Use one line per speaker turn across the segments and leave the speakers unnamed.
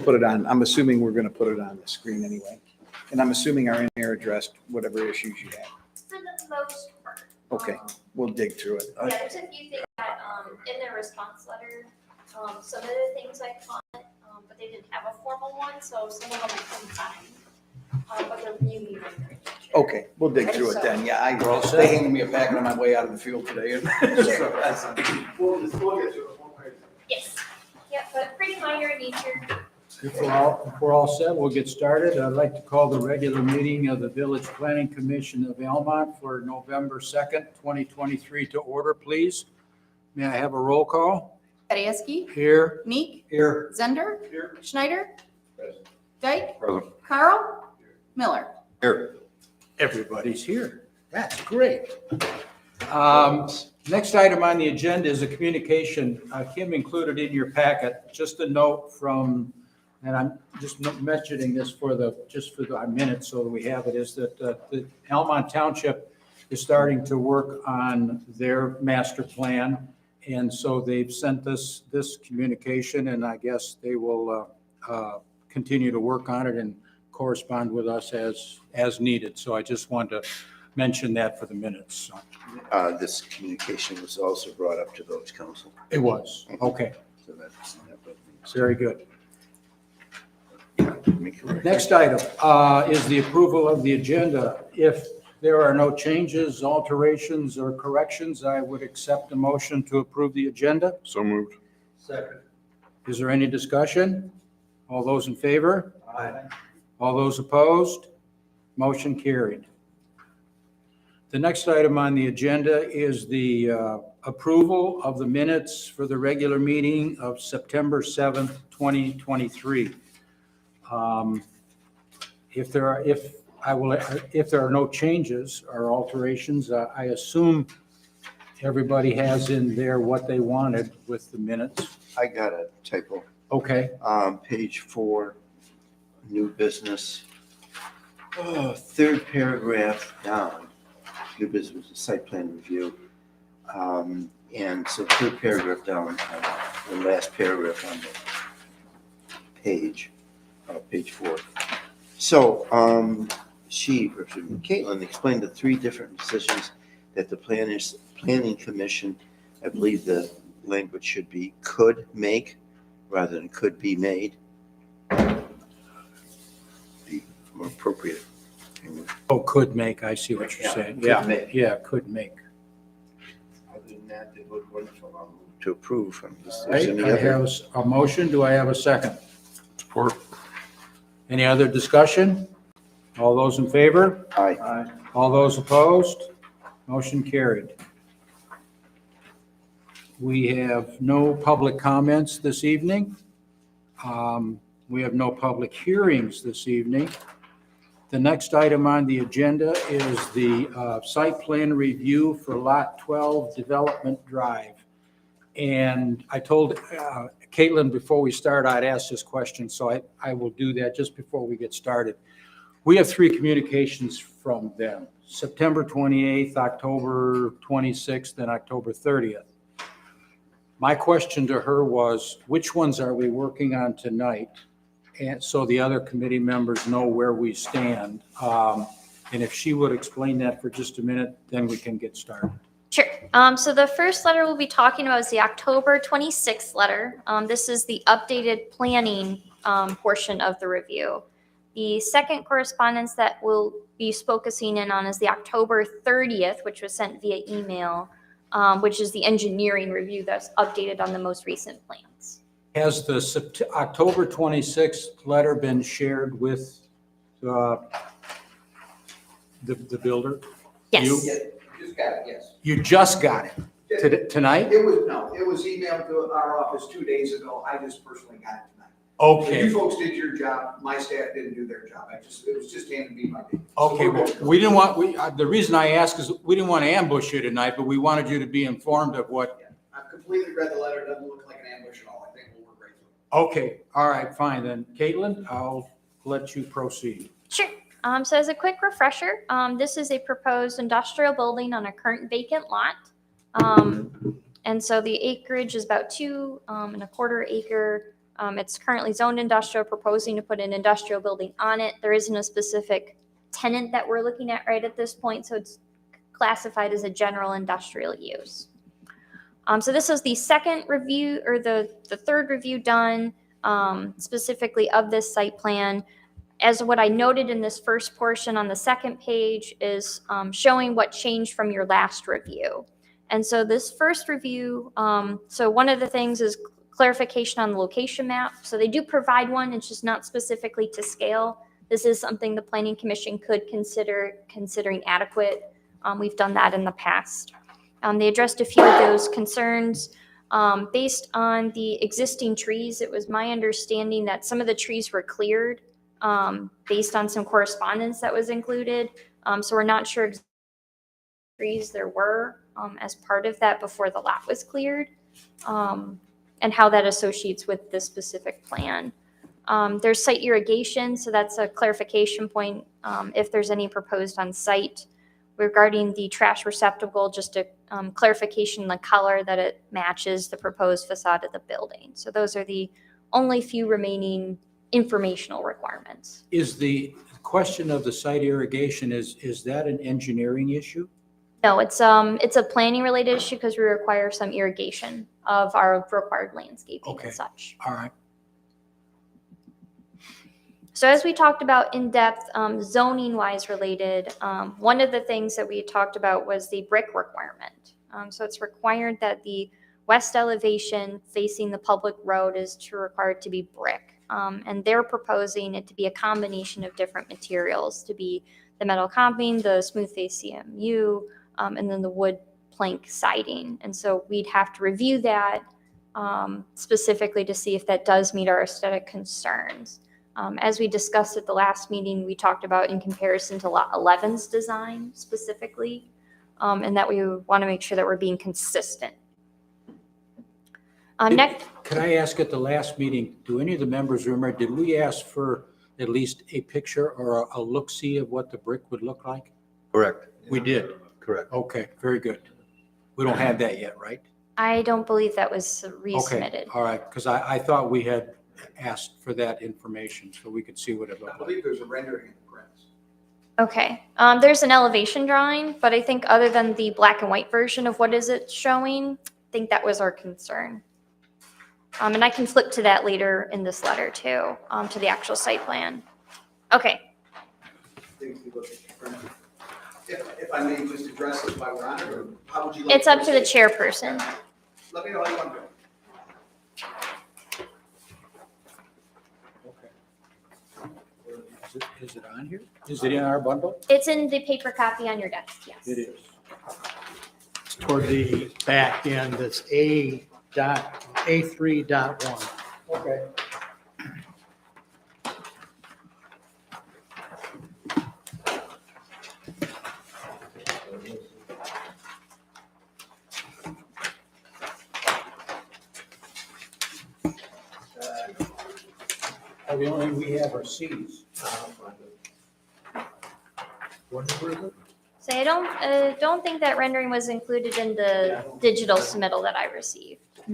put it on, I'm assuming we're gonna put it on the screen anyway. And I'm assuming our in-air addressed whatever issues you have.
For the most part.
Okay, we'll dig through it.
Yeah, there's a few things that, in their response letter, some of the things I caught, but they didn't have a formal one, so some of them I couldn't find. But they're really very good.
Okay, we'll dig through it then. Yeah,
We're all set?
they handed me a packet on my way out of the field today. So that's-
Yes, yeah, but pretty minor in nature.
If we're all set, we'll get started. I'd like to call the regular meeting of the Village Planning Commission of Almont for November 2nd, 2023 to order, please. May I have a roll call?
Kariuski,
Here.
Meek,
Here.
Zender,
Here.
Schneider, Dyke,
Present.
Carl, Miller.
Here. Everybody's here. That's great. Next item on the agenda is a communication. Kim included in your packet, just a note from, and I'm just mentioning this just for the minutes so that we have it, is that the Almont Township is starting to work on their master plan. And so they've sent us this communication, and I guess they will continue to work on it and correspond with us as needed. So I just wanted to mention that for the minutes. So.
This communication was also brought up to Village Council.
It was, okay,
So that's
very good.
correct.
Next item is the approval of the agenda. If there are no changes, alterations, or corrections, I would accept a motion to approve the agenda.
So moved.
Second. Is there any discussion? All those in favor?
Aye.
All those opposed? Motion carried. The next item on the agenda is the approval of the minutes for the regular meeting of September 7th, 2023. If there are no changes or alterations, I assume everybody has in there what they wanted with the minutes.
I got a typo.
Okay,
Page 4, new business. Third paragraph down, new business site plan review. And so third paragraph down, the last paragraph on the page 4. So Caitlin explained the 3 different decisions that the planning commission, I believe the language should be could make rather than could be made. Be more appropriate.
oh, could make, I see what you're
Yeah,
saying.
could
Yeah,
make.
yeah, could make.
Other than that, they look wonderful. I'll move to approve. Is
I
there any
have
other?
a motion, do I have a second?
Support.
Any other discussion? All those in favor?
Aye.
All those opposed? Motion carried. We have no public comments this evening. We have no public hearings this evening. The next item on the agenda is the site plan review for Lot 12 Development Drive. And I told Caitlin before we start, I'd ask this question, so I will do that just before we get started. We have 3 communications from them, September 28th, October 26th, and October 30th. My question to her was, which ones are we working on tonight? And so the other committee members know where we stand. And if she would explain that for just a minute, then we can get started.
Sure. So the first letter we'll be talking about is the October 26th letter. This is the updated planning portion of the review. The second correspondence that we'll be focusing in on is the October 30th, which was sent via email, which is the engineering review that's updated on the most recent plans.
Has the October 26th letter been shared with the builder?
Yes.
You?
Just got it, yes.
You just got it tonight?
It was emailed to our office 2 days ago. I just personally got it tonight. So
Okay.
you folks did your job. My staff didn't do their job. It was just handed me by me.
Okay, well, we didn't want, the reason I asked is we didn't want to ambush you tonight, but we wanted you to be informed of what.
I've completely read the letter. It doesn't look like an ambush at all. I think we'll work right through it.
Okay, all right, fine then. Caitlin, I'll let you proceed.
Sure. So as a quick refresher, this is a proposed industrial building on a current vacant lot. And so the acreage is about 2.25 acre It's currently zoned industrial, proposing to put an industrial building on it. There isn't a specific tenant that we're looking at right at this point, so it's classified as a general industrial use. So this is the second review, or the third review done specifically of this site plan. As what I noted in this first portion on the second page is showing what changed from your last review. And so this first review, so one of the things is clarification on the location map. So they do provide one, it's just not specifically to scale. This is something the Planning Commission could consider considering adequate. We've done that in the past. They addressed a few of those concerns. Based on the existing trees, it was my understanding that some of the trees were cleared based on some correspondence that was included. So we're not sure exactly what trees there were as part of that before the lot was cleared, and how that associates with this specific plan. There's site irrigation, so that's a clarification point if there's any proposed on site. Regarding the trash receptacle, just a clarification in the color that it matches the proposed facade of the building. So those are the only few remaining informational requirements.
Is the question of the site irrigation, is that an engineering issue?
No, it's a planning related issue because we require some irrigation of our required landscaping
Okay.
and such.
All right.
So as we talked about in depth, zoning wise related, one of the things that we talked about was the brick requirement. So it's required that the west elevation facing the public road is required to be brick. And they're proposing it to be a combination of different materials, to be the metal comping, the smooth face CMU, and then the wood plank siding. And so we'd have to review that specifically to see if that does meet our aesthetic concerns. As we discussed at the last meeting, we talked about in comparison to Lot 11's design specifically, and that we want to make sure that we're being consistent. Next,
Could I ask at the last meeting, do any of the members remember, did we ask for at least a picture or a look-see of what the brick would look like?
Correct,
We did.
correct.
Okay, very good. We don't have that yet, right?
I don't believe that was
Okay,
resubmitted.
all right, because I thought we had asked for that information so we could see what it
I
looked like.
believe there's a rendering in the prints.
Okay, there's an elevation drawing, but I think other than the black and white version of what is it showing, I think that was our concern. And I can flip to that later in this letter too, to the actual site plan. Okay,
If you look at the print. If I may just address it while we're on it, or how would you like?
it's up to the
proceed?
chairperson.
Let me know how you want to do it.
Is it on here? Is it in our bundle?
It's in the paper copy on your desk, yes.
It is.
Toward the back end, that's A3.1.
Okay. The only thing we have are Cs.
What number is it?
So I don't think that rendering was included in the digital submittal that I received.
I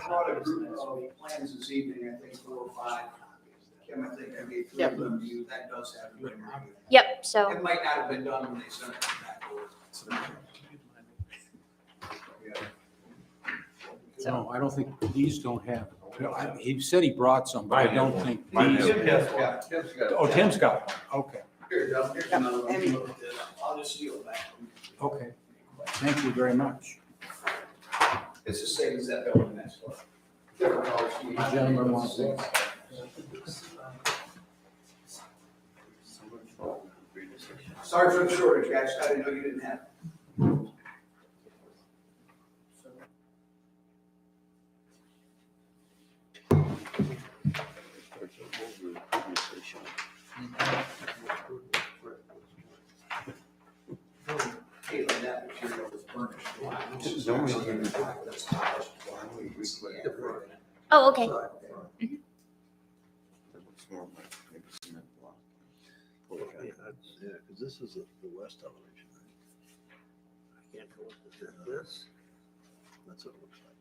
brought a group of plans this evening, I think 4 or 5. Kim, I think I gave 3 of them to you, that does have you in mind.
Yep, so,
It might not have been done when they sent it back over.
No, I don't think, these don't have it. He said he brought some, but I don't think
Mine
these.
has
Tim has got, Tim's got it.
Oh, Tim's got one. Okay,
Here, Doug, here's another one. You look at this. I'll just steal it back.
okay. Thank you very much.
It's the same as that building next door. Different color scheme.
The gentleman wants it.
Sorry for the shortage, guys, I didn't know you didn't have it. Hey, like that material was burnished. This is actually in the back, that's polished.
oh, okay.
That looks more like maybe cement block.
Yeah, because this is the west elevation. I can't go with this. That's what it looks like.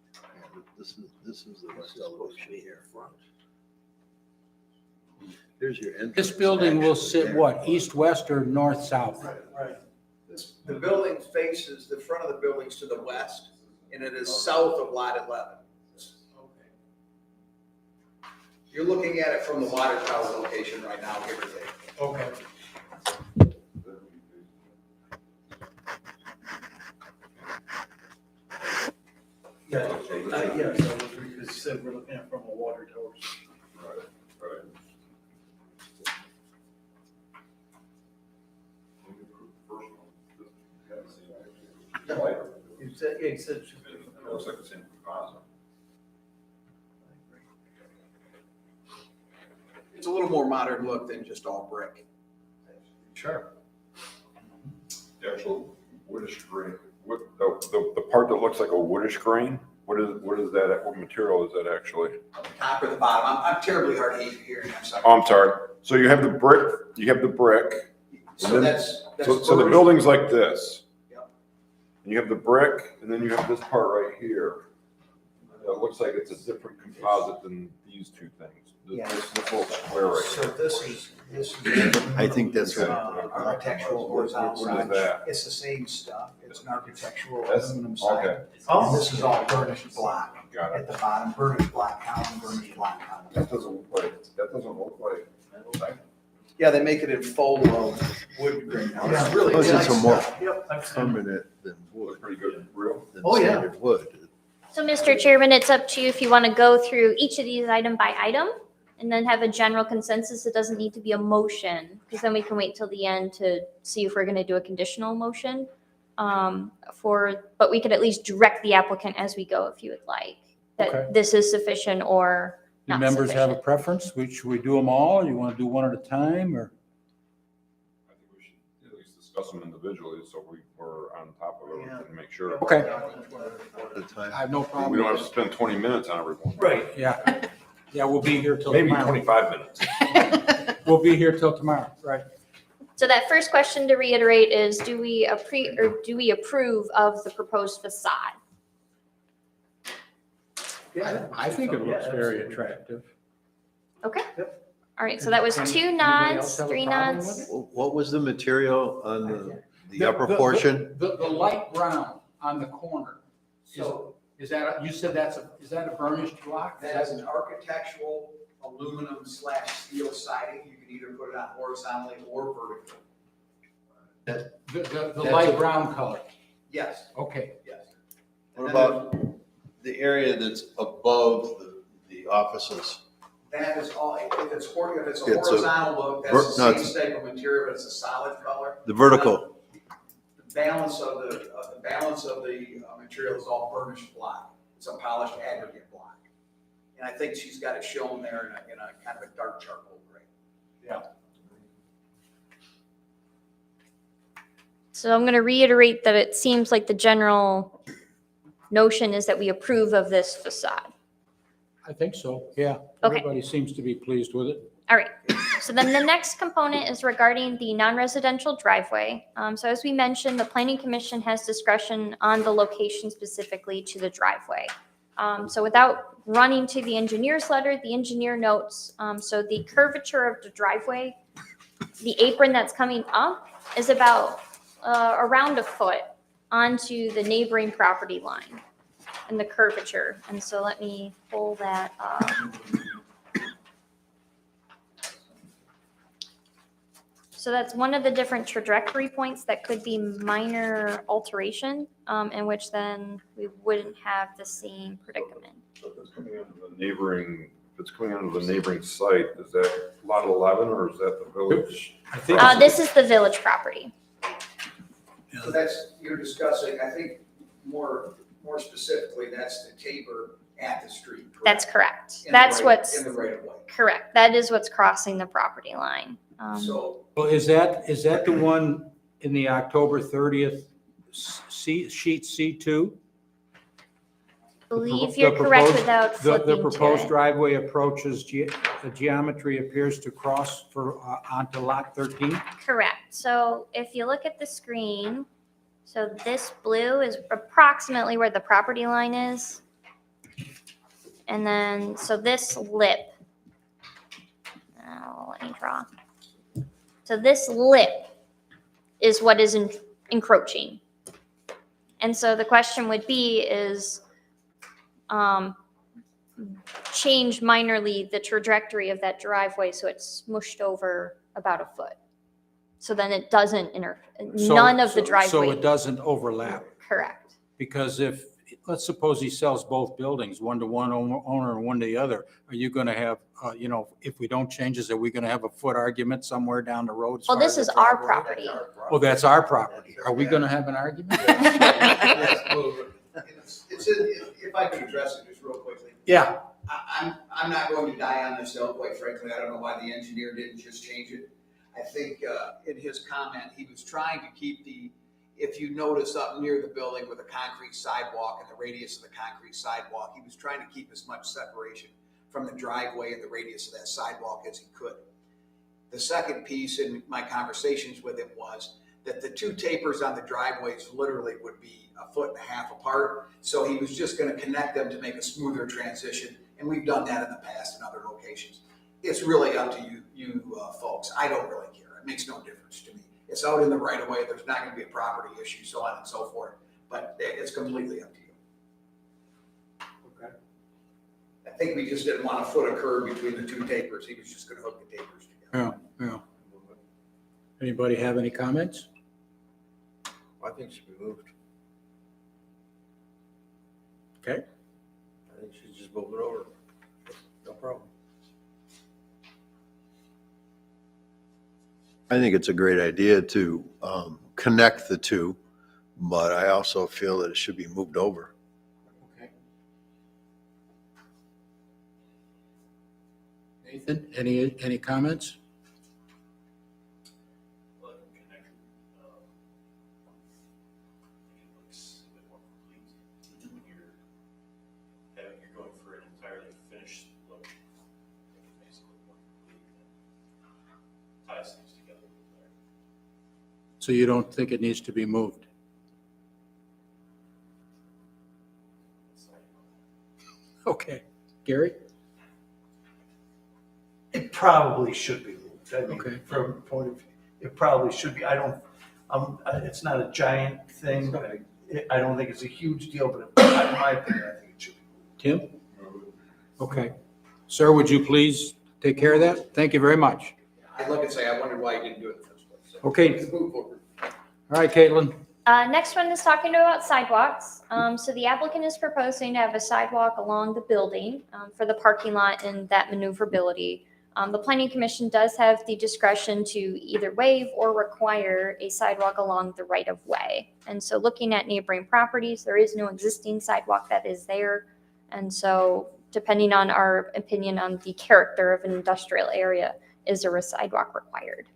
This is the west elevation here. Here's your entrance.
This building will sit what, east-west or north-south?
Right. The building faces, the front of the building's to the west, and it is south of lot 11. You're looking at it from the water tower location right now, give or take.
Okay.
Yeah, so we said we're looking at from a water tower. You said, yeah, you said.
It looks like the same composite.
It's a little more modern look than just all brick.
Sure.
The actual woodish grain, the part that looks like a woodish grain, what is that, what material is that actually?
On the top or the bottom, I'm terribly hard to hear, I'm sorry.
Oh, I'm sorry. So you have the brick,
So that's
so the
first.
building's like this.
Yep.
And you have the brick, and then you have this part right here. It looks like it's a different composite than these two things.
Yeah.
This little square right
So
here.
this is.
I think that's right.
Architectural horizontal
What is
side.
that?
It's the same stuff. It's an architectural
That's-
aluminum side.
Okay,
And this is all burnished black.
got it.
At the bottom, burnished black column, burnished black column.
That doesn't look like.
Yeah, they make it in faux wood grain now. It's really
Plus
nice
it's a more
stuff.
Yep. I've seen it.
permanent than wood,
Looks pretty good, real.
than
Oh, yeah.
standard wood.
So, Mr. Chairman, it's up to you if you want to go through each of these item by item and then have a general consensus. It doesn't need to be a motion, because then we can wait till the end to see if we're going to do a conditional motion. But we could at least direct the applicant as we go if you would like,
Okay.
that this is sufficient or
Do
not
members have a
sufficient.
preference? Should we do them all? You want to do one at a time, or?
I think we should at least discuss them individually, so we're on top of everything and make sure.
Okay,
At a time.
I have no problem.
We don't have to spend 20 minutes on every one.
Right.
Yeah, yeah, we'll be here till
Maybe
tomorrow.
25 minutes.
We'll be here till tomorrow, right?
So that first question to reiterate is, do we approve of the proposed facade?
Yeah.
I think it looks very attractive.
Okay. All right, so that was two
Anybody
nods,
else have a
three
problem
nods.
with it?
What was the material on the
The-
upper
the-
portion?
The light brown on the corner,
So
is that, you said is that a burnished block?
that is an architectural aluminum / steel siding. You can either put it on horizontally or vertically.
The light brown color,
Yes,
okay.
yes.
What about the area that's above the offices?
That is all, if it's
It's a
horizontal look, that's the
no,
same type of material, but it's a solid color.
The vertical,
The balance of the material is all burnished block. It's a polished aggregate block. And I think she's got it shown there in a kind of a dark charcoal gray.
So I'm going to reiterate that it seems like the general notion is that we approve of this facade.
I think so, yeah.
Okay.
Everybody seems to be pleased with it.
All right, so then the next component is regarding the non-residential driveway. So as we mentioned, the planning commission has discretion on the location specifically to the driveway. So without running to the engineer's letter, the engineer notes, so the curvature of the driveway, the apron that's coming up is about around a foot onto the neighboring property line and the curvature. And so let me pull that up. So that's one of the different trajectory points that could be minor alteration, in which then we wouldn't have the same predicament.
So if it's coming onto the neighboring site, is that lot 11 or is that the village?
I think,
This is the village property.
So that's, you're discussing, I think, more specifically, that's the taper at the street. correct?
That's correct.
In the
That's
right-
what's
In the right of way.
correct. That is what's crossing the property line.
So
well, is that the one in the October 30th sheet C2?
Believe
the
you're correct
proposed-
without
The
flipping to
proposed
it.
driveway approaches, the geometry appears to cross onto lot 13?
Correct. So if you look at the screen, so this blue is approximately where the property line is. And then, so this lip, let me draw. So this lip is what is encroaching. And so the question would be is, change minorly the trajectory of that driveway so it's smushed over about a foot. So then it doesn't
So-
none of the
so-
driveway.
So it doesn't overlap,
Correct.
because if, let's suppose he sells both buildings, one to one owner and one to the other, are you gonna have, if we don't change this, are we gonna have a foot argument somewhere down the road? as
Well,
far
this
as
is
the
our
driveway?
property.
Oh, that's our property. Are we gonna have an argument?
If I could address it just real quickly.
Yeah.
I'm not going to die on this hill, quite frankly. I don't know why the engineer didn't just change it. I think in his comment, he was trying to keep if you notice up near the building with a concrete sidewalk and the radius of the concrete sidewalk, he was trying to keep as much separation from the driveway and the radius of that sidewalk as he could. The second piece in my conversations with him was that the two tapers on the driveways literally would be 1.5 feet apart. So he was just going to connect them to make a smoother transition. And we've done that in the past in other locations. It's really up to you folks. I don't really care. It makes no difference to me. It's out in the right of way. There's not going to be a property issue, so on and so forth. But it's completely up to you.
Okay.
I think we just didn't want a foot of curb between the two tapers. He was just going to hook the tapers together.
Yeah. Anybody have any comments?
I think it should be moved.
Okay.
I think you should just move it over. No problem.
I think it's a great idea to connect the two, but I also feel that it should be moved over.
Okay. Nathan, any comments?
You're going for an entirely finished look. It makes it look more complete and ties things together a little better.
So you don't think it needs to be moved? Okay. Gary?
It probably should be moved. I
Okay.
mean, from a point of view, it probably should be. It's not a giant thing. I don't think it's a huge deal, but in my opinion, I think it should be moved.
Tim? Okay. Sir, would you please take care of that? Thank you very much.
I'd look and say, I wondered why you didn't do it in the first place. So
Okay.
let's move forward.
All right, Caitlin.
Next one is talking about sidewalks. So the applicant is proposing to have a sidewalk along the building for the parking lot and that maneuverability. The planning commission does have the discretion to either waive or require a sidewalk along the right of way. And so looking at neighboring properties, there is no existing sidewalk that is there. And so depending on our opinion on the character of an industrial area, is there a sidewalk required?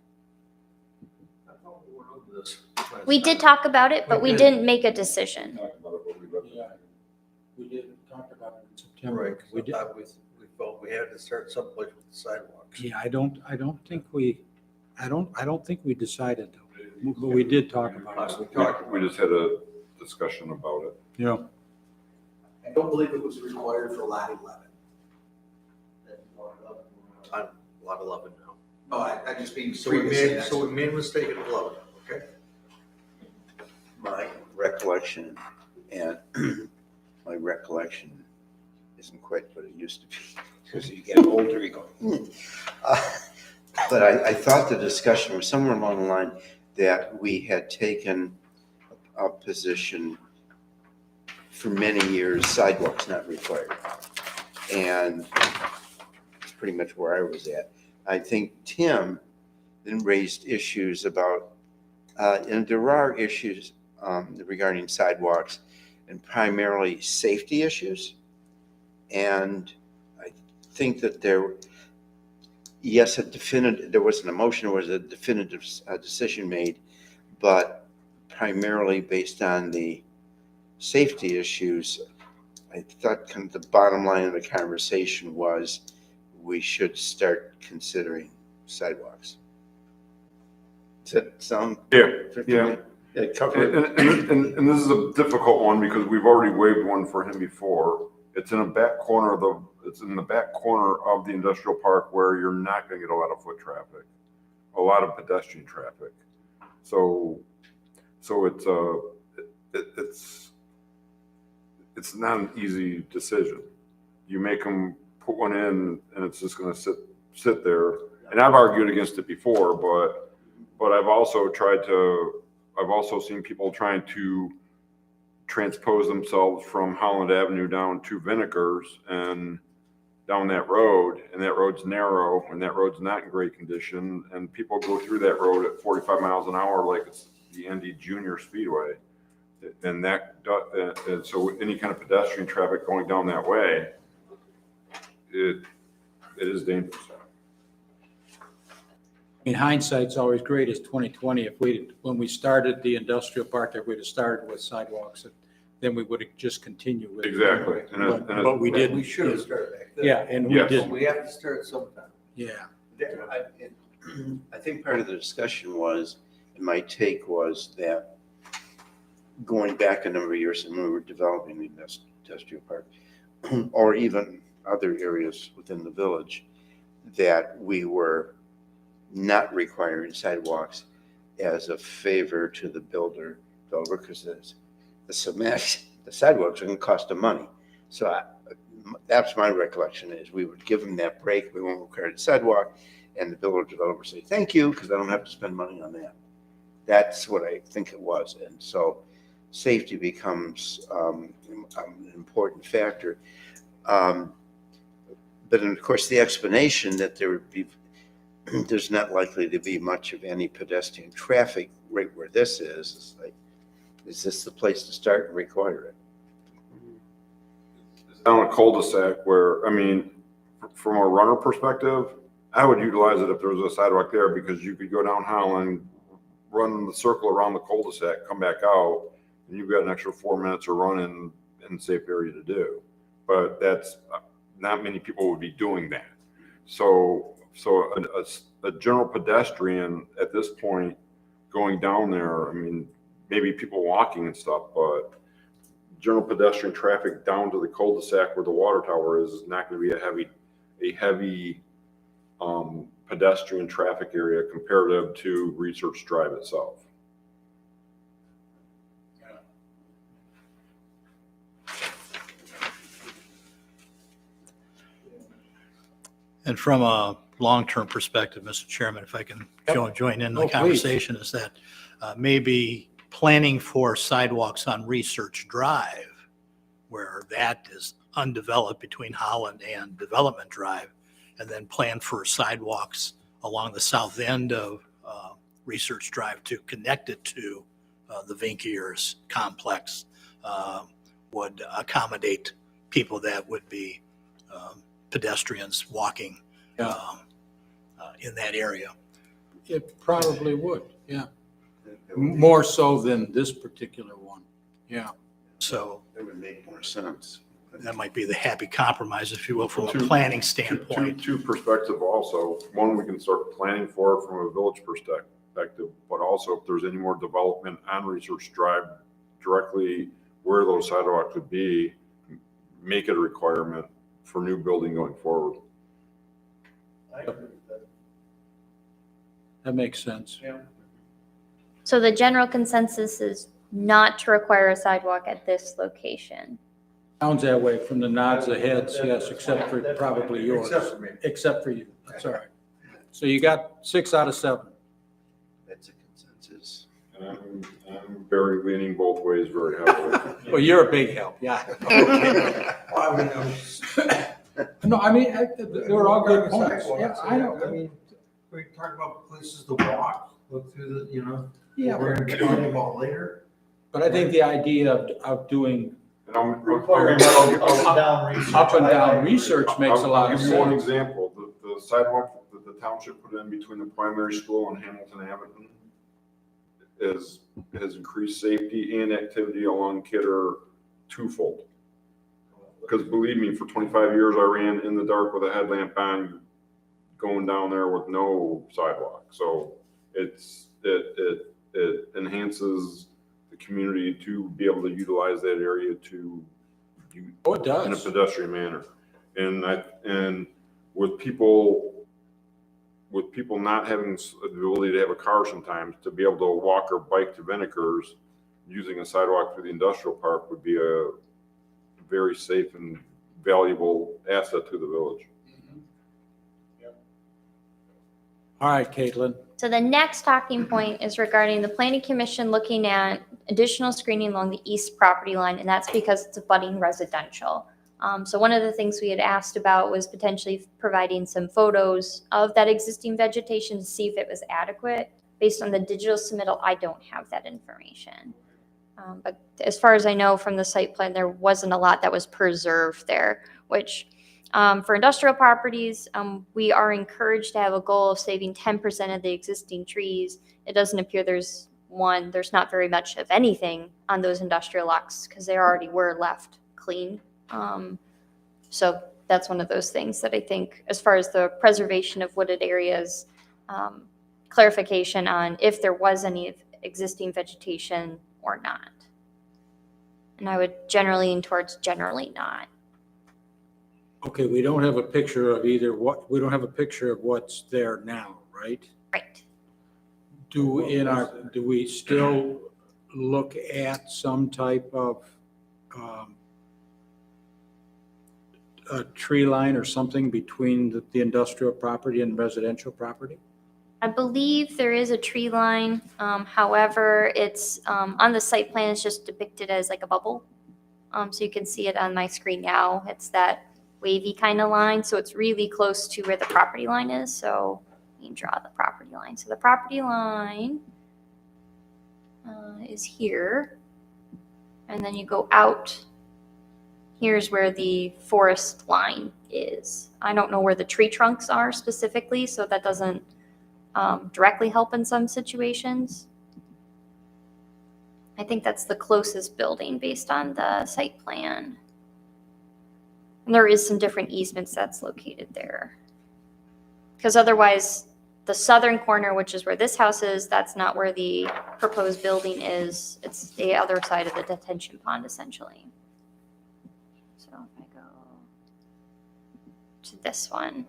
We did talk about it, but we didn't make a decision.
Talked about it, but we left it.
We did talk about it in September.
We felt we had to start someplace with the sidewalks.
Yeah, I don't think we decided though, but we did talk about it.
We just had a discussion about it.
Yeah.
I don't believe it was required for lot 11.
On lot 11 now.
No, I just mean.
So we made a mistake at 11, okay?
My recollection, and my recollection isn't quite what it used to be, because you get older, you go, But I thought the discussion was somewhere along the line that we had taken a position for many years, sidewalks not required. And it's pretty much where I was at. I think Tim then raised issues about, and there are issues regarding sidewalks and primarily safety issues. And I think that there wasn't a motion, there was a definitive decision made, but primarily based on the safety issues, I thought kind of the bottom line of the conversation was we should start considering sidewalks. Does that sound?
Yeah.
Yeah.
And this is a difficult one because we've already waived one for him before, It's in a back corner of it's in the back corner of the industrial park where you're not gonna get a lot of foot traffic, a lot of pedestrian traffic. So it's not an easy decision. You make them put one in and it's just gonna sit there. And I've argued against it before, but I've also seen people trying to transpose themselves from Holland Avenue down to Vinegar's and down that road, and that road's narrow and that road's not in great condition, and people go through that road at 45 miles an hour like it's the Indy Junior Speedway. And and so any kind of pedestrian traffic going down that way, it is dangerous.
I mean, hindsight's always great as 2020. When we started the industrial park, if we'd have started with sidewalks, then we would have just continued with it.
Exactly.
But we didn't.
We should have started back then.
Yeah, and we
Yes.
didn't.
We have to start sometime.
Yeah.
I think part of the discussion was, and my take was that going back a number of years when we were developing the industrial park, or even other areas within the village, that we were not requiring sidewalks as a favor to the developer, because the sidewalks are going to cost them money. So that's my recollection, is we would give them that break. We won't require the sidewalk, and the builder developer say, thank you, because I don't have to spend money on that. That's what I think it was. And so safety becomes an important factor. But of course, the explanation that there's not likely to be much of any pedestrian traffic right where this is like, is this the place to start and require it?
It's down a cul-de-sac where, I mean, from a runner perspective, I would utilize it if there was a sidewalk there, because you could go down Holland, run the circle around the cul-de-sac, come back out, and you've got an extra 4 minutes of running in a safe area to do. But that's, not many people would be doing that. So a general pedestrian at this point going down there, I mean, maybe people walking and stuff, but general pedestrian traffic down to the cul-de-sac where the water tower is not going to be a heavy pedestrian traffic area comparative to Research Drive itself.
And from a long-term perspective, Mr. Chairman, if I can join in the
Oh, please.
conversation, is that maybe planning for sidewalks on Research Drive, where that is undeveloped between Holland and Development Drive, and then plan for sidewalks along the south end of Research Drive to connect it to the Vinkiers complex, would accommodate people that would be pedestrians walking in that area.
It probably would, yeah. More so than this particular one, yeah.
So
That would make more sense.
that might be the happy compromise, if you will, from a
Two-
planning standpoint.
Two perspectives also. One, we can start planning for it from a village perspective, but also if there's any more development on Research Drive directly where those sidewalks would be, make it a requirement for new building going forward.
I agree with that.
That makes sense.
Yeah.
So the general consensus is not to require a sidewalk at this location.
Sounds that way from the nods of heads, yes, except for
That's
probably
fine.
yours.
Except for me.
Except for you, that's all right. So you got 6 out of 7.
That's a consensus.
And I'm very leaning both ways very heavily.
Well, you're a big help, yeah.
Well, I mean, I was.
No, I mean, they were all good points. Yeah,
Sidewalks,
I know.
I mean, we talk about places to walk, look through the,
Yeah,
we're gonna talk about later.
but I think the idea of doing
And I'm-
Requiring up and down research.
up and
I
down
agree.
research makes a lot of
I'll give you one
sense.
example. The sidewalk that the township put in between the primary school and Hamilton Avenue has increased safety and activity along Kidder twofold. Because believe me, for 25 years, I ran in the dark with a headlamp on, going down there with no sidewalk. So it enhances the community to be able to utilize that area to
Oh, it
in a
does.
pedestrian manner. And with people not having the ability to have a car sometimes, to be able to walk or bike to Vinegar's, using a sidewalk through the industrial park would be a very safe and valuable asset to the village.
All right, Caitlin.
So the next talking point is regarding the planning commission looking at additional screening along the east property line, and that's because it's abutting residential. So one of the things we had asked about was potentially providing some photos of that existing vegetation to see if it was adequate. Based on the digital submittal, I don't have that information. But as far as I know from the site plan, there wasn't a lot that was preserved there, which for industrial properties, we are encouraged to have a goal of saving 10% of the existing trees. It doesn't appear there's not very much of anything on those industrial lots because they already were left clean. So that's one of those things that I think, as far as the preservation of wooded areas, clarification on if there was any existing vegetation or not. And I would generally lean towards generally not.
Okay, we don't have a picture of we don't have a picture of what's there now, right?
Right.
Do we still look at some type of a tree line or something between the industrial property and residential property?
I believe there is a tree line. However, it's on the site plan, it's just depicted as like a bubble. So you can see it on my screen now. It's that wavy kind of line. So it's really close to where the property line is. So you can draw the property line. So the property line is here. And then you go out. Here's where the forest line is. I don't know where the tree trunks are specifically, so that doesn't directly help in some situations. I think that's the closest building based on the site plan. And there is some different easements that's located there. Because otherwise, the southern corner, which is where this house is, that's not where the proposed building is. It's the other side of the detention pond, essentially. So if I go to this one,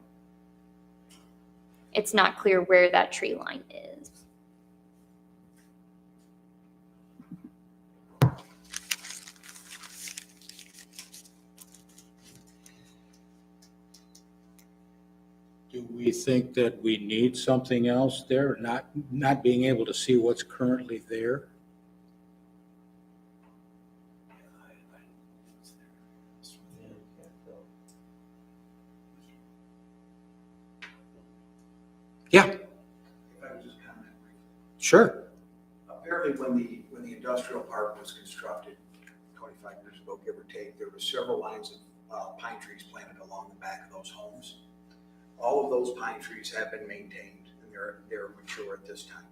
it's not clear where that tree line is.
Do we think that we need something else there, not being able to see what's currently there? Yeah,
If I could just comment briefly.
sure.
Apparently, when the industrial park was constructed 25 years ago, give or take, there were several lines of pine trees planted along the back of those homes. All of those pine trees have been maintained, and they're mature at this time.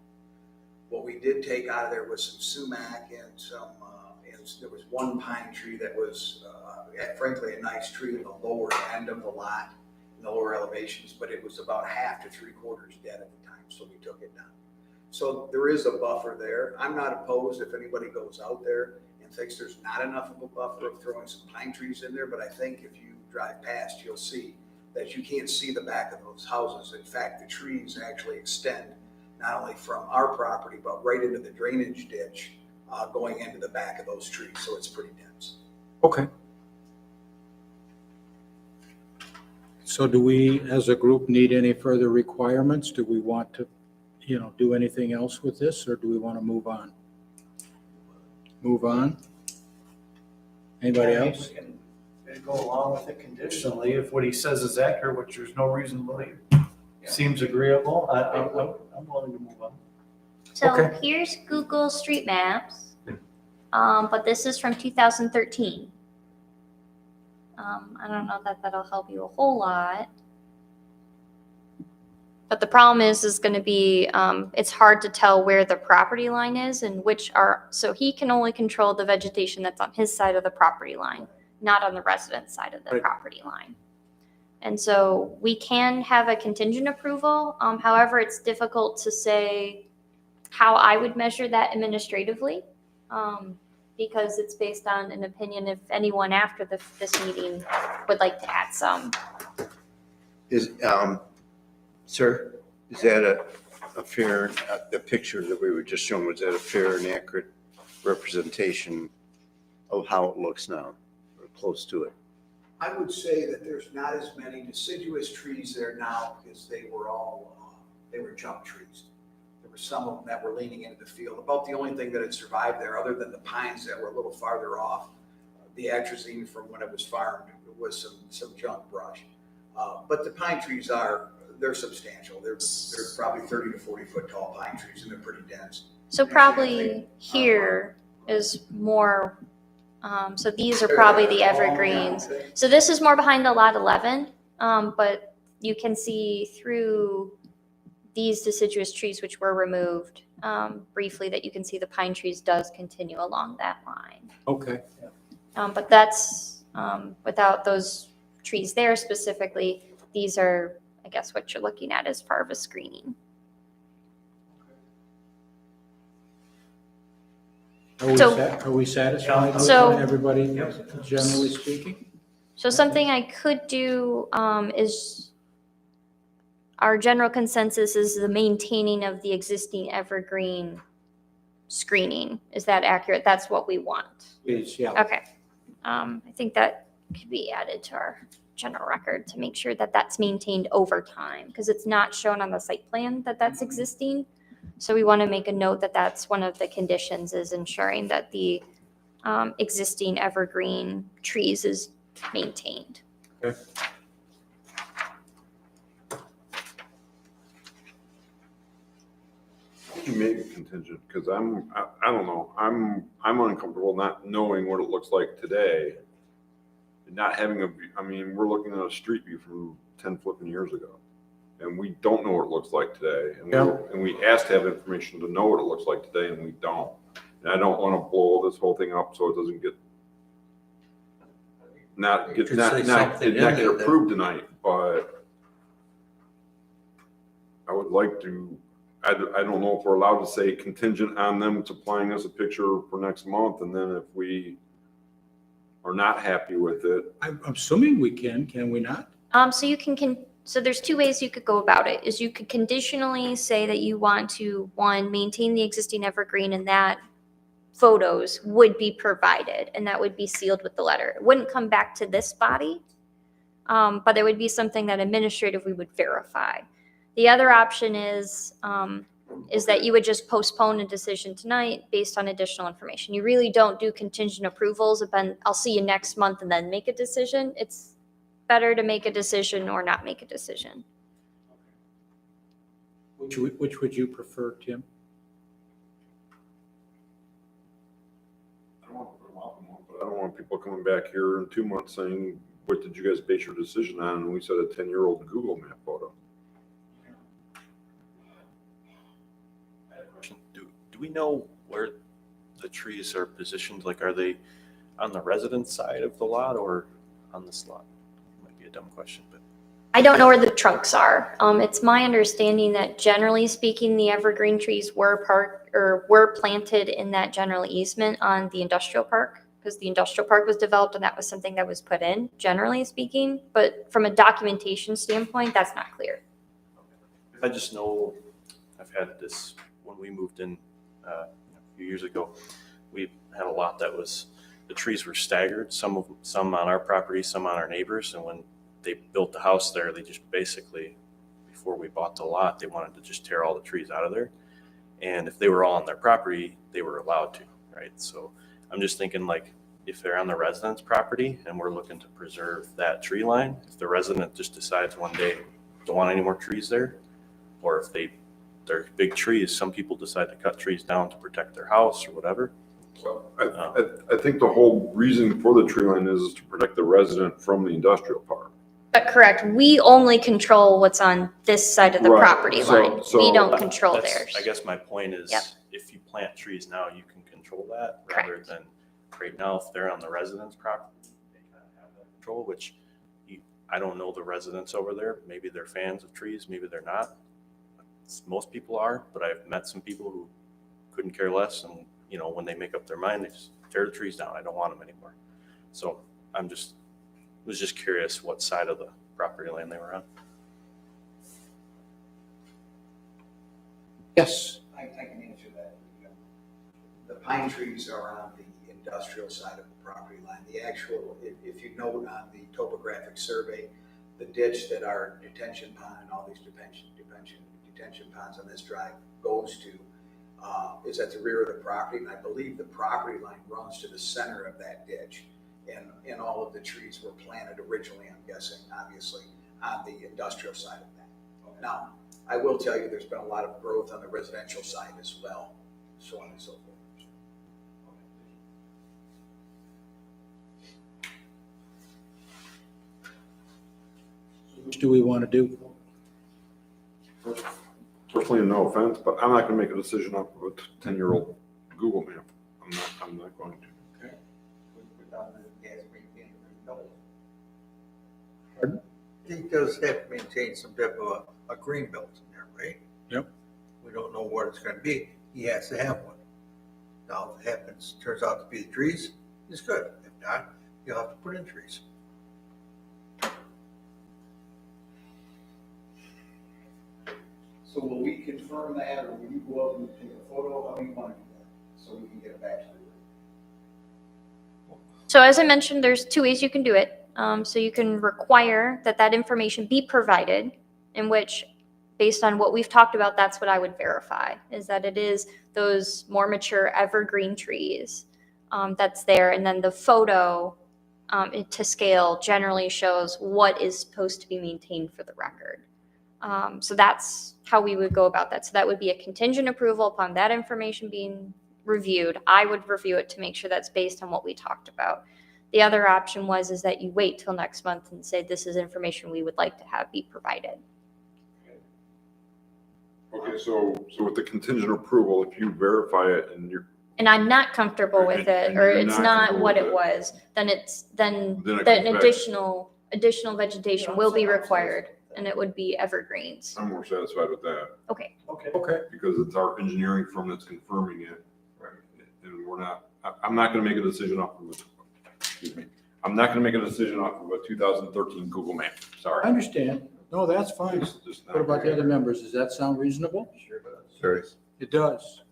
What we did take out of there was some sumac and there was one pine tree that was, frankly, a nice tree in the lower end of the lot, in the lower elevations, but it was about half to 3/4 dead at the time, so we took it down. So there is a buffer there. I'm not opposed if anybody goes out there and thinks there's not enough of a buffer of throwing some pine trees in there, but I think if you drive past, you'll see that you can't see the back of those houses. In fact, the trees actually extend not only from our property, but right into the drainage ditch, going into the back of those trees, so it's pretty dense.
Okay. So do we, as a group, need any further requirements? Do we want to, do anything else with this, or do we want to move on? Move on? Anybody
Yeah,
else?
we can go along with it conditionally if what he says is accurate, which there's no reason to believe. Seems agreeable. I'm willing to move on.
So
Okay.
here's Google Street Maps, but this is from 2013. I don't know that that'll help you a whole lot. But the problem is going to be, it's hard to tell where the property line is and so he can only control the vegetation that's on his side of the property line, not on the resident's side of the
Right.
property line. And so we can have a contingent approval. However, it's difficult to say how I would measure that administratively. because it's based on an opinion if anyone after this meeting would like to add some.
Is, sir, is that a fair, the picture that we were just shown, was that a fair and accurate representation of how it looks now, or close to it?
I would say that there's not as many deciduous trees there now because they were all, they were junk trees. There were some of them that were leaning into the field. About the only thing that had survived there, other than the pines that were a little farther off, the atrazine from when it was farmed, was some junk brush. But the pine trees they're substantial. They're probably 30 to 40 foot tall pine trees, and they're pretty dense.
So probably here is more, so these are probably the evergreens. So this is more behind the lot 11, but you can see through these deciduous trees which were removed briefly that you can see the pine trees does continue along that line.
Okay.
But that's without those trees there specifically, these are, I guess, what you're looking at as far as a screening.
Are we satisfied with
So-
everybody, generally speaking?
So something I could do is our general consensus is the maintaining of the existing evergreen screening. Is that accurate? That's what we want.
Please, yeah.
Okay. I think that could be added to our general record to make sure that that's maintained over time because it's not shown on the site plan that that's existing. So we want to make a note that that's one of the conditions is ensuring that the existing evergreen trees is maintained.
Okay.
You make it contingent, because I don't know, I'm uncomfortable not knowing what it looks like today. And not having I mean, we're looking at a street view from 10 flipping years ago. And we don't know what it looks like today. And we asked to have information to know what it looks like today, and we don't. And I don't want to blow this whole thing up so it doesn't get not get approved tonight, but I would like to, I don't know if we're allowed to say contingent on them supplying us a picture for next month, and then if we are not happy with it.
I'm assuming we can we not?
So you so there's two ways you could go about it. Is you could conditionally say that you want to, one, maintain the existing evergreen and that photos would be provided and that would be sealed with the letter. It wouldn't come back to this body, but it would be something that administratively would verify. The other option is that you would just postpone a decision tonight based on additional information. You really don't do contingent approvals. Then I'll see you next month and then make a decision. It's better to make a decision or not make a decision.
Which would you prefer, Tim?
I don't want to put them off a month, but I don't want people coming back here in 2 months saying, what did you guys base your decision on? And we said a 10-year-old Google map photo.
Do we know where the trees are positioned? Like, are they on the residence side of the lot or on this lot? Might be a dumb question, but.
I don't know where the trunks are. It's my understanding that generally speaking, the evergreen trees were planted in that general easement on the industrial park because the industrial park was developed and that was something that was put in, generally speaking. But from a documentation standpoint, that's not clear.
I just know I've had this when we moved in a few years ago. We had a lot that was, the trees were staggered, some on our property, some on our neighbors. And when they built the house there, they just basically, before we bought the lot, they wanted to just tear all the trees out of there. And if they were all on their property, they were allowed to, right? So I'm just thinking, like, if they're on the resident's property and we're looking to preserve that tree line, if the resident just decides one day don't want any more trees there, or if they're big trees, some people decide to cut trees down to protect their house or whatever.
So I think the whole reason for the tree line is to protect the resident from the industrial park.
But correct, we only control what's on this side of the
Right.
property line. We don't
That-
control
that's-
theirs.
I guess my point is,
Yep.
if you plant trees now, you can control that
Correct.
rather than right now, if they're on the resident's property, they kind of have that control, which I don't know the residents over there. Maybe they're fans of trees, maybe they're not. Most people are, but I've met some people who couldn't care less, and when they make up their mind, they just tear the trees down. I don't want them anymore. So was just curious what side of the property line they were on.
Yes,
I can answer that. The pine trees are on the industrial side of the property line. The actual, if you note on the topographic survey, the ditch that our detention pond and all these detention ponds on this drive goes to is at the rear of the property. And I believe the property line runs to the center of that ditch. And all of the trees were planted originally, I'm guessing, obviously, on the industrial side of that. Now, I will tell you, there's been a lot of growth on the residential side as well, so on and so forth.
which do we want to do?
Personally, no offense, but I'm not gonna make a decision off of a 10-year-old Google map. I'm not going to.
He does have to maintain some type of a green belt in there, right?
Yep.
We don't know what it's gonna be. He has to have one. Now, if it turns out to be the trees, it's good. If not, you'll have to put in trees.
So will we confirm that, or will you go up and take a photo? How do you want to do that, so we can get it back to the room?
So as I mentioned, there's two ways you can do it. So you can require that information be provided, in which, based on what we've talked about, that's what I would verify, is that it is those more mature evergreen trees that's there. And then the photo to scale generally shows what is supposed to be maintained for the record. So that's how we would go about that. So that would be a contingent approval upon that information being reviewed. I would review it to make sure that's based on what we talked about. The other option is that you wait till next month and say, this is information we would like to have be provided.
Okay, so with the contingent approval, if you verify it and you're,
And I'm not comfortable with it,
And
or
you're
it's
not
not
comfortable
what
with
it
it.
was, then
it
then
comes back.
additional vegetation will be required, and it would be evergreens.
I'm more satisfied with that,
Okay.
Okay.
Okay.
because it's our engineering firm that's confirming it. And we're not, I'm not gonna make a decision off of I'm not gonna make a decision off of a 2013 Google map,
I
sorry.
understand. No, that's fine.
It's just not-
What about the other members? Does that sound reasonable?
Sorry.
It does.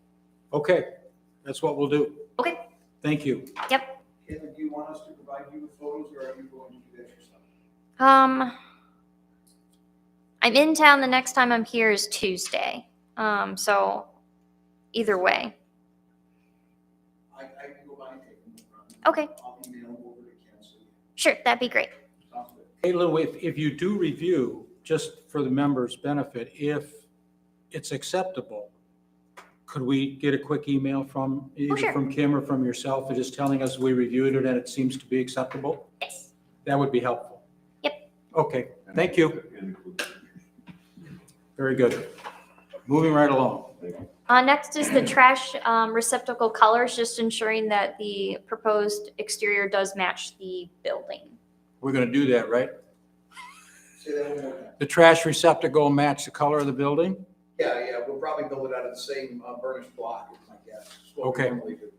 Okay, that's what we'll do.
Okay.
Thank you.
Kevin, do you want us to provide you with photos, or are you going to do that yourself?
I'm in town. The next time I'm here is Tuesday. So either way.
I can go by and take them. No problem.
Okay.
I'll email them over to Ken, so
Sure, that'd be great.
sounds good.
Caitlin, if you do review, just for the members' benefit, if it's acceptable, could we get a quick email from, either
sure.
from Kim or from yourself, and just telling us we reviewed it and it seems to be acceptable?
Yes.
That would be helpful.
Yep.
Okay, thank you. Very good. Moving right along.
Next is the trash receptacle colors, just ensuring that the proposed exterior does match the building.
We're gonna do that, right?
Say that one more time.
The trash receptacle match the color of the building?
Yeah, we'll probably build it out of the same burnished block, is my guess. It's what we
Okay.
normally do.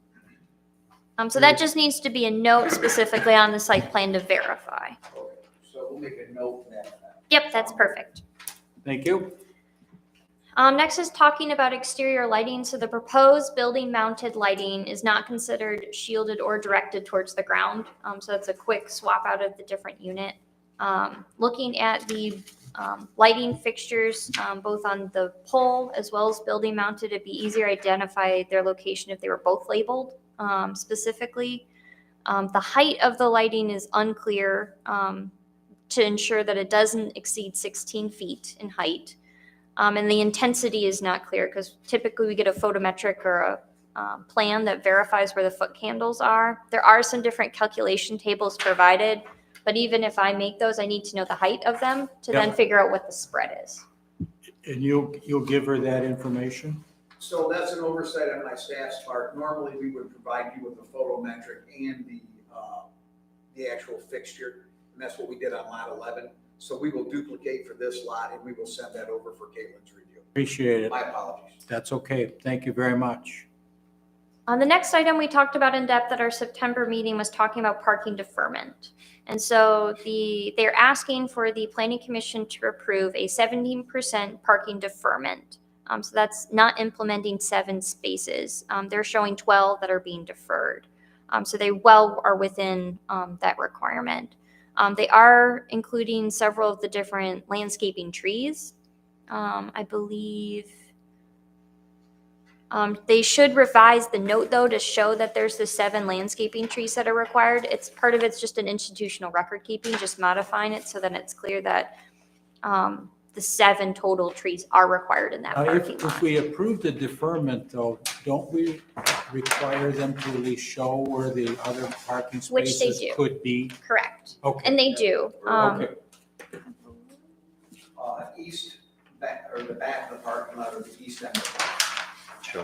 So that just needs to be a note specifically on the site plan to verify.
Okay, so we'll make a note of that.
Yep, that's perfect.
Thank you.
Next is talking about exterior lighting. So the proposed building mounted lighting is not considered shielded or directed towards the ground. So that's a quick swap out of the different unit. Looking at the lighting fixtures, both on the pole as well as building mounted, it'd be easier to identify their location if they were both labeled specifically. The height of the lighting is unclear to ensure that it doesn't exceed 16 feet in height. And the intensity is not clear because typically we get a photometric or a plan that verifies where the foot candles are. There are some different calculation tables provided, but even if I make those, I need to know the height of them to then
Yep.
figure out what the spread is.
And you'll give her that information?
So that's an oversight on my staff's part. Normally, we would provide you with a photometric and the actual fixture, and that's what we did on lot 11. So we will duplicate for this lot, and we will send that over for Caitlin's review.
Appreciate it.
My apologies.
That's okay. Thank you very much.
The next item we talked about in depth at our September meeting was talking about parking deferment. And so they're asking for the planning commission to approve a 17% parking deferment. So that's not implementing 7 spaces. They're showing 12 that are being deferred. So they well are within that requirement. They are including several of the different landscaping trees. I believe they should revise the note though to show that there's the 7 landscaping trees that are required. It's part of it's just an institutional record keeping, just modifying it so that it's clear that the 7 total trees are required in that parking
If
lot.
we approve the deferment though, don't we require them to at least show where the other parking
Which they
spaces
do.
could be?
Correct.
Okay.
And they do.
Okay.
East back, or the back of the parking lot or the east end of the parking lot.
Sure.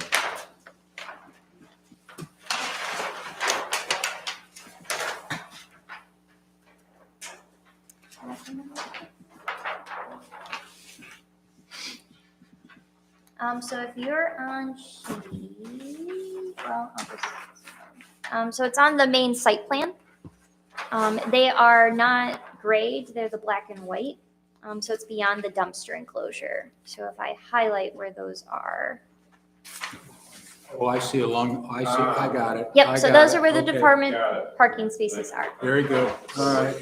So if you're on so it's on the main site plan. They are not grayed, they're the black and white. So it's beyond the dumpster enclosure. So if I highlight where those are.
Oh, I see I got it.
Yep,
I
so
got
those
it.
are where the
Okay.
department parking spaces are.
Very good. All right.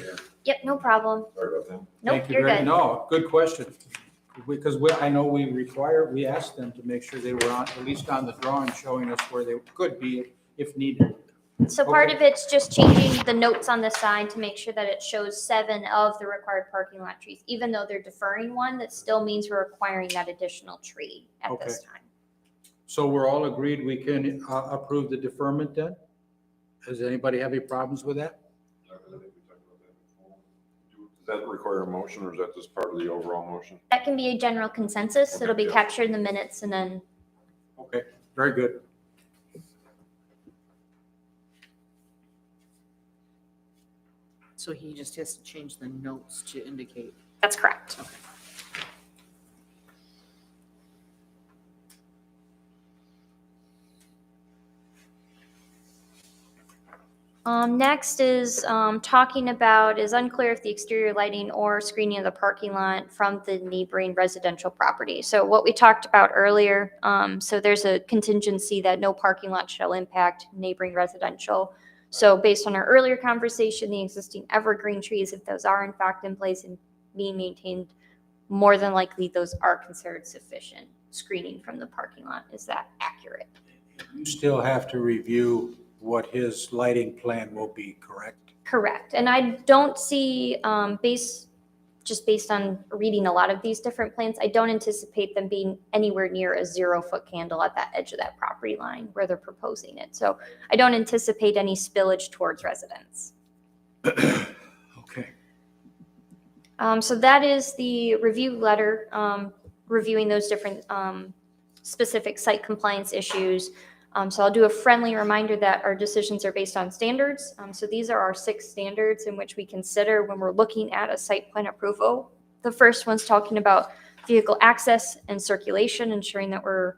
Yep, no problem.
Sorry about that.
Nope,
Thank you
you're
very-
good.
No, good question. Because I know we asked them to make sure they were on, at least on the drawing, showing us where they could be if needed.
So part
Okay.
of it's just changing the notes on the sign to make sure that it shows 7 of the required parking lot trees. Even though they're deferring one, that still means we're requiring that additional tree at this time.
So we're all agreed we can approve the deferment then? Does anybody have any problems with that?
I think we talked about that before. Does that require a motion or is that just part of the overall motion?
That can be a general consensus.
Okay,
It'll be
yeah.
captured in the minutes and then,
Okay, very good.
So he just has to change the notes to indicate.
that's correct. Next is talking about, is unclear if the exterior lighting or screening of the parking lot from the neighboring residential property. So what we talked about earlier, so there's a contingency that no parking lot shall impact neighboring residential. So based on our earlier conversation, the existing evergreen trees, if those are in fact in place and being maintained, more than likely those are considered sufficient screening from the parking lot. Is that accurate?
You still have to review what his lighting plan will be, correct?
Correct. And I don't see, based on reading a lot of these different plans, I don't anticipate them being anywhere near a 0-foot candle at that edge of that property line where they're proposing it. So I don't anticipate any spillage towards residents.
Okay.
So that is the review letter, reviewing those different specific site compliance issues. So I'll do a friendly reminder that our decisions are based on standards. So these are our 6 standards in which we consider when we're looking at a site plan approval. The first one's talking about vehicle access and circulation, ensuring that we're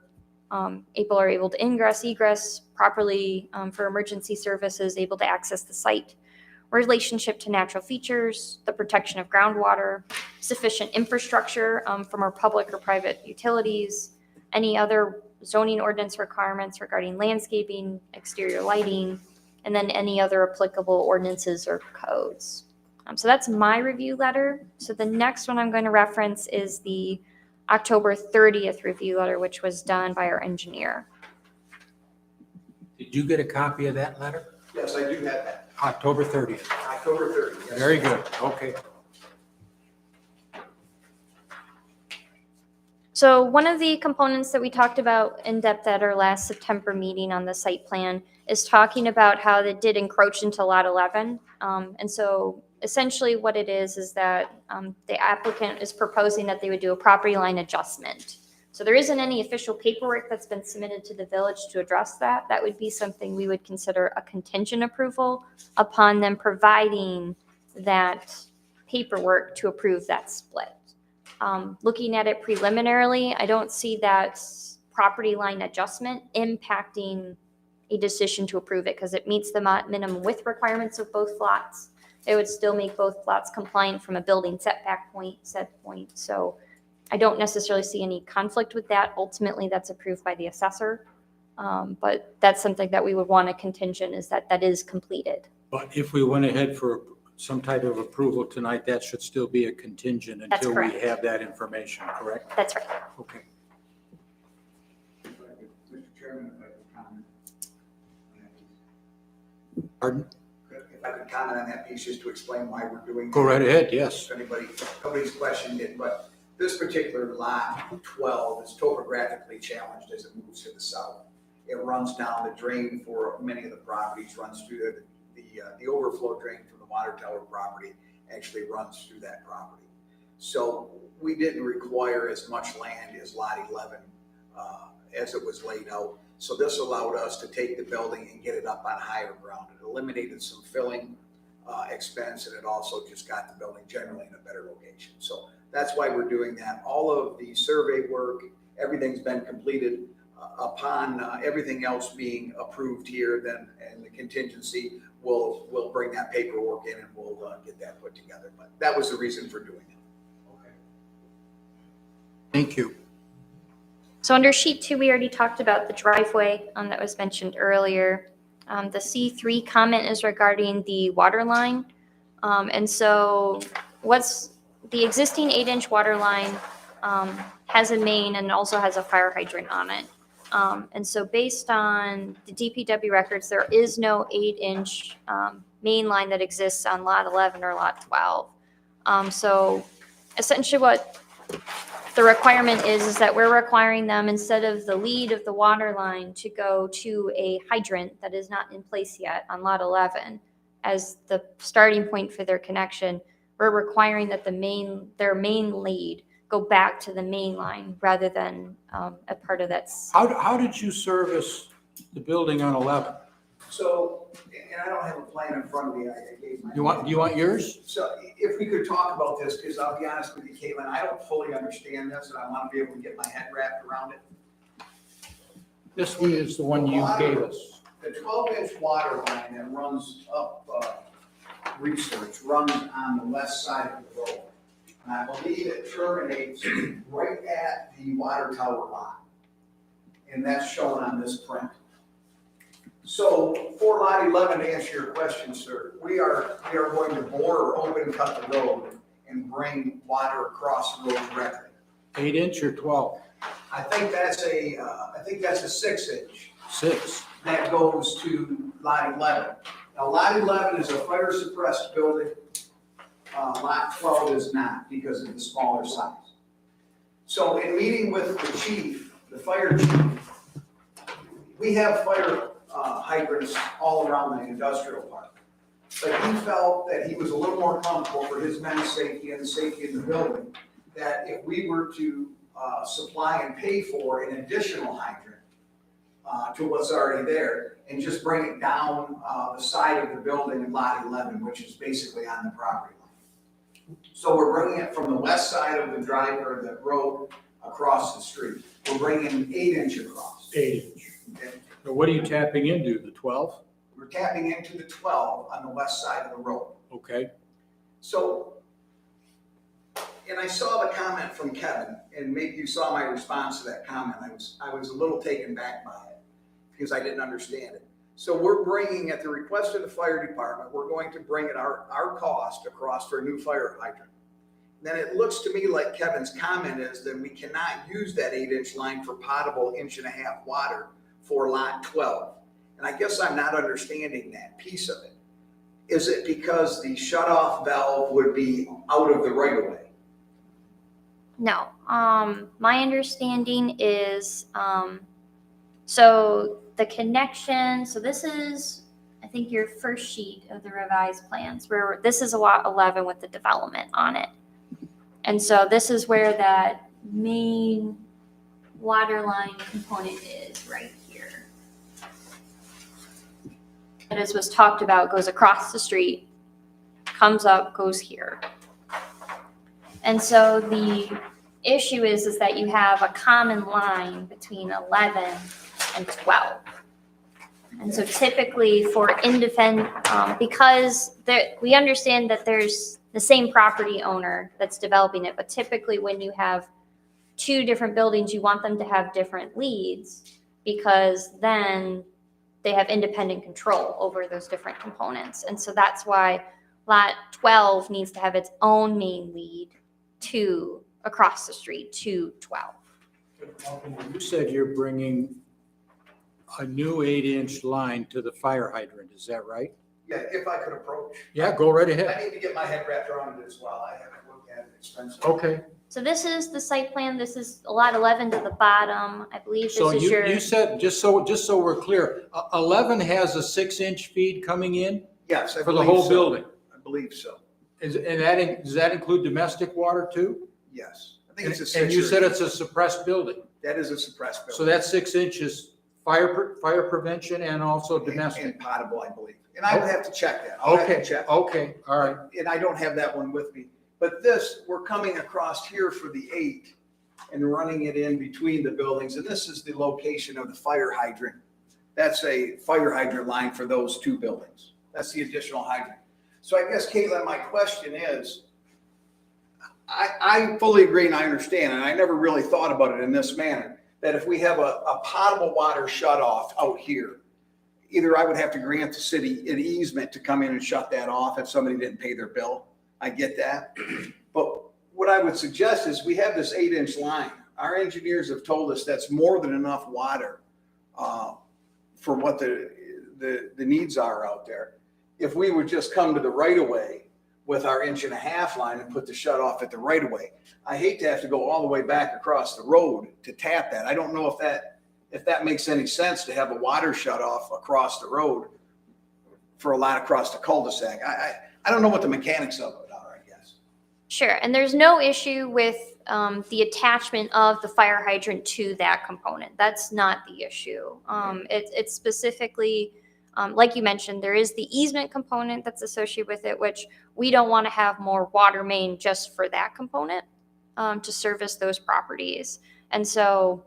are able to ingress, egress properly for emergency services, able to access the site. Relationship to natural features, the protection of groundwater, sufficient infrastructure from our public or private utilities, any other zoning ordinance requirements regarding landscaping, exterior lighting, and then any other applicable ordinances or codes. So that's my review letter. So the next one I'm going to reference is the October 30th review letter, which was done by our engineer.
Did you get a copy of that letter?
Yes, I do have that.
October 30th.
October 30th. yes.
Very good. Okay.
So one of the components that we talked about in depth at our last September meeting on the site plan is talking about how it did encroach into Lot 11. And so essentially what it is that the applicant is proposing that they would do a property line adjustment. So there isn't any official paperwork that's been submitted to the village to address that. That would be something we would consider a contingent approval upon them providing that paperwork to approve that split. Looking at it preliminarily, I don't see that property line adjustment impacting a decision to approve it because it meets the minimum width requirements of both lots. It would still make both lots compliant from a building setback set point. So I don't necessarily see any conflict with that. Ultimately, that's approved by the assessor. But that's something that we would want to contingent is that that is completed.
But if we went ahead for some type of approval tonight, that should still be a contingent
That's
until we
correct.
have that information, correct?
That's right.
Okay.
Mr. Chairman, if I could comment.
Pardon?
If I could comment on that piece just to explain why we're doing.
Go
that.
right ahead, yes.
If nobody's questioned it, but this particular lot 12 is topographically challenged as it moves to the south. It runs down the drain for many of the properties, runs through the overflow drain from the water tower property, actually runs through that property. So we didn't require as much land as lot 11 as it was laid out. So this allowed us to take the building and get it up on higher ground. It eliminated some filling expense, and it also just got the building generally in a better location. So that's why we're doing that. All of the survey work, everything's been completed. Upon everything else being approved here, then and the contingency, we'll bring that paperwork in and we'll get that put together. But that was the reason for doing it. Okay.
Thank you.
So under sheet 2, we already talked about the driveway that was mentioned earlier. The C3 comment is regarding the water line. And so what's the existing 8-inch water line has a main and also has a fire hydrant on it. And so based on the DPW records, there is no 8-inch main line that exists on lot 11 or lot 12. So essentially what the requirement is that we're requiring them, instead of the lead of the water line, to go to a hydrant that is not in place yet on lot 11 as the starting point for their connection. We're requiring that their main lead go back to the main line rather than a part of that's.
How did you service the building on 11?
So, and I don't have a plan in front of me. I gave my.
Do you want yours?
So if we could talk about this, because I'll be honest with you, Caitlin, I don't fully understand this, and I want to be able to get my head wrapped around it.
This one is the one you gave us.
The 12-inch water line that runs up Research runs on the west side of the road. And I believe it terminates right at the water tower lot. And that's shown on this print. So for lot 11, to answer your question, sir, we are going to bore or open cut the road and bring water across the road directly.
8-inch or 12?
I think that's a 6-inch.
6.
That goes to lot 11. Now, lot 11 is a fire suppressed building. Lot 12 is not because of the smaller size. So in meeting with the chief, the fire chief, we have fire hydrants all around the industrial park. But he felt that he was a little more comfortable for his men's safety and the safety of the building, that if we were to supply and pay for an additional hydrant to what's already there, and just bring it down the side of the building in lot 11, which is basically on the property line. So we're bringing it from the west side of the drive or the road across the street. We're bringing 8-inch across.
8-inch.
Okay?
So what are you tapping into, the 12?
We're tapping into the 12 on the west side of the road.
Okay.
So, and I saw the comment from Kevin, and maybe you saw my response to that comment. I was a little taken back by it because I didn't understand it. So we're bringing, at the request of the fire department, we're going to bring at our cost across for a new fire hydrant. Then it looks to me like Kevin's comment is that we cannot use that 8-inch line for potable 1.5-inch water for lot 12. And I guess I'm not understanding that piece of it. Is it because the shutoff valve would be out of the right of way?
No. My understanding is, so the connection, so this is, I think, your first sheet of the revised plans, where this is a lot 11 with the development on it. And so this is where that main water line component is right here. And as was talked about, goes across the street, comes up, goes here. And so the issue is that you have a common line between 11 and 12. And so typically for because we understand that there's the same property owner that's developing it, but typically when you have two different buildings, you want them to have different leads because then they have independent control over those different components. And so that's why lot 12 needs to have its own main lead to across the street to 12.
You said you're bringing a new 8-inch line to the fire hydrant, is that right?
Yeah, if I could approach.
Yeah, go right
I
ahead.
need to get my head wrapped around it as well. I haven't looked at it extensively.
Okay,
So this is the site plan. This is lot 11 to the bottom. I believe this
so
is
you said, just so we're clear, 11 has a 6-inch feed coming in
Yes, I
for the
believe
whole
so.
building?
I believe so,
Does that include domestic water too?
yes. I think it's a
And you
6
said it's a suppressed building,
That is a suppressed building.
so that's 6 inches fire prevention and also domestic.
And potable, I believe. And I would have to check that. I'll have to
Okay,
check.
okay, all right.
And I don't have that one with me. But this, we're coming across here for the 8 and running it in between the buildings. And this is the location of the fire hydrant. That's a fire hydrant line for those 2 buildings. That's the additional hydrant. So I guess, Caitlin, my question is, I fully agree and I understand, and I never really thought about it in this manner, that if we have a potable water shut off out here, either I would have to grant the city an easement to come in and shut that off if somebody didn't pay their bill. I get that. But what I would suggest is we have this 8-inch line. Our engineers have told us that's more than enough water for what the needs are out there. If we would just come to the right of way with our 1.5-inch line and put the shut off at the right of way, I hate to have to go all the way back across the road to tap that. I don't know if that makes any sense to have a water shut off across the road for a lot across the cul-de-sac. I don't know what the mechanics of it are, I guess.
Sure, and there's no issue with the attachment of the fire hydrant to that component. That's not the issue. It's specifically, like you mentioned, there is the easement component that's associated with it, which we don't want to have more water main just for that component to service those properties. And so,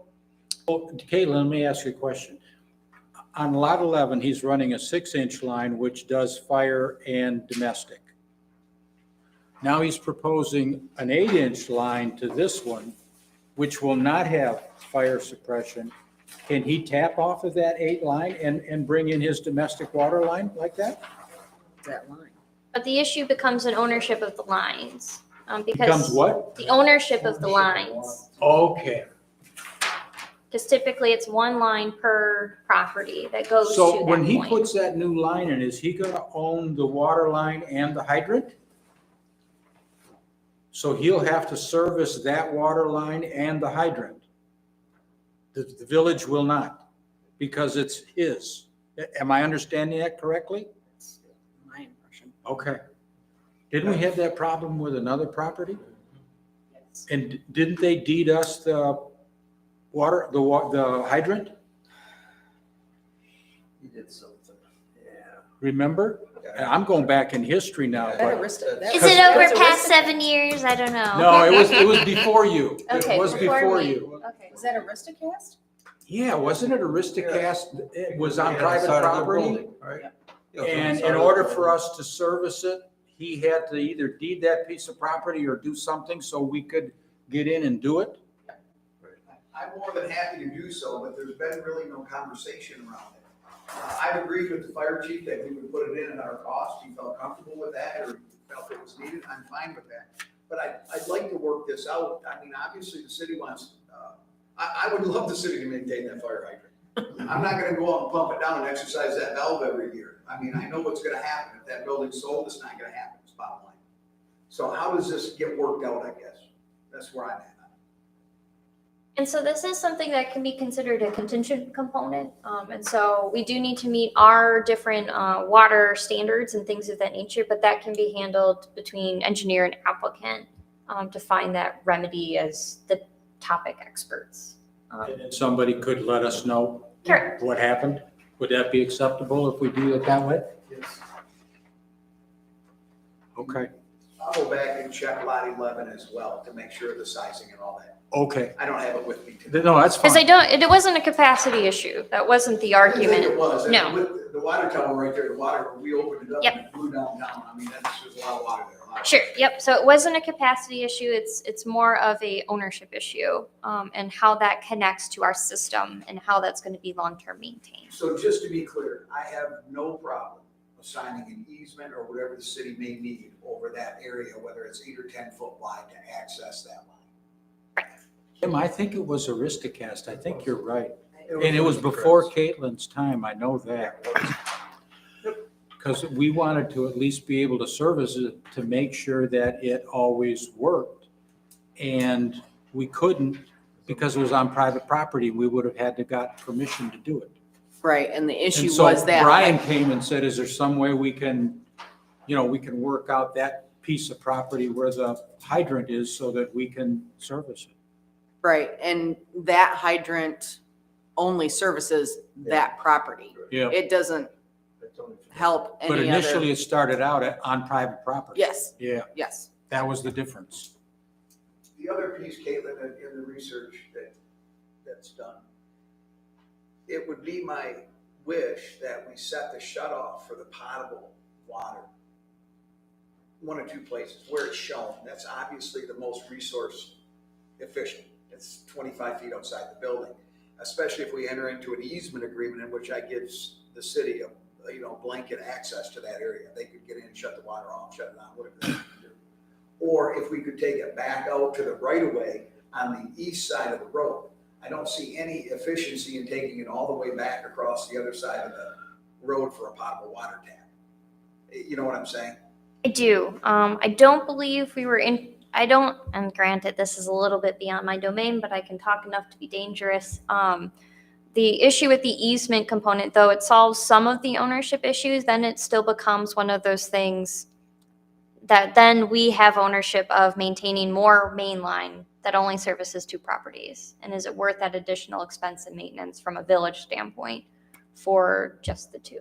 Well, Caitlin, let me ask you a question. On lot 11, he's running a 6-inch line, which does fire and domestic. Now he's proposing an 8-inch line to this one, which will not have fire suppression. Can he tap off of that 8 line and bring in his domestic water line like that?
That line.
but the issue becomes an ownership of the lines. Because
Becomes what?
the ownership of the lines.
Okay.
Because typically it's one line per property that goes to
So
that
when he
point.
puts that new line in, is he gonna own the water line and the hydrant? So he'll have to service that water line and the hydrant. The village will not, because it's his. Am I understanding that correctly?
That's my impression.
Okay. Didn't we have that problem with another property?
Yes.
And didn't they deed us the water, the hydrant?
He did something, yeah.
Remember? And I'm going back in history now,
That
but.
Arista- that
Is
was-
it over
that's
past
Arista-
7 years? I don't know.
No, it was before you.
Okay,
It was
before
before
me.
you.
Okay.
Was that Aristocast?
Yeah, wasn't it Aristocast? It was on
Yeah,
private
outside of the
property.
building, right? Yeah, so
And
outside
in
of
order
the
for
building.
us to service it, he had to either deed that piece of property or do something so we could get in and do it.
I'm more than happy to do so, but there's been really no conversation around it. I've agreed with the fire chief that we would put it in at our cost. He felt comfortable with that, or felt it was needed. I'm fine with that. But I'd like to work this out. I mean, obviously, the city wants, I would love the city to maintain that fire hydrant. I'm not gonna go out and pump it down and exercise that valve every year. I mean, I know what's gonna happen. If that building's sold, it's not gonna happen, it's bottom line. So how does this get worked out, I guess? That's where I'm at.
And so this is something that can be considered a contingent component. And so we do need to meet our different water standards and things of that nature, but that can be handled between engineer and applicant to find that remedy as the topic experts.
And somebody could let us know
Sure.
what happened. Would that be acceptable if we do it that way?
Yes.
Okay.
I'll go back and check lot 11 as well to make sure of the sizing and all that.
Okay.
I don't have it with me today.
No, that's
Because
fine.
it wasn't a capacity issue. That wasn't the
I didn't think
argument.
it was.
No.
With the water tower right there, the water, we opened it up
Yep.
and it blew downtown. I mean, there's a lot of water there. a lot of
Sure,
water.
yep, so it wasn't a capacity issue, it's more of a ownership issue, and how that connects to our system and how that's gonna be long-term maintained.
So just to be clear, I have no problem assigning an easement or whatever the city may need over that area, whether it's 8 or 10 foot wide to access that line.
Tim, I think it was Aristocast. I think you're right. And it was before Caitlin's time. I know that. Because we wanted to at least be able to service it to make sure that it always worked. And we couldn't because it was on private property. We would have had to got permission to do it.
Right, and the issue
And so
was that.
Brian came and said, is there some way we can, we can work out that piece of property where the hydrant is so that we can service it?
Right, and that hydrant only services that property.
Yeah.
It doesn't help
But
any
initially
other.
it started out on private property.
Yes,
Yeah,
yes.
that was the difference.
The other piece, Caitlin, in the research that's done, it would be my wish that we set the shut off for the potable water one or two places where it's shown. That's obviously the most resource efficient. It's 25 feet outside the building, especially if we enter into an easement agreement in which I gives the city a blanket access to that area. They could get in, shut the water off, shut it on, whatever they can do. Or if we could take it back out to the right of way on the east side of the road. I don't see any efficiency in taking it all the way back across the other side of the road for a potable water tap. You know what I'm saying?
I do, I don't believe we were and granted, this is a little bit beyond my domain, but I can talk enough to be dangerous. The issue with the easement component, though, it solves some of the ownership issues, then it still becomes one of those things that then we have ownership of maintaining more main line that only services two properties. And is it worth that additional expense and maintenance from a village standpoint for just the two?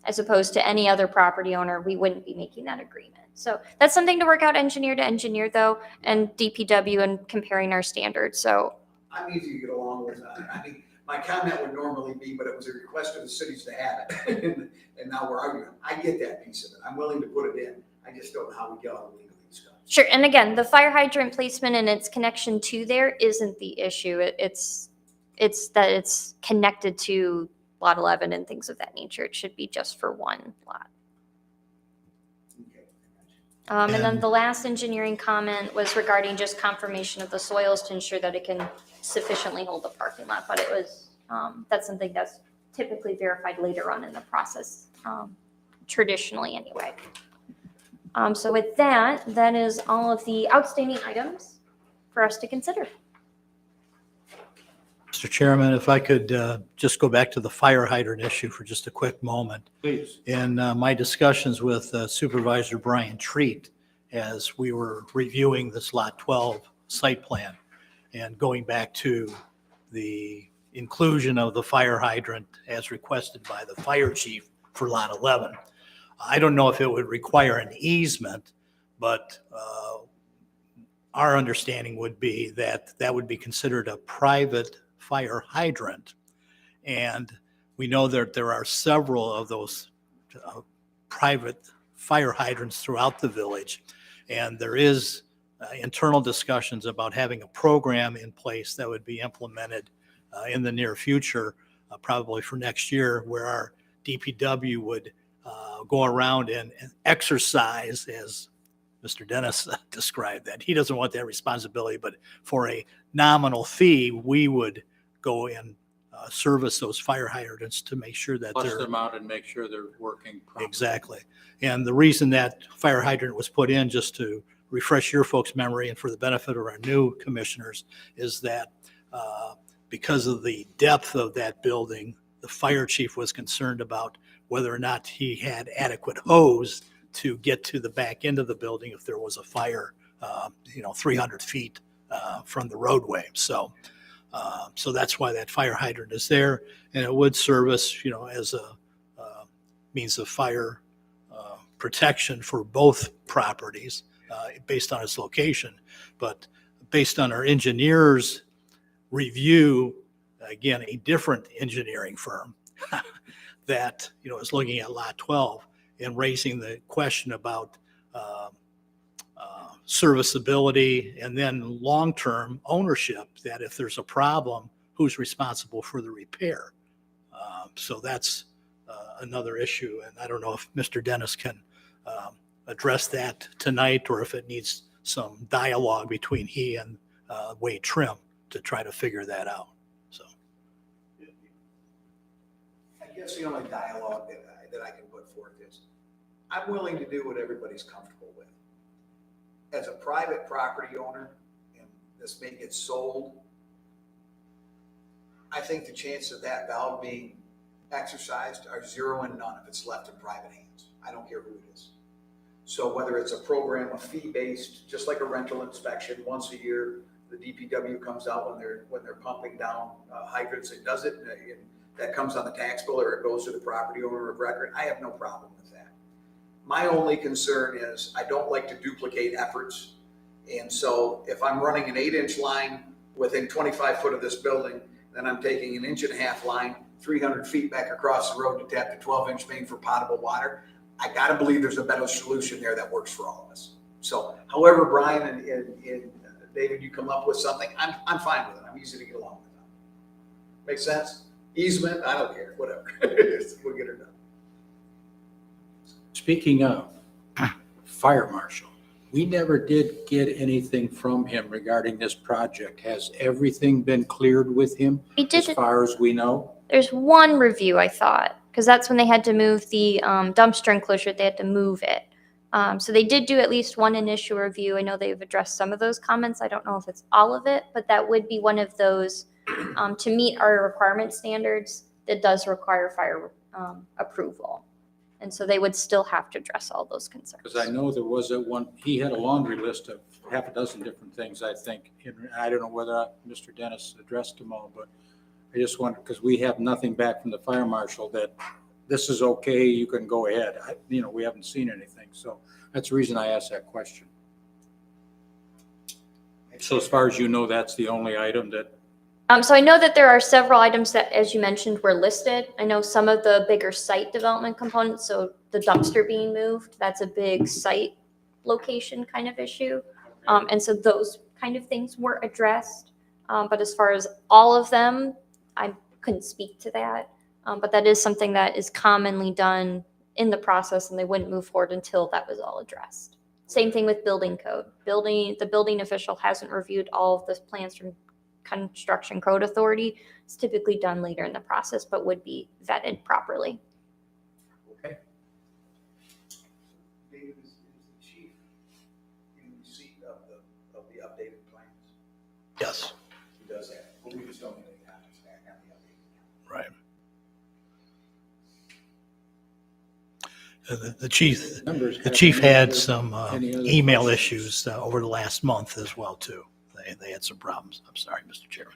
As opposed to any other property owner, we wouldn't be making that agreement. So that's something to work out engineer to engineer, though, and DPW and comparing our standards. So
I'm easy to get along with. I mean, my comment would normally be, but it was a request of the cities to have it. And now we're arguing. I get that piece of it. I'm willing to put it in. I just don't know how we get all the legally stuff.
sure, and again, the fire hydrant placement and its connection to there isn't the issue. It's that it's connected to lot 11 and things of that nature. It should be just for one lot.
Okay.
And then
And-
the last engineering comment was regarding just confirmation of the soils to ensure that it can sufficiently hold the parking lot. But it was, that's something that's typically verified later on in the process, traditionally anyway. So with that, that is all of the outstanding items for us to consider.
Mr. Chairman, if I could just go back to the fire hydrant issue for just a quick moment.
Please.
In my discussions with Supervisor Brian Treat, as we were reviewing this Lot 12 site plan and going back to the inclusion of the fire hydrant as requested by the fire chief for Lot 11. I don't know if it would require an easement, but our understanding would be that that would be considered a private fire hydrant. And we know that there are several of those private fire hydrants throughout the village. And there is internal discussions about having a program in place that would be implemented in the near future, probably for next year, where our DPW would go around and exercise, as Mr. Dennis described that. He doesn't want that responsibility, but for a nominal fee, we would go and service those fire hydrants to make sure that
Flush
they're.
them out and make sure they're working properly.
Exactly. And the reason that fire hydrant was put in, just to refresh your folks' memory and for the benefit of our new commissioners, is that because of the depth of that building, the fire chief was concerned about whether or not he had adequate hose to get to the back end of the building if there was a fire, 300 feet from the roadway. So that's why that fire hydrant is there, and it would service, as a means of fire protection for both properties based on its location. But based on our engineers' review, again, a different engineering firm that, is looking at Lot 12 and raising the question about serviceability and then long-term ownership, that if there's a problem, who's responsible for the repair? So that's another issue, and I don't know if Mr. Dennis can address that tonight, or if it needs some dialogue between he and Wade Trim to try to figure that out. So,
I guess the only dialogue that I can put forth is, I'm willing to do what everybody's comfortable with. As a private property owner, and this may get sold, I think the chances of that valve being exercised are 0 and none if it's left in private hands. I don't care who it is. So whether it's a program, a fee-based, just like a rental inspection, once a year, the DPW comes out when they're pumping down hydrants and does it, and that comes on the tax bill, or it goes to the property owner of record, I have no problem with that. My only concern is I don't like to duplicate efforts. And so if I'm running an 8-inch line within 25 foot of this building, then I'm taking an 1.5 inch line 300 feet back across the road to tap the 12-inch main for potable water. I gotta believe there's a better solution there that works for all of us. So however, Brian and David, you come up with something, I'm fine with it. I'm easy to get along with it. Make sense? Easement, I don't care, whatever. We'll get it done.
Speaking of fire marshal, we never did get anything from him regarding this project. Has everything been cleared with him
We
as
did,
far as we know?
there's one review, I thought, because that's when they had to move the dumpster enclosure, they had to move it. So they did do at least one initial review. I know they've addressed some of those comments. I don't know if it's all of it, but that would be one of those, to meet our requirement standards, that does require fire approval. And so they would still have to address all those concerns.
Because I know there was he had a laundry list of half a dozen different things, I think. And I don't know whether Mr. Dennis addressed them all, but I just wondered, because we have nothing back from the fire marshal that this is okay, you can go ahead. We haven't seen anything. So that's the reason I asked that question. So as far as you know, that's the only item that,
So I know that there are several items that, as you mentioned, were listed. I know some of the bigger site development components, so the dumpster being moved, that's a big site location kind of issue. And so those kind of things were addressed. But as far as all of them, I couldn't speak to that. But that is something that is commonly done in the process, and they wouldn't move forward until that was all addressed. Same thing with building code. The building official hasn't reviewed all of the plans from Construction Code Authority. It's typically done later in the process, but would be vetted properly.
Okay. David, is the chief in receipt of the updated plans?
yes,
He does that. Well, we just don't get any copies back on the updated.
right. The chief,
members.
the chief
have any
had
other-
some
any other
email
questions?
issues over the last month as well, too. They had some problems. I'm sorry, Mr. Chairman.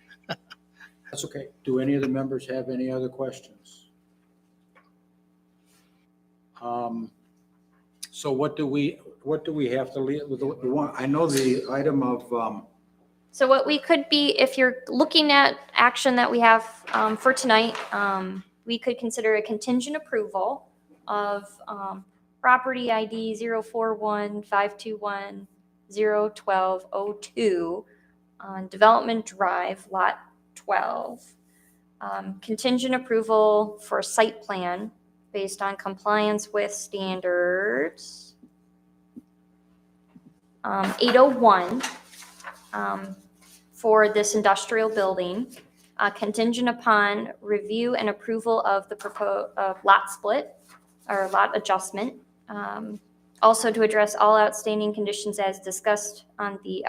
That's okay. Do any of the members have any other questions? So what do we have to leave with the one? I know the item of,
So what we could be, if you're looking at action that we have for tonight, we could consider a contingent approval of property ID 041-521-01202 on Development Drive, Lot 12. Contingent approval for site plan based on compliance with standards 801 for this industrial building, contingent upon review and approval of the proposed lot split or lot adjustment. Also to address all outstanding conditions as discussed on the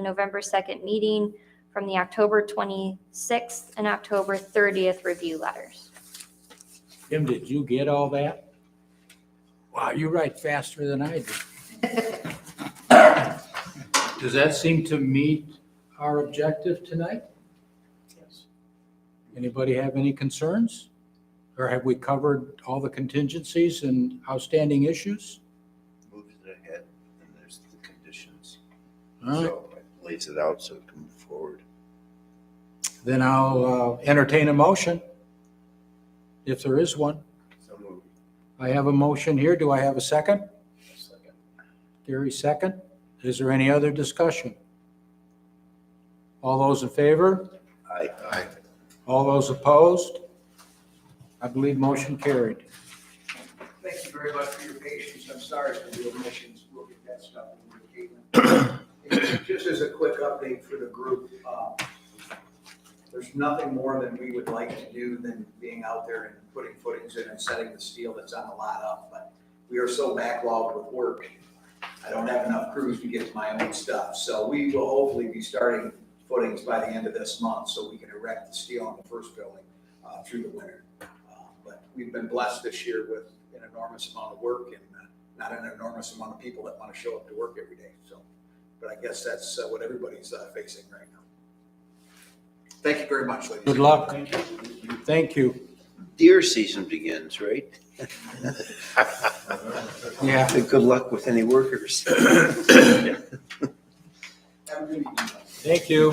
November 2nd meeting from the October 26th and October 30th review letters.
Jim, did you get all that? Wow, you write faster than I do. Does that seem to meet our objective tonight?
Yes.
Anybody have any concerns? Or have we covered all the contingencies and outstanding issues?
Moves it ahead, and there's the conditions.
All right.
So at lays it out so we can move forward.
Then I'll entertain a motion, if there is one.
So moved.
I have a motion here. Do I have a second? Gary, second. Is there any other discussion? All those in favor?
Aye.
All those opposed? I believe motion carried.
Thank you very much for your patience. I'm sorry for the omissions. We'll get that stuff over to Caitlin. Just as a quick update for the group, there's nothing more than we would like to do than being out there and putting footings in and setting the steel that's on the lot up. But we are so backlogged with work, I don't have enough crews to get to my own stuff. So we will hopefully be starting footings by the end of this month so we can erect the steel on the first building through the winter. But we've been blessed this year with an enormous amount of work and not an enormous amount of people that want to show up to work every day. So, but I guess that's what everybody's facing right now. Thank you very much, ladies.
Good luck. Thank you.
Deer season begins, right?
Yeah.
Good luck with any workers.
Have a good evening.
Thank you.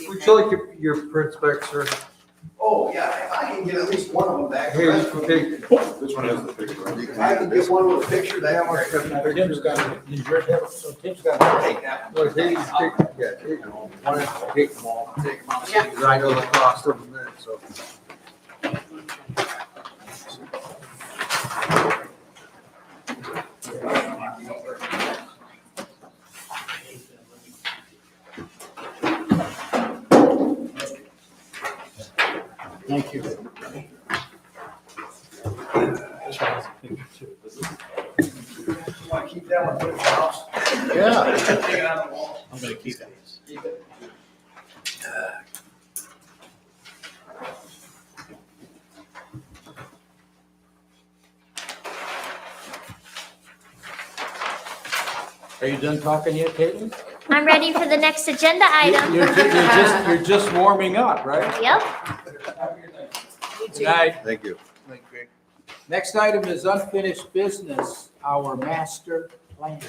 Would you like your prints back, sir?
Oh, yeah, if I can get at least one of them back.
Here, you can take.
This one has the picture. Right?
If I can get one with a picture, that
much
would
got the
Tim's
pictures.
got it. Does yours have it? So Tim's got
I'll
it.
take that one.
Well, take them all. Why don't you take them all?
Take them out.
Because I know the cost of them then, so.
Thank you.
Want to keep that one, put it in the house?
Yeah.
Take it on the wall.
I'm gonna keep that.
Keep it.
Are you done talking yet, Caitlin?
I'm ready for the next agenda item.
You're just warming up, right?
Yep.
Good night.
Thank you.
Next item is unfinished business, our master plan.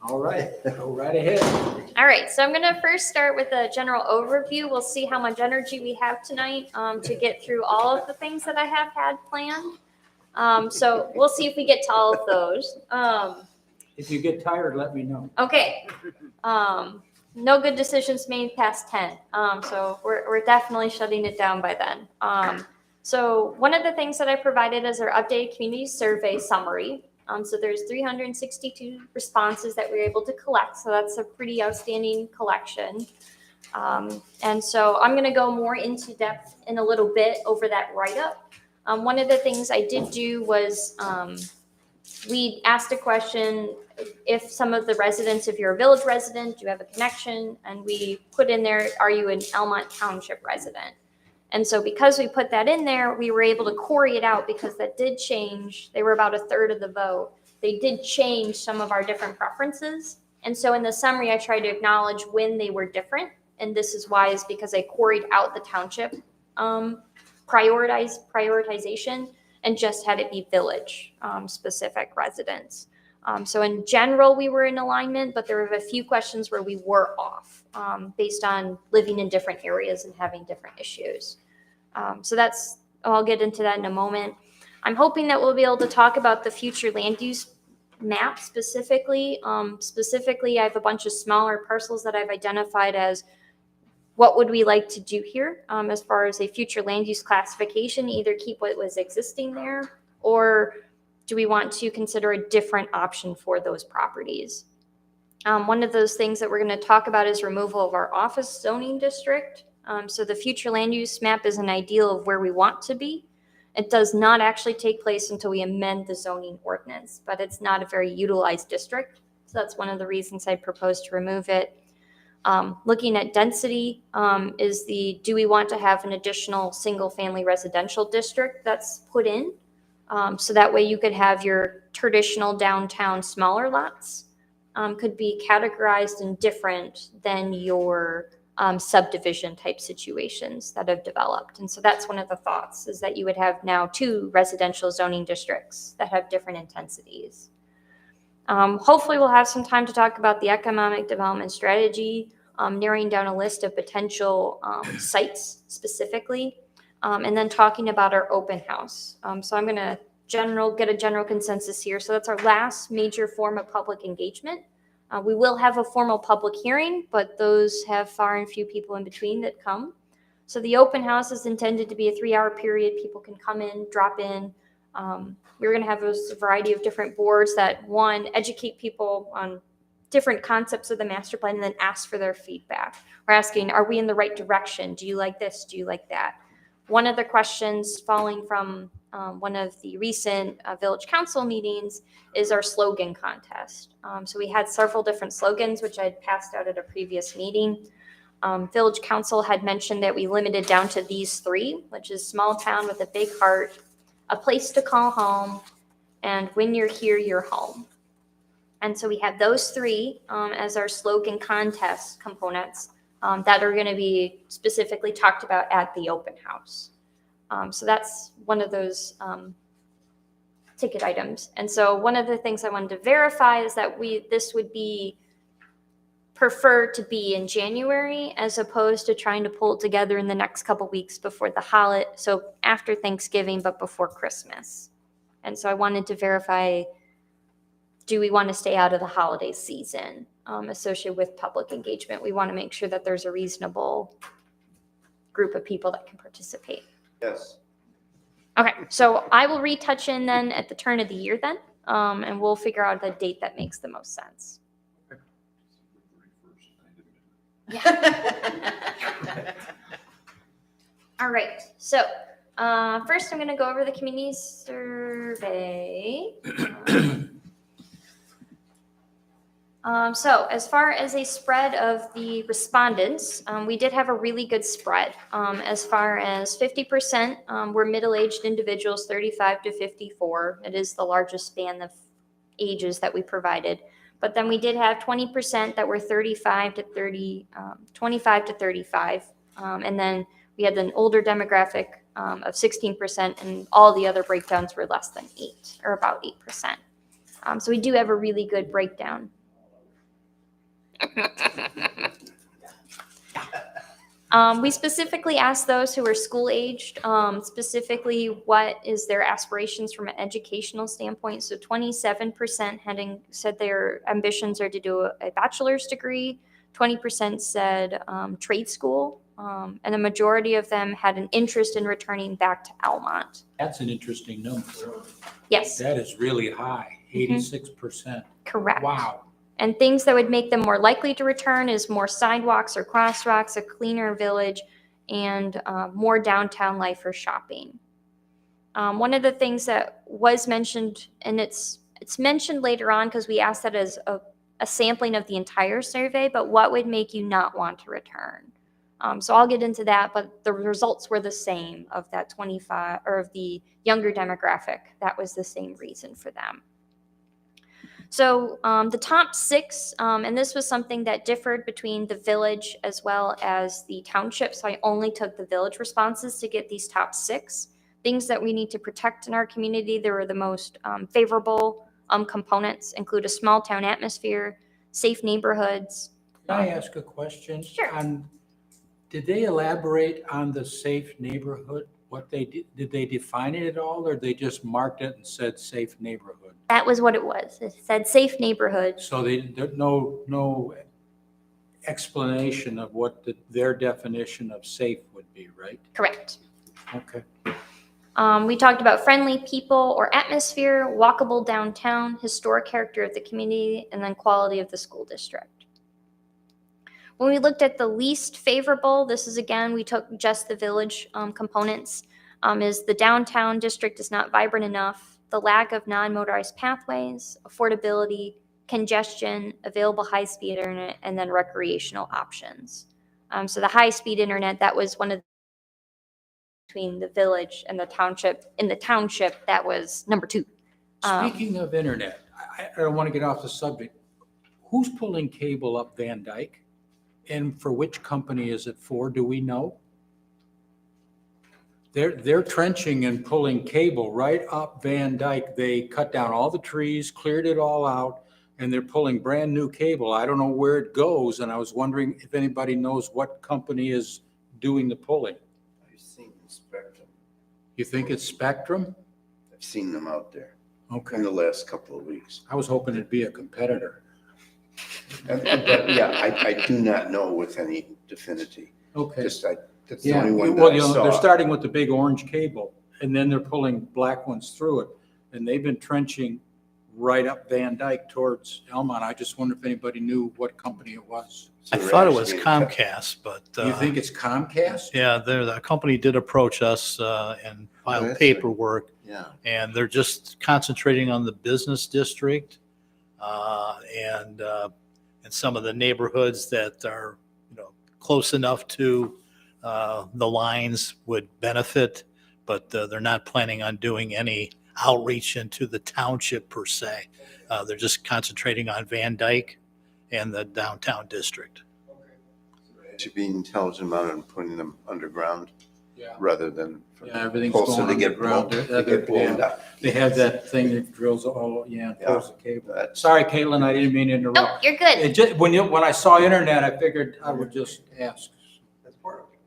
All right, go right ahead.
All right, so I'm gonna first start with a general overview. We'll see how much energy we have tonight to get through all of the things that I have had planned. So we'll see if we get to all of those.
If you get tired, let me know.
Okay. No good decisions made past 10. So we're definitely shutting it down by then. So one of the things that I provided is our updated community survey summary. So there's 362 responses that we were able to collect. So that's a pretty outstanding collection. And so I'm going to go more into depth in a little bit over that write-up. One of the things I did do was we asked a question, if some of the residents, if you're a village resident, do you have a connection? And we put in there, are you an Elmont Township resident? And so because we put that in there, we were able to query it out because that did change. They were about a third of the vote. They did change some of our different preferences. And so in the summary, I tried to acknowledge when they were different. And this is why, is because I queried out the township prioritization and just had it be village specific residents. So in general, we were in alignment, but there were a few questions where we were off based on living in different areas and having different issues. So that's, I'll get into that in a moment. I'm hoping that we'll be able to talk about the future land use map specifically. Specifically, I have a bunch of smaller parcels that I've identified as what would we like to do here as far as a future land use classification, either keep what was existing there, or do we want to consider a different option for those properties? One of those things that we're going to talk about is removal of our office zoning district. So the future land use map is an ideal of where we want to be. It does not actually take place until we amend the zoning ordinance, but it's not a very utilized district. So that's one of the reasons I proposed to remove it. Looking at density is do we want to have an additional single family residential district that's put in? So that way you could have your traditional downtown smaller lots could be categorized and different than your subdivision type situations that have developed. And so that's one of the thoughts, is that you would have now 2 residential zoning districts that have different intensities. Hopefully, we'll have some time to talk about the economic development strategy, narrowing down a list of potential sites specifically, and then talking about our open house. So I'm going to get a general consensus here. So that's our last major form of public engagement. We will have a formal public hearing, but those have far and few people in between that come. So the open house is intended to be a 3-hour period. People can come in, drop in. We're going to have a variety of different boards that, one, educate people on different concepts of the master plan and then ask for their feedback. We're asking, are we in the right direction? Do you like this? Do you like that? One of the questions following from one of the recent village council meetings is our slogan contest. So we had several different slogans, which I had passed out at a previous meeting. Village council had mentioned that we limited down to these 3, which is small town with a big heart, a place to call home, and when you're here, you're home. And so we have those 3 as our slogan contest components that are going to be specifically talked about at the open house. So that's one of those ticket items. And so one of the things I wanted to verify is that this would be preferred to be in January as opposed to trying to pull it together in the next couple weeks before the holiday, so after Thanksgiving but before Christmas. And so I wanted to verify, do we want to stay out of the holiday season associated with public engagement? We want to make sure that there's a reasonable group of people that can participate.
Yes.
Okay, so I will retouch in then at the turn of the year then, and we'll figure out the date that makes the most sense. All right, so first I'm going to go over the community survey. So as far as a spread of the respondents, we did have a really good spread. As far as 50% were middle-aged individuals, 35 to 54. It is the largest span of ages that we provided. But then we did have 20% that were 25 to 35. And then we had an older demographic of 16%, and all the other breakdowns were less than 8, or about 8%. So we do have a really good breakdown. We specifically asked those who are school aged, specifically what is their aspirations from an educational standpoint. So 27% said their ambitions are to do a bachelor's degree, 20% said trade school, and a majority of them had an interest in returning back to Almont.
That's an interesting number.
Yes.
That is really high, 86%.
Correct.
Wow.
And things that would make them more likely to return is more sidewalks or crosswalks, a cleaner village, and more downtown life or shopping. One of the things that was mentioned, and it's mentioned later on because we asked that as a sampling of the entire survey, but what would make you not want to return? So I'll get into that, but the results were the same of that 25, or of the younger demographic. That was the same reason for them. So the top 6, and this was something that differed between the village as well as the township, so I only took the village responses to get these top 6. Things that we need to protect in our community, there were the most favorable components, include a small town atmosphere, safe neighborhoods.
Can I ask a question?
Sure.
Did they elaborate on the safe neighborhood? What they did they define it at all, or they just marked it and said safe neighborhood?
That was what it was. It said safe neighborhood.
So there's no explanation of what their definition of safe would be, right?
Correct.
Okay.
We talked about friendly people or atmosphere, walkable downtown, historic character of the community, and then quality of the school district. When we looked at the least favorable, this is again, we took just the village components, is the downtown district is not vibrant enough, the lack of non-motorized pathways, affordability, congestion, available high-speed internet, and then recreational options. So the high-speed internet, that was one of the between the village and the township. In the township, that was number 2.
Speaking of internet, I don't want to get off the subject. Who's pulling cable up Van Dyke? And for which company is it for? Do we know? They're trenching and pulling cable right up Van Dyke. They cut down all the trees, cleared it all out. and they're pulling brand-new cable. I don't know where it goes, and I was wondering if anybody knows what company is doing the pulling.
I've seen Spectrum.
You think it's Spectrum?
I've seen them out there
Okay.
in the last couple of weeks.
I was hoping it'd be a competitor.
But yeah, I do not know with any definity.
Okay.
That's the
Yeah,
only one
well,
that I
they're
saw.
starting with the big orange cable, and then they're pulling black ones through it. And they've been trenching right up Van Dyke towards Elmont. I just wonder if anybody knew what company it was.
I
So
thought it
they're
was
actually-
Comcast, but.
You think it's Comcast?
Yeah, the company did approach us and filed
that's
paperwork,
Yeah.
and they're just concentrating on the business district and some of the neighborhoods that are, close enough to the lines would benefit, but they're not planning on doing any outreach into the township per se. They're just concentrating on Van Dyke and the downtown district.
It should be intelligent about it and putting them underground
Yeah.
rather than.
Yeah, everything's
Also,
going
they get
underground.
blown, they get blown up.
They have that thing that drills, and pulls the cable.
That's-
Sorry, Caitlin, I didn't mean to
Nope,
interrupt.
you're good.
It just, when I saw internet, I figured I would just ask.
That's part of it.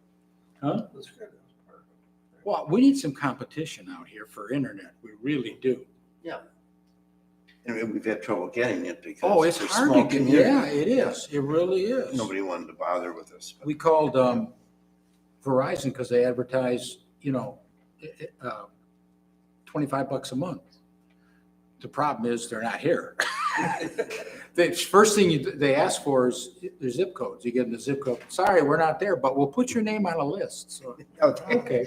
Huh?
That's good. That's part of it.
Well, we need some competition out here for internet. We really do.
And we've had trouble getting it because.
Oh, it's
a
hard
small
to get.
community.
Yeah, it is. It really is.
Nobody wanted to bother with us.
We called Verizon because they advertise, $25 a month. The problem is they're not here. The first thing they ask for is their zip codes. You give them the zip code. Sorry, we're not there, but we'll put your name on a list. So, okay.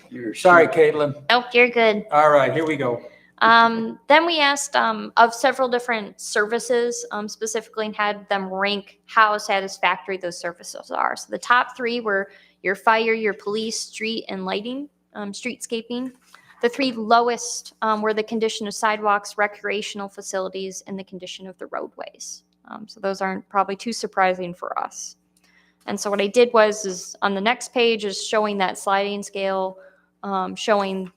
You're
Sorry,
sure-
Caitlin.
Nope, you're good.
All right, here we go.
Then we asked of several different services, specifically, and had them rank how satisfactory those services are. So the top three were your fire, your police, street, and lighting, streetscaping. The three lowest were the condition of sidewalks, recreational facilities, and the condition of the roadways. So those aren't probably too surprising for us. And so what I did is on the next page is showing that sliding scale, showing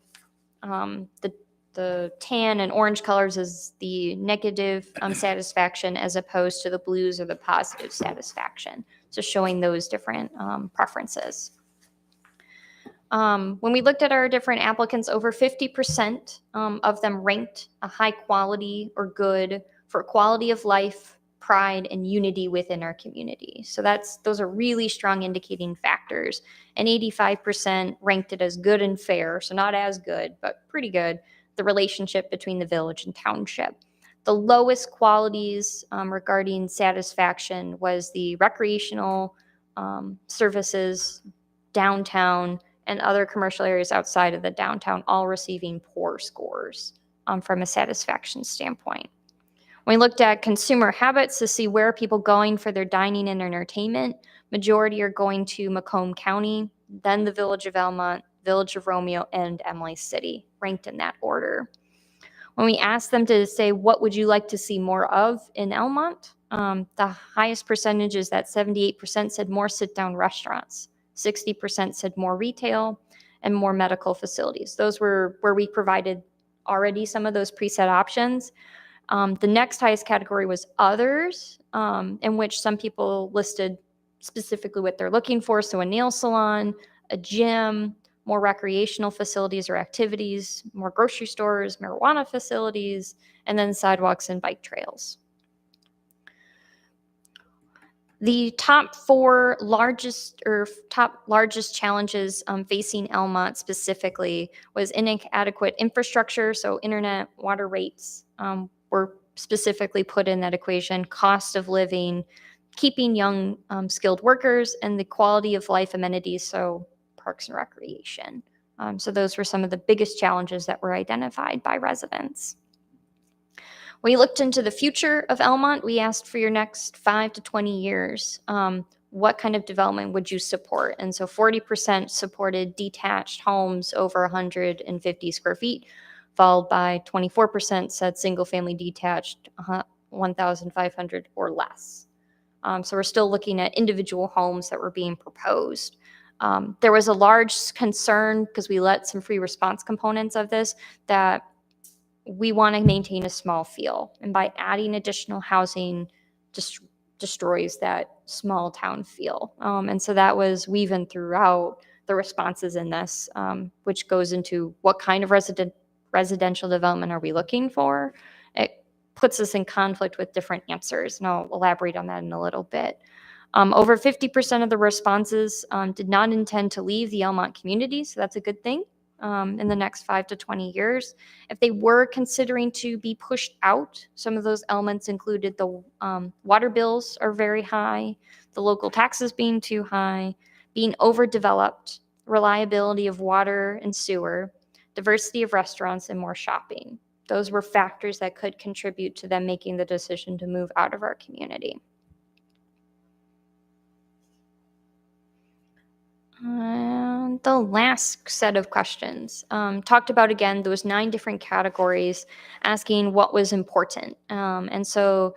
the tan and orange colors is the negative satisfaction as opposed to the blues or the positive satisfaction. So showing those different preferences. When we looked at our different applicants, over 50% of them ranked a high quality or good for quality of life, pride, and unity within our community. So those are really strong indicating factors. And 85% ranked it as good and fair, so not as good, but pretty good, the relationship between the village and township. The lowest qualities regarding satisfaction was the recreational services, downtown, and other commercial areas outside of the downtown, all receiving poor scores from a satisfaction standpoint. When we looked at consumer habits to see where are people going for their dining and entertainment, majority are going to Macomb County, then the Village of Elmont, Village of Romeo, and Emily City, ranked in that order. When we asked them to say, what would you like to see more of in Elmont? The highest percentage is that 78% said more sit-down restaurants, 60% said more retail, and more medical facilities. Those were where we provided already some of those preset options. The next highest category was others, in which some people listed specifically what they're looking for. So a nail salon, a gym, more recreational facilities or activities, more grocery stores, marijuana facilities, and then sidewalks and bike trails. The top largest challenges facing Elmont specifically was inadequate infrastructure. So internet, water rates were specifically put in that equation, cost of living, keeping young skilled workers, and the quality of life amenities, so parks and recreation. So those were some of the biggest challenges that were identified by residents. We looked into the future of Elmont. We asked for your next 5 to 20 years, what kind of development would you support? And so 40% supported detached homes over 150 square feet, followed by 24% said single-family detached, 1,500 or less. So we're still looking at individual homes that were being proposed. There was a large concern, because we let some free response components of this, that we want to maintain a small feel. And by adding additional housing, just destroys that small town feel. And so that was woven throughout the responses in this, which goes into what kind of residential development are we looking for? It puts us in conflict with different answers, and I'll elaborate on that in a little bit. Over 50% of the responses did not intend to leave the Elmont community, so that's a good thing in the next 5 to 20 years. If they were considering to be pushed out, some of those elements included the water bills are very high, the local taxes being too high, being overdeveloped, reliability of water and sewer, diversity of restaurants, and more shopping. Those were factors that could contribute to them making the decision to move out of our community. And the last set of questions talked about, again, those 9 different categories asking what was important. And so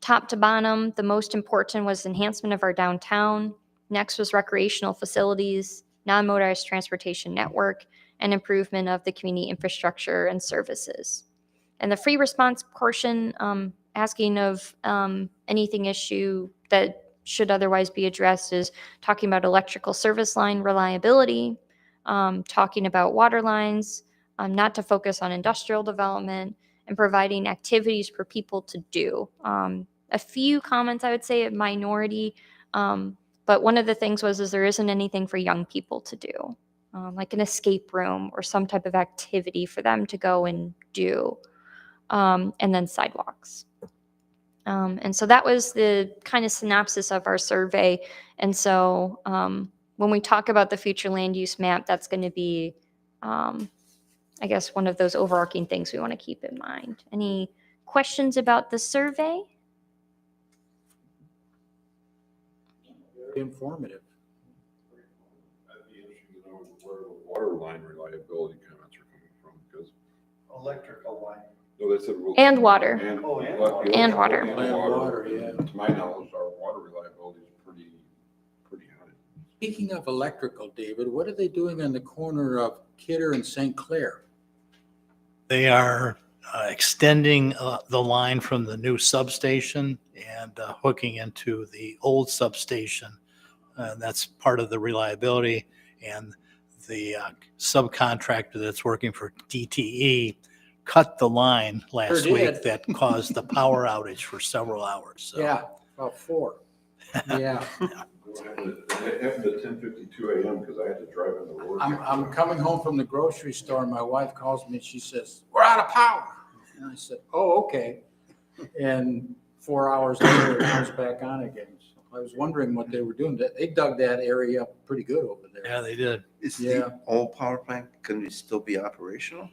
top to bottom, the most important was enhancement of our downtown. Next was recreational facilities, non-motorized transportation network, and improvement of the community infrastructure and services. And the free response portion, asking of anything issue that should otherwise be addressed, is talking about electrical service line reliability, talking about water lines, not to focus on industrial development, and providing activities for people to do. A few comments, I would say, a minority, but one of the things is there isn't anything for young people to do, like an escape room or some type of activity for them to go and do, and then sidewalks. And so that was the kind of synopsis of our survey. And so when we talk about the future land use map, that's going to be, I guess, one of those overarching things we want to keep in mind. Any questions about the survey?
Very informative.
I'd be interested to know where the water line reliability comments are coming from, because,
Electrical line.
no, they said.
And water.
And
Oh, and
water.
water.
And water.
And water, yeah.
To my knowledge, our water reliability is pretty high.
Speaking of electrical, David, what are they doing on the corner of Kidder and St. Clair?
They are extending the line from the new substation and hooking into the old substation. That's part of the reliability. And the subcontractor that's working for DTE cut the line last
Sure did.
week that caused the power outage for several hours. So.
Yeah, about 4. Yeah.
It happened at 10:52 a.m. because I had to drive into work.
I'm coming home from the grocery store and my wife calls me and she says, "We're out of power." And I said, "Oh, okay." And 4 hours later, it comes back on again. So I was wondering what they were doing. They dug that area up pretty good over there.
Yeah, they did.
Is
Yeah.
the old power plant going to still be operational?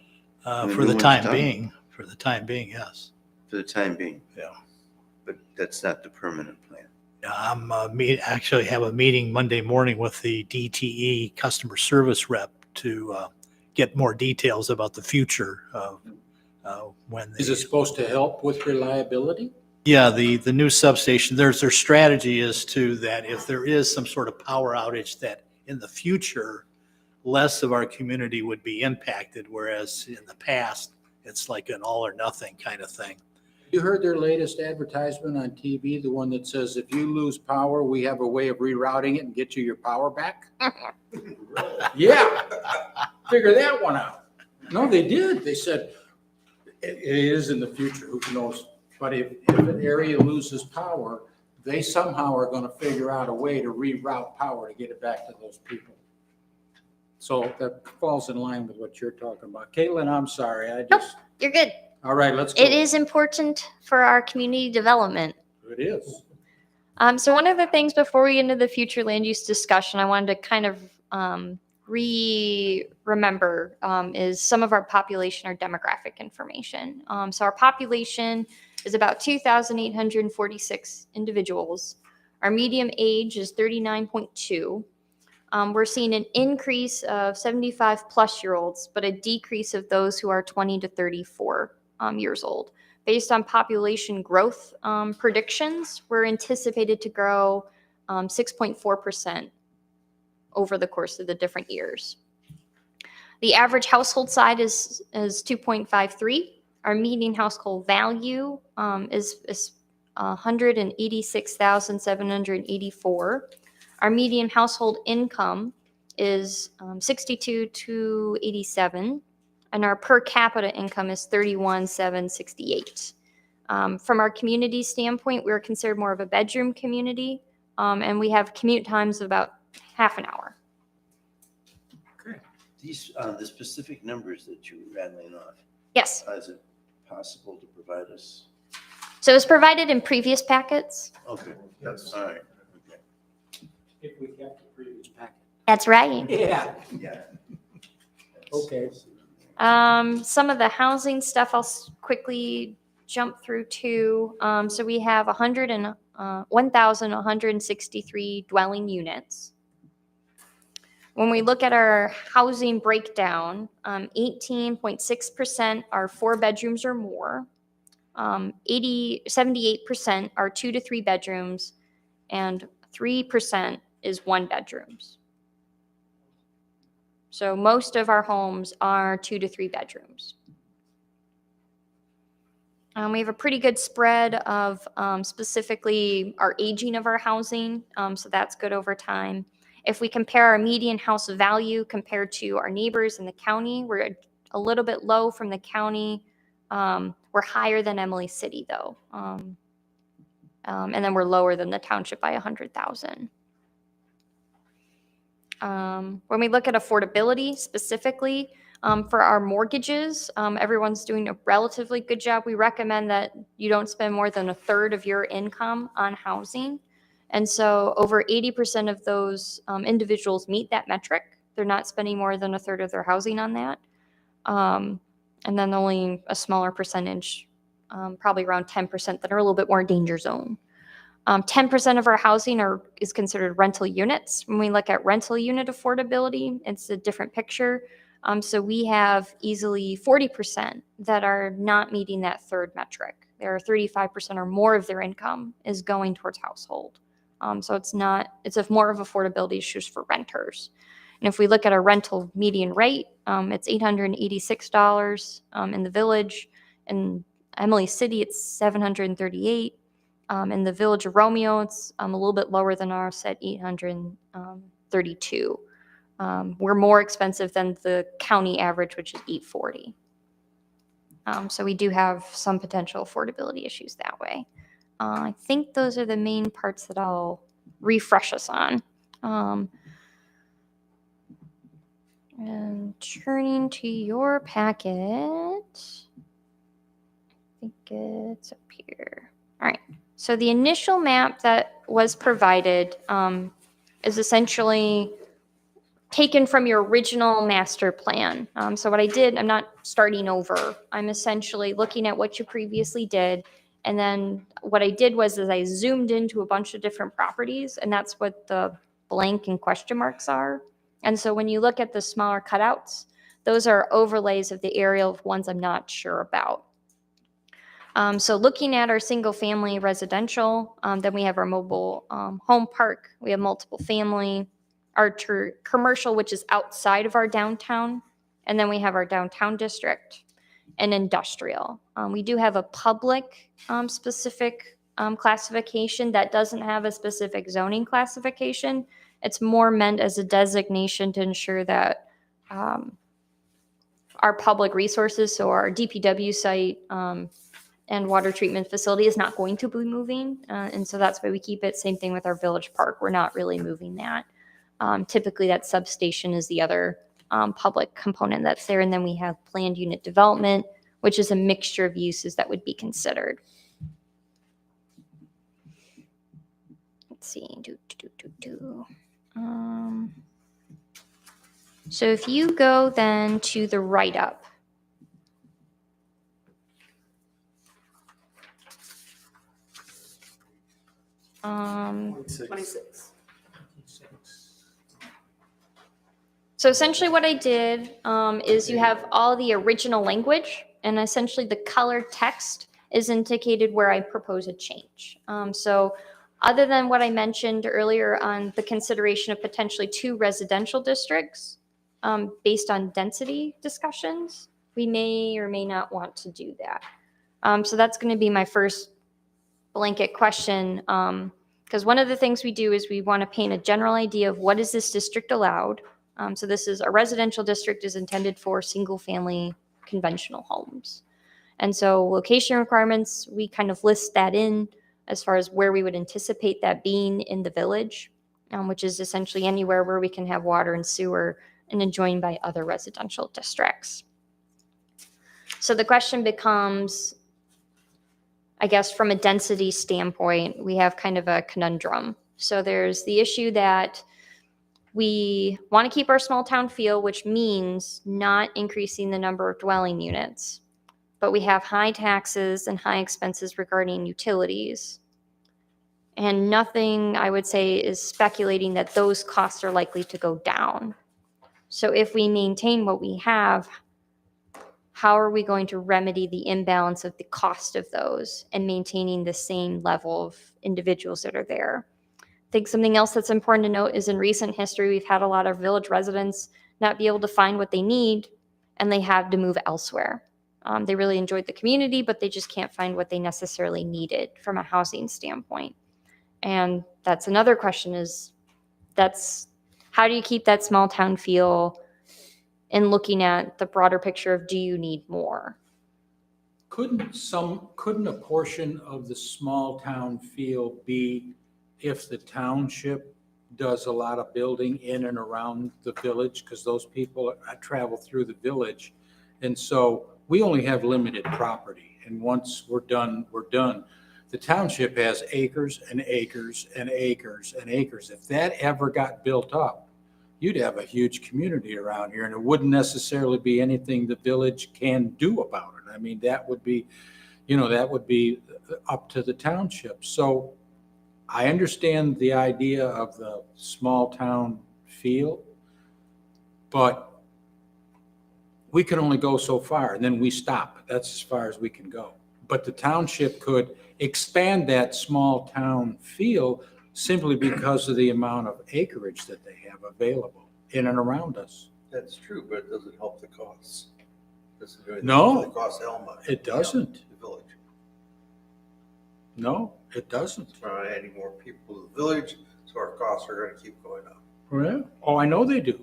And the
For
new
the
one's
time
done?
being. For the time being, yes.
For the time being?
Yeah.
But that's not the permanent plan.
I'm actually have a meeting Monday morning with the DTE customer service rep to get more details about the future of when.
Is it supposed to help with reliability?
Yeah, the new substation, their strategy is that if there is some sort of power outage, that in the future, less of our community would be impacted, whereas in the past, it's like an all or nothing kind of thing.
You heard their latest advertisement on TV, the one that says, if you lose power, we have a way of rerouting it and get you your power back? Yeah, figure that one out. No, they did. They said, it is in the future, who knows? But if an area loses power, they somehow are going to figure out a way to reroute power to get it back to those people. So that falls in line with what you're talking about. Caitlin, I'm sorry,
You're good.
all right, let's go.
It is important for our community development.
It is.
So one of the things before we get into the future land use discussion, I wanted to kind of remember is some of our population or demographic information. So our population is about 2,846 individuals. Our median age is 39.2. We're seeing an increase of 75 plus year olds, but a decrease of those who are 20 to 34 years old. Based on population growth predictions, we're anticipated to grow 6.4% over the course of the different years. The average household size is 2.53. Our median household value is 186,784. Our median household income is 62 to 87, and our per capita income is 31,768. From our community standpoint, we're considered more of a bedroom community, and we have commute times of about half an hour.
These, the specific numbers that you were rattling off,
Yes.
is it possible to provide us?
So it was provided in previous packets.
Okay,
Yes.
all right, okay.
If we kept the previous packet.
That's right.
Yeah.
Yeah.
Okay.
Some of the housing stuff I'll quickly jump through too. So we have 1,163 dwelling units. When we look at our housing breakdown, 18.6% are 4 bedrooms or more. 78% are 2 to 3 bedrooms, and 3% is 1 bedrooms. So most of our homes are 2 to 3 bedrooms. We have a pretty good spread of specifically our aging of our housing, so that's good over time. If we compare our median house value compared to our neighbors in the county, we're a little bit low from the county. We're higher than Emily City though. And then we're lower than the township by 100,000. When we look at affordability specifically, for our mortgages, everyone's doing a relatively good job. We recommend that you don't spend more than a third of your income on housing. And so over 80% of those individuals meet that metric. They're not spending more than a third of their housing on that. And then only a smaller percentage, probably around 10%, that are a little bit more danger zone. 10% of our housing is considered rental units. When we look at rental unit affordability, it's a different picture. So we have easily 40% that are not meeting that third metric. There are 35% or more of their income is going towards household. So it's more of affordability issues for renters. And if we look at our rental median rate, it's $886 in the village. In Emily City, it's $738. In the village of Romeo, it's a little bit lower than ours at $832. We're more expensive than the county average, which is $840. So we do have some potential affordability issues that way. I think those are the main parts that I'll refresh us on. And turning to your packet, I think it's up here. All right. So the initial map that was provided is essentially taken from your original master plan. So what I did, I'm not starting over. I'm essentially looking at what you previously did. And then what I did was I zoomed into a bunch of different properties, and that's what the blank and question marks are. And so when you look at the smaller cutouts, those are overlays of the aerial of ones I'm not sure about. So looking at our single family residential, then we have our mobile home park. We have multiple family, our commercial, which is outside of our downtown. And then we have our downtown district and industrial. We do have a public specific classification that doesn't have a specific zoning classification. It's more meant as a designation to ensure that our public resources, so our DPW site and water treatment facility, is not going to be moving. And so that's why we keep it. Same thing with our village park. We're not really moving that. Typically that substation is the other public component that's there. And then we have planned unit development, which is a mixture of uses that would be considered. Let's see. So if you go then to the write-up, Um,
26.
So essentially what I did is you have all the original language, and essentially the colored text is indicated where I propose a change. So other than what I mentioned earlier on the consideration of potentially 2 residential districts, based on density discussions, we may or may not want to do that. So that's going to be my first blanket question. Because one of the things we do is we want to paint a general idea of what is this district allowed. So this is a residential district is intended for single family conventional homes. And so location requirements, we kind of list that in as far as where we would anticipate that being in the village, which is essentially anywhere where we can have water and sewer and adjoined by other residential districts. So the question becomes, I guess from a density standpoint, we have kind of a conundrum. So there's the issue that we want to keep our small town feel, which means not increasing the number of dwelling units. But we have high taxes and high expenses regarding utilities. And nothing, I would say, is speculating that those costs are likely to go down. So if we maintain what we have, how are we going to remedy the imbalance of the cost of those and maintaining the same level of individuals that are there? I think something else that's important to note is in recent history, we've had a lot of village residents not be able to find what they need, and they have to move elsewhere. They really enjoyed the community, but they just can't find what they necessarily needed from a housing standpoint. And that's another question is, that's how do you keep that small town feel in looking at the broader picture of do you need more?
Couldn't a portion of the small town feel be if the township does a lot of building in and around the village? Because those people travel through the village. And so we only have limited property. And once we're done, we're done. The township has acres and acres and acres and acres. If that ever got built up, you'd have a huge community around here, and it wouldn't necessarily be anything the village can do about it. I mean, that would be, that would be up to the township. So I understand the idea of the small town feel, but we can only go so far, and then we stop. That's as far as we can go. But the township could expand that small town feel simply because of the amount of acreage that they have available in and around us.
That's true, but it doesn't help the costs. Doesn't do anything
No,
for the cost of Elma.
it doesn't.
The village.
No, it doesn't.
It's not adding more people to the village, so our costs are gonna keep going up.
Yeah. Oh, I know they do.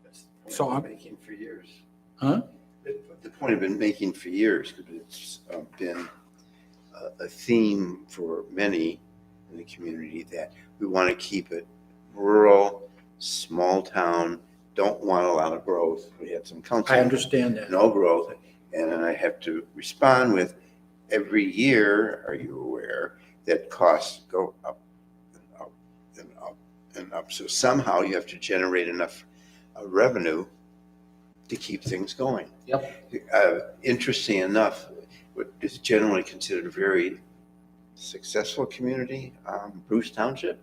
That's the point
So
I've
I'm-
been making for years.
Huh?
The point I've been making for years, because it's been a theme for many in the community that we want to keep it rural, small town, don't want a lot of growth. We had some council.
I understand that.
No growth. And then I have to respond with, every year, are you aware that costs go up and up and up and up? So somehow you have to generate enough revenue to keep things going.
Yep.
Interesting enough, what is generally considered a very successful community, Bruce Township,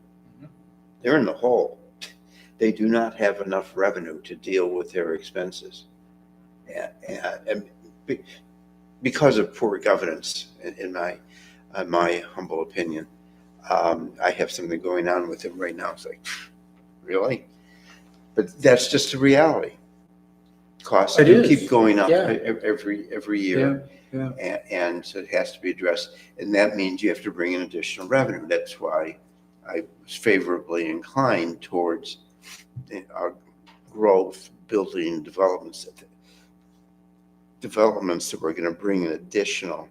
they're in the hole. They do not have enough revenue to deal with their expenses. And because of poor governance, in my humble opinion, I have something going on with them right now. It's like, really? But that's just a reality. Costs
It
do
is.
keep going up
Yeah.
every year.
Yeah.
And so it has to be addressed. And that means you have to bring in additional revenue. That's why I was favorably inclined towards growth, building developments that were going to bring in additional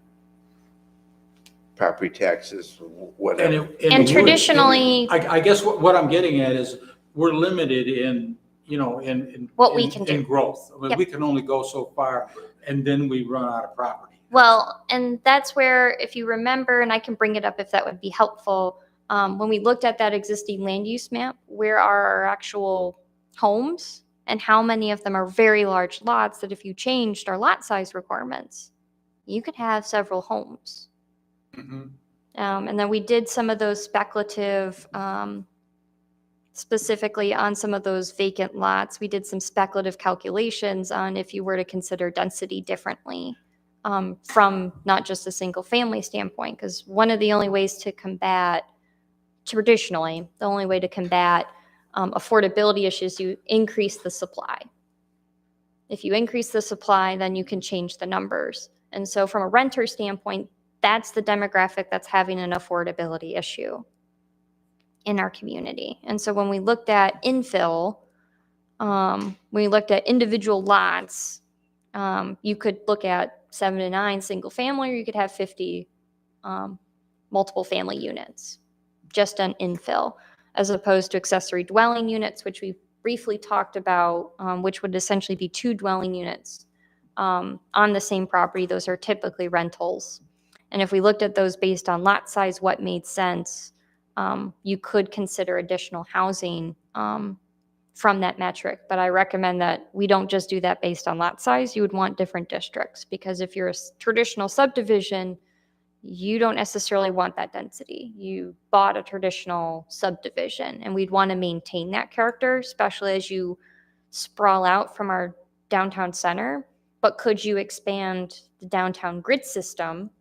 property taxes, whatever.
And traditionally-
I guess what I'm getting at is we're limited in
What we can do.
in growth. I mean,
Yep.
we can only go so far, and then we run out of property.
Well, and that's where, if you remember, and I can bring it up if that would be helpful, when we looked at that existing land use map, where are our actual homes and how many of them are very large lots that if you changed our lot size requirements, you could have several homes. And then we did some of those speculative, specifically on some of those vacant lots, we did some speculative calculations on if you were to consider density differently from not just a single family standpoint, because one of the only ways to combat, traditionally, the only way to combat affordability issues, you increase the supply. If you increase the supply, then you can change the numbers. And so from a renter standpoint, that's the demographic that's having an affordability issue in our community. And so when we looked at infill, when we looked at individual lots, you could look at 7 to 9 single family, or you could have 50 multiple family units, just on infill, as opposed to accessory dwelling units, which we briefly talked about, which would essentially be 2 dwelling units on the same property. Those are typically rentals. And if we looked at those based on lot size, what made sense, you could consider additional housing from that metric. But I recommend that we don't just do that based on lot size. You would want different districts, because if you're a traditional subdivision, you don't necessarily want that density. You bought a traditional subdivision, and we'd want to maintain that character, especially as you sprawl out from our downtown center. But could you expand the downtown grid system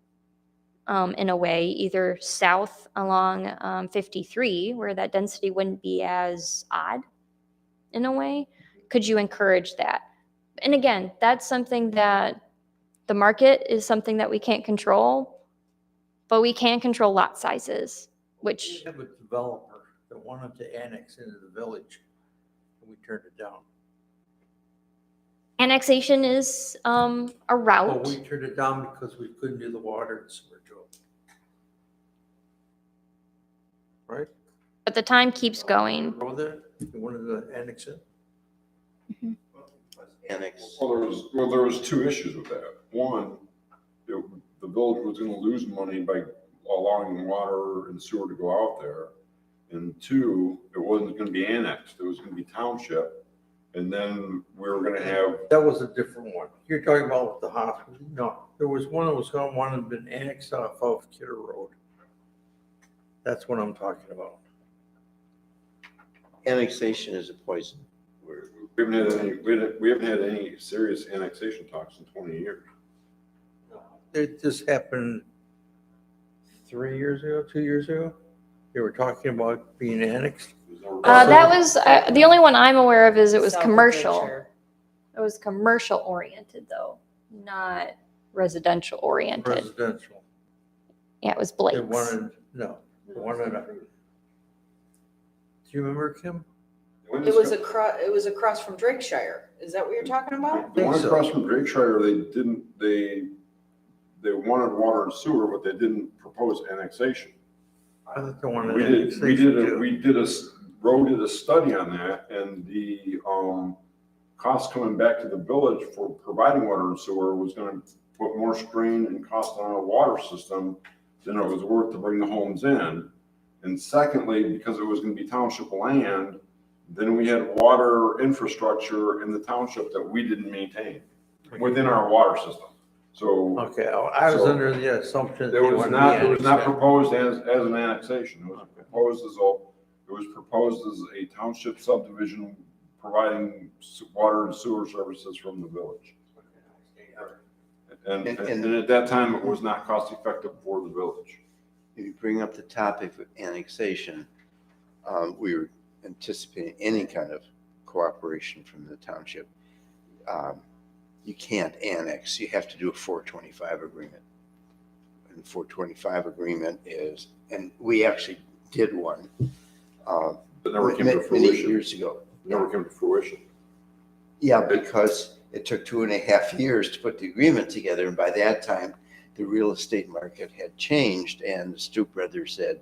in a way, either south along 53, where that density wouldn't be as odd in a way? Could you encourage that? And again, that's something that the market is something that we can't control, but we can control lot sizes, which,
We have a developer that wanted to annex into the village, and we turned it down.
annexation is a
Well,
route.
we turned it down because we couldn't do the water and sewer to it. Right?
But the time keeps going.
Go there, you wanted to annex it?
Annex.
Well, there was 2 issues with that. One, the village was gonna lose money by allowing water and sewer to go out there. And 2, it wasn't gonna be annexed, it was gonna be township. And then we were gonna have,
That was a different one. You're talking about with the hospital? No, there was one that was going, one that had been annexed off of Kidder Road. That's what I'm talking about.
Annexation is a poison.
we haven't had any serious annexation talks in 20 years.
It just happened 3 years ago, 2 years ago. They were talking about being annexed.
That was, the only one I'm aware of is it was
South of
commercial.
Berkshire.
It was commercial oriented though, not residential oriented.
Residential.
Yeah, it was
They
Blake's.
wanted, no, they wanted a. Do you remember, Kim?
It was across from Drakeshire. Is that what you're talking about?
The one across from Drakeshire, they wanted water and sewer, but they didn't propose annexation.
I thought they wanted
We
annexation too.
Roe did a study on that, and the cost coming back to the village for providing water and sewer was gonna put more strain and cost on our water system than it was worth to bring the homes in. And secondly, because it was gonna be township land, then we had water infrastructure in the township that we didn't maintain within our water system. So
Okay, I was under the assumption.
it was not proposed as an annexation. It was proposed as a township subdivision providing water and sewer services from the village. And at that time, it was not cost effective for the village.
If you bring up the topic of annexation, we were anticipating any kind of cooperation from the township. You can't annex, you have to do a 425 agreement. And the 425 agreement is, and we actually did one.
But never came to
Many
fruition.
years ago.
Never came to fruition.
Yeah, because it took 2.5 years to put the agreement together, and by that time, the real estate market had changed, and the Stoop brothers said,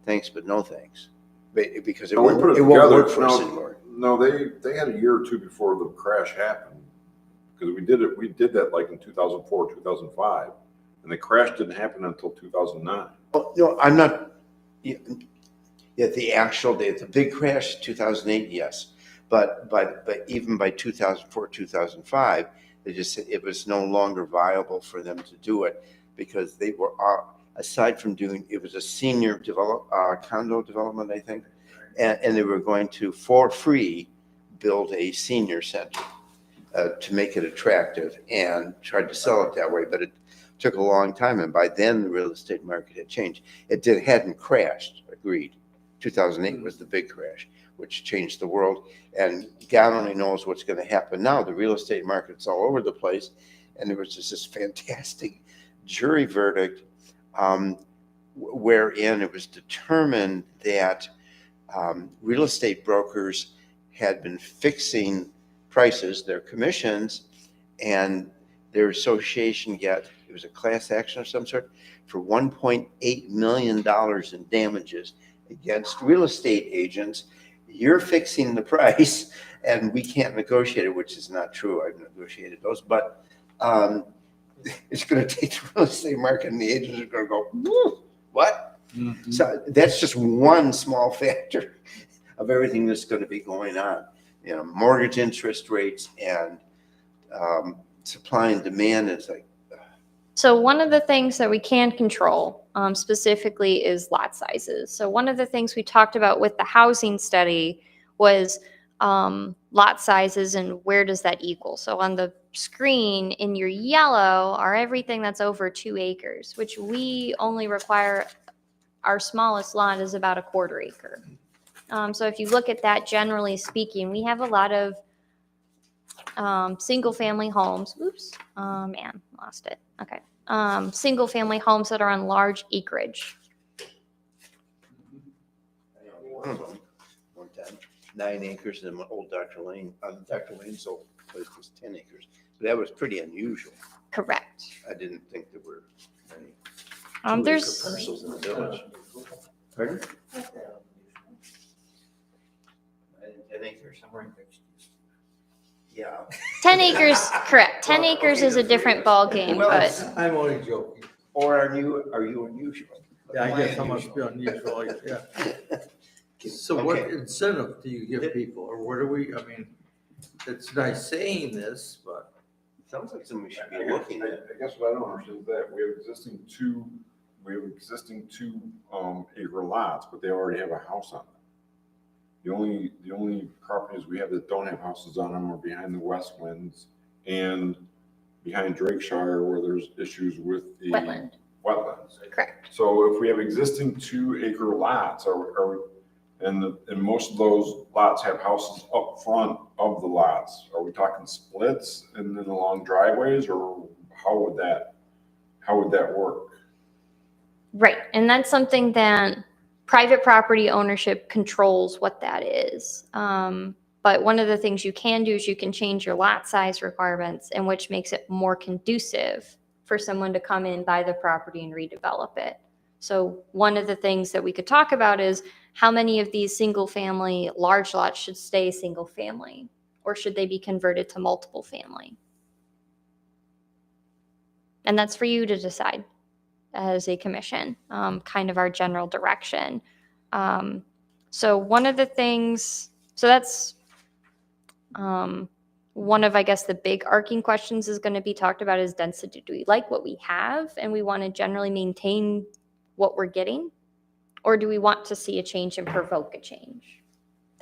thanks, but no thanks. Because it
No, we
won't,
put it
it won't
together.
work for us
No,
anymore.
No, they had a year or two before the crash happened. Because we did that like in 2004, 2005. And the crash didn't happen until 2009.
Oh, no, I'm not, yeah, the big crash, 2008, yes. But even by 2004, 2005, they just said it was no longer viable for them to do it because they were, aside from doing, it was a senior condo development, I think. And they were going to, for free, build a senior center to make it attractive and tried to sell it that way. But it took a long time. And by then, the real estate market had changed. It hadn't crashed, agreed. 2008 was the big crash, which changed the world. And God only knows what's going to happen now. The real estate market's all over the place. And there was just this fantastic jury verdict wherein it was determined that real estate brokers had been fixing prices, their commissions, and their association it was a class action of some sort, for $1.8 million in damages against real estate agents. You're fixing the price and we can't negotiate it, which is not true. I've negotiated those, but it's going to take the real estate market and the agents are going to go, woo, what?
Mhm.
So that's just one small factor of everything that's going to be going on. You know, mortgage interest rates and supply and demand is like,
So one of the things that we can control specifically is lot sizes. So one of the things we talked about with the housing study was lot sizes and where does that equal. So on the screen in your yellow are everything that's over 2 acres, which we only require. Our smallest lot is about 1/4 acre. So if you look at that, generally speaking, we have a lot of single family homes. Oops, man, lost it. Okay. Single family homes that are on large acreage.
one of them, one time, 9 acres in old Dr. Lane, Dr. Lane's old place was 10 acres. But that was pretty unusual.
Correct.
I didn't think there were many
There's
parcels in the village. Pardon? 10 acres somewhere. Yeah.
10 acres, correct. 10 acres is a different ballgame, but
I'm only joking.
Or are you unusual?
Yeah, I guess I must be unusual, yeah. So what
Okay.
incentive do you give people, or what do we, I mean, it's nice saying this, but
Sounds like something we should be looking at.
I guess what I don't understand is that we have existing two acre lots, but they already have a house on them. The only properties we have that don't have houses on them are behind the West Winds and behind Drakeshire, where there's issues with the
wetland,
wetlands.
correct.
So if we have existing 2 acre lots, and most of those lots have houses up front of the lots, are we talking splits and then along driveways, or how would that work?
Right, and that's something that private property ownership controls what that is. But one of the things you can do is you can change your lot size requirements, and which makes it more conducive for someone to come in, buy the property, and redevelop it. So one of the things that we could talk about is how many of these single family large lots should stay single family, or should they be converted to multiple family? And that's for you to decide as a commission, kind of our general direction. So one of the things, so that's one of, I guess, the big arcing questions is going to be talked about is density. Do we like what we have and we want to generally maintain what we're getting? Or do we want to see a change and provoke a change?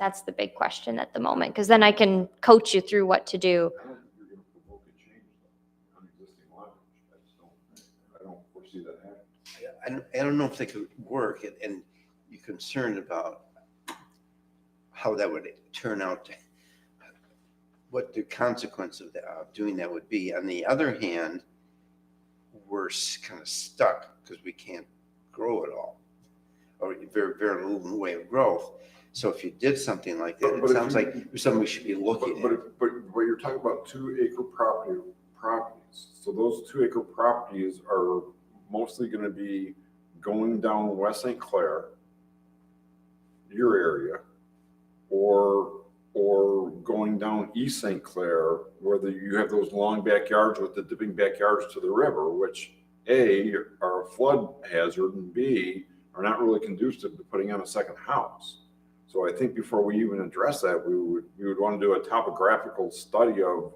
That's the big question at the moment, because then I can coach you through what to do.
I don't think you're gonna provoke a change though, on existing lot. I don't foresee that happening.
I don't know if they could work, and you're concerned about how that would turn out, what the consequence of doing that would be. On the other hand, we're kind of stuck because we can't grow at all, or very, very little way of growth. So if you did something like that,
But
it
if
sounds
you-
like it's something we should be looking at.
But you're talking about 2 acre properties. So those 2 acre properties are mostly gonna be going down West St. Clair, your area, or going down East St. Clair, where you have those long backyards with the dipping backyards to the river, which A, are a flood hazard, and B, are not really conducive to putting on a second house. So I think before we even address that, we would want to do a topographical study of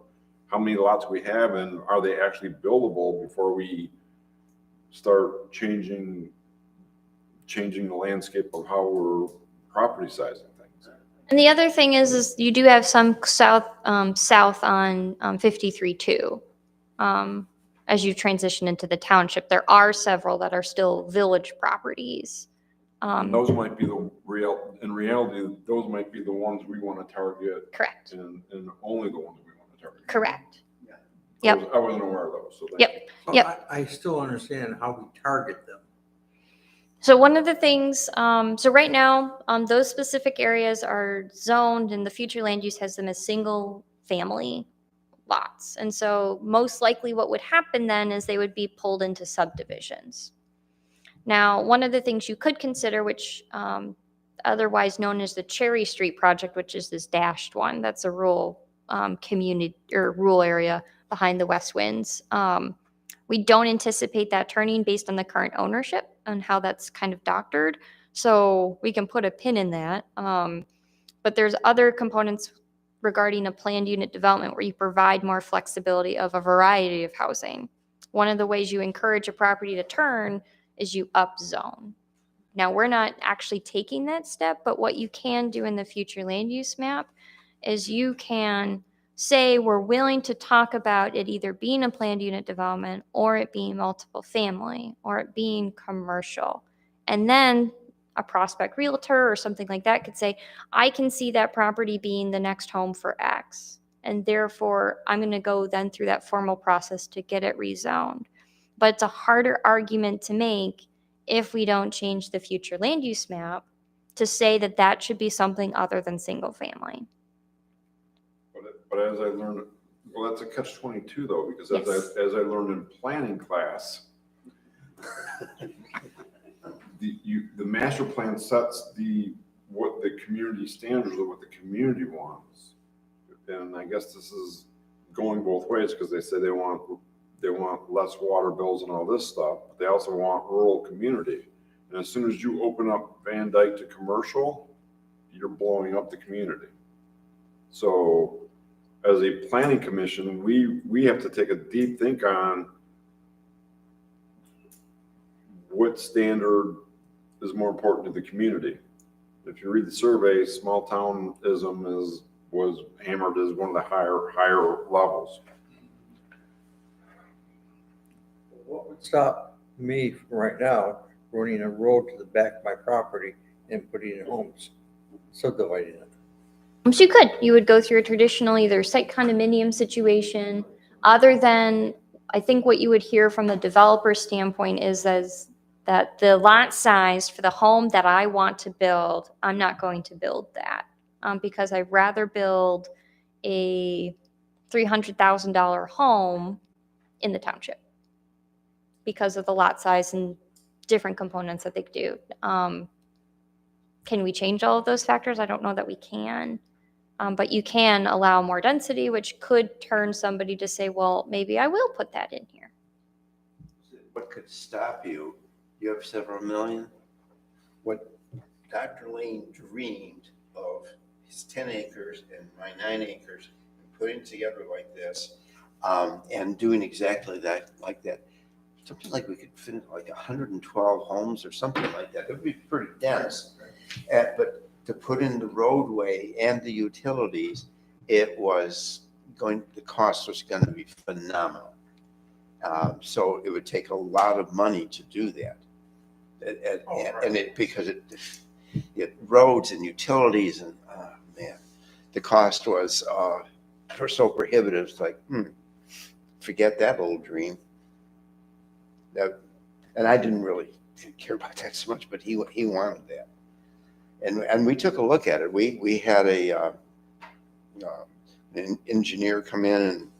how many lots we have and are they actually buildable before we start changing the landscape of how we're property sizing things.
And the other thing is you do have some south on 53-2. As you transition into the township, there are several that are still village properties.
Those might be in reality, those might be the ones we want to target
Correct,
and only the ones we want to target.
correct. Yep.
I wasn't aware of those, so. thank
Yep.
you.
So
Yep.
I still understand how we target them.
So one of the things, so right now, those specific areas are zoned and the future land use has them as single family lots. And so most likely what would happen then is they would be pulled into subdivisions. Now, one of the things you could consider, which otherwise known as the Cherry Street project, which is this dashed one, that's a rural community or rural area behind the West Winds. We don't anticipate that turning based on the current ownership and how that's kind of doctored. So we can put a pin in that. But there's other components regarding a planned unit development where you provide more flexibility of a variety of housing. One of the ways you encourage a property to turn is you upzone. Now, we're not actually taking that step, but what you can do in the future land use map is you can say we're willing to talk about it either being a planned unit development or it being multiple family or it being commercial. And then a prospect realtor or something like that could say, I can see that property being the next home for X. And therefore, I'm going to go then through that formal process to get it rezoned. But it's a harder argument to make if we don't change the future land use map to say that that should be something other than single family.
But as I learned, well, that's a catch-22 though, because
Yes.
as I learned in planning class, the master plan sets what the community standards are, what the community wants. And I guess this is going both ways because they say they want less water bills and all this stuff, but they also want rural community. And as soon as you open up Van Dyke to commercial, you're blowing up the community. So as a planning commission, we have to take a deep think on what standard is more important to the community. If you read the survey, small townism was hammered as one of the higher levels.
What would stop me from right now running a road to the back of my property and putting in homes, subdividing it?
So you would go through a traditional either site condominium situation, other than, I think what you would hear from the developer standpoint is that the lot size for the home that I want to build, I'm not going to build that because I'd rather build a $300,000 home in the township because of the lot size and different components that they do. Can we change all of those factors? I don't know that we can. But you can allow more density, which could turn somebody to say, well, maybe I will put that in here.
What could stop you? You have several million. What Dr. Lane dreamed of his 10 acres and my 9 acres, and putting together like this, and doing exactly that, like that. Something like we could fit like 112 homes or something like that. It would be pretty dense. But to put in the roadway and the utilities, the cost was going to be phenomenal. So it would take a lot of money to do that. Because roads and utilities and man, the cost was so prohibitive. It's like, forget that old dream. And I didn't really care about that so much, but he wanted that. And we took a look at it. We had an engineer come in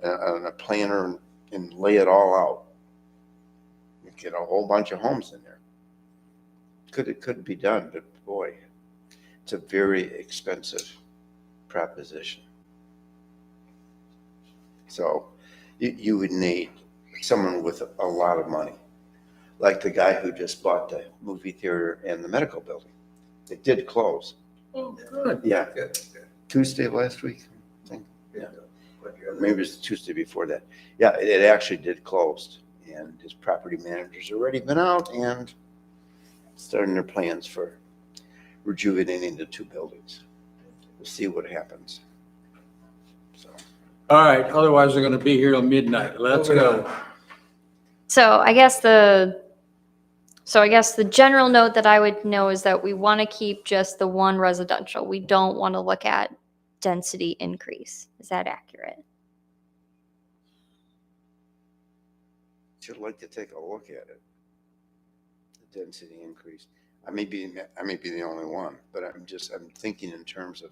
and a planner and lay it all out. Get a whole bunch of homes in there. It could be done, but boy, it's a very expensive proposition. So you would need someone with a lot of money, like the guy who just bought the movie theater and the medical building. It did close.
Oh, good.
Yeah.
Good.
Tuesday of last week, I think. Yeah. Maybe it was Tuesday before that. Yeah, it actually did close. And his property manager's already been out and starting their plans for rejuvenating the two buildings. We'll see what happens. So.
All right, otherwise they're going to be here till midnight. Let's go.
So I guess the So I guess the general note that I would know is that we want to keep just the one residential. We don't want to look at density increase. Is that accurate?
Should like to take a look at it. The density increase. I may be the only one, but I'm thinking in terms of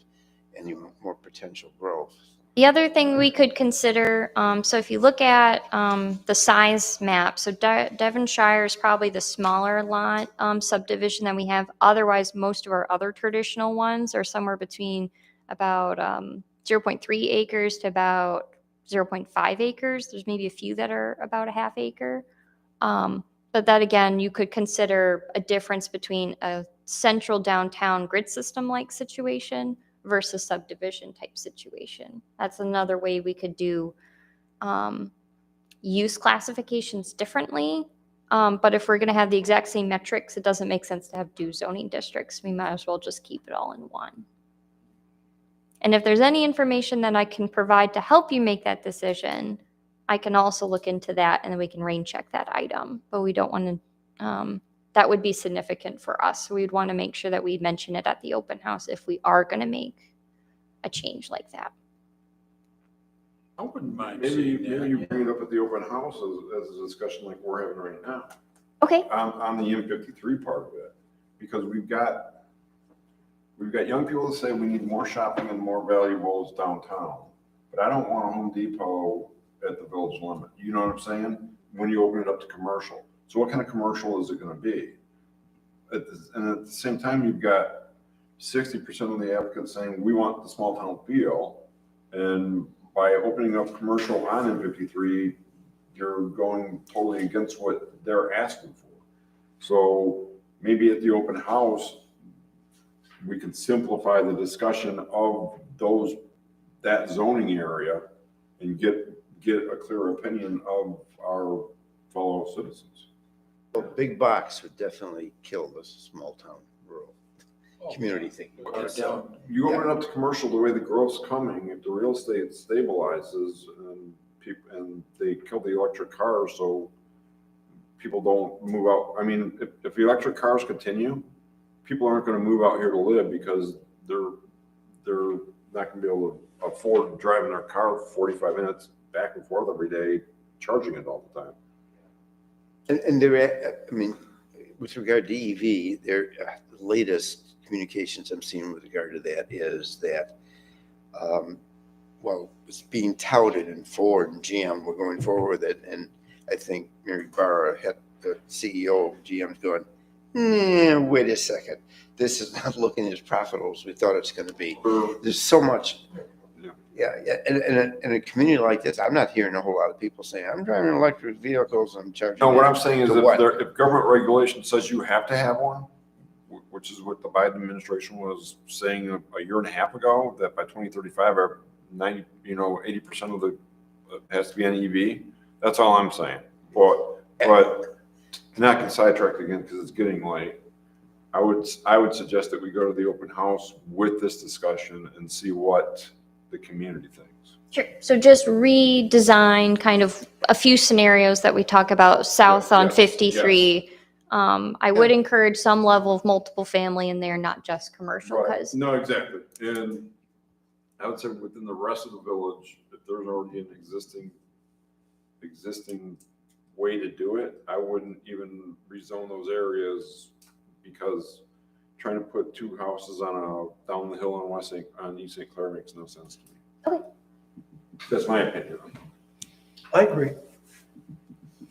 any more potential growth.
The other thing we could consider, so if you look at the size map, so Devonshire is probably the smaller lot subdivision that we have. Otherwise, most of our other traditional ones are somewhere between about 0.3 acres to about 0.5 acres. There's maybe a few that are about a half acre. But that again, you could consider a difference between a central downtown grid system like situation versus subdivision type situation. That's another way we could do use classifications differently. But if we're going to have the exact same metrics, it doesn't make sense to have two zoning districts. We might as well just keep it all in one. And if there's any information that I can provide to help you make that decision, I can also look into that and then we can rain check that item. But we don't want to, that would be significant for us. So we'd want to make sure that we mention it at the open house if we are going to make a change like that.
I wouldn't mind
Maybe
seeing that.
you bring it up at the open house as a discussion like we're having right now.
Okay.
On the M53 part of it, because we've got young people that say we need more shopping and more valuables downtown, but I don't want a Home Depot at the village limit. You know what I'm saying? When you open it up to commercial. So what kind of commercial is it going to be? And at the same time, you've got 60% of the applicants saying we want the small town feel. And by opening up commercial on M53, you're going totally against what they're asking for. So maybe at the open house, we can simplify the discussion of that zoning area and get a clear opinion of our fellow citizens.
A big box would definitely kill this small town rural community thing.
You open it up to commercial the way the growth's coming, if the real estate stabilizes and they kill the electric cars, so people don't move out. I mean, if the electric cars continue, people aren't going to move out here to live because they're not going to be able to afford driving their car 45 minutes back and forth every day, charging it all the time.
And I mean, with regard to EV, the latest communications I'm seeing with regard to that is that, well, it's being touted in Ford and GM, we're going forward with it. And I think Mary Barra, the CEO of GM, is going, wait a second. This is not looking as profitable as we thought it's going to be. There's so much. Yeah. In a community like this, I'm not hearing a whole lot of people saying, I'm driving electric vehicles, I'm charging.
No, what I'm saying is
For what?
if government regulation says you have to have one, which is what the Biden administration was saying a year and a half ago, that by 2035, 80% of has to be an EV. That's all I'm saying. But not get sidetracked again because it's getting late. I would suggest that we go to the open house with this discussion and see what the community thinks.
Sure. So just redesign kind of a few scenarios that we talk about south on
Yes,
53. I would encourage some level of multiple family in there, not just commercial, because
No, exactly. And I would say within the rest of the village, if there's already an existing way to do it, I wouldn't even rezone those areas because trying to put two houses down the hill on East St. Clair makes no sense to me.
Okay.
That's my opinion.
I agree.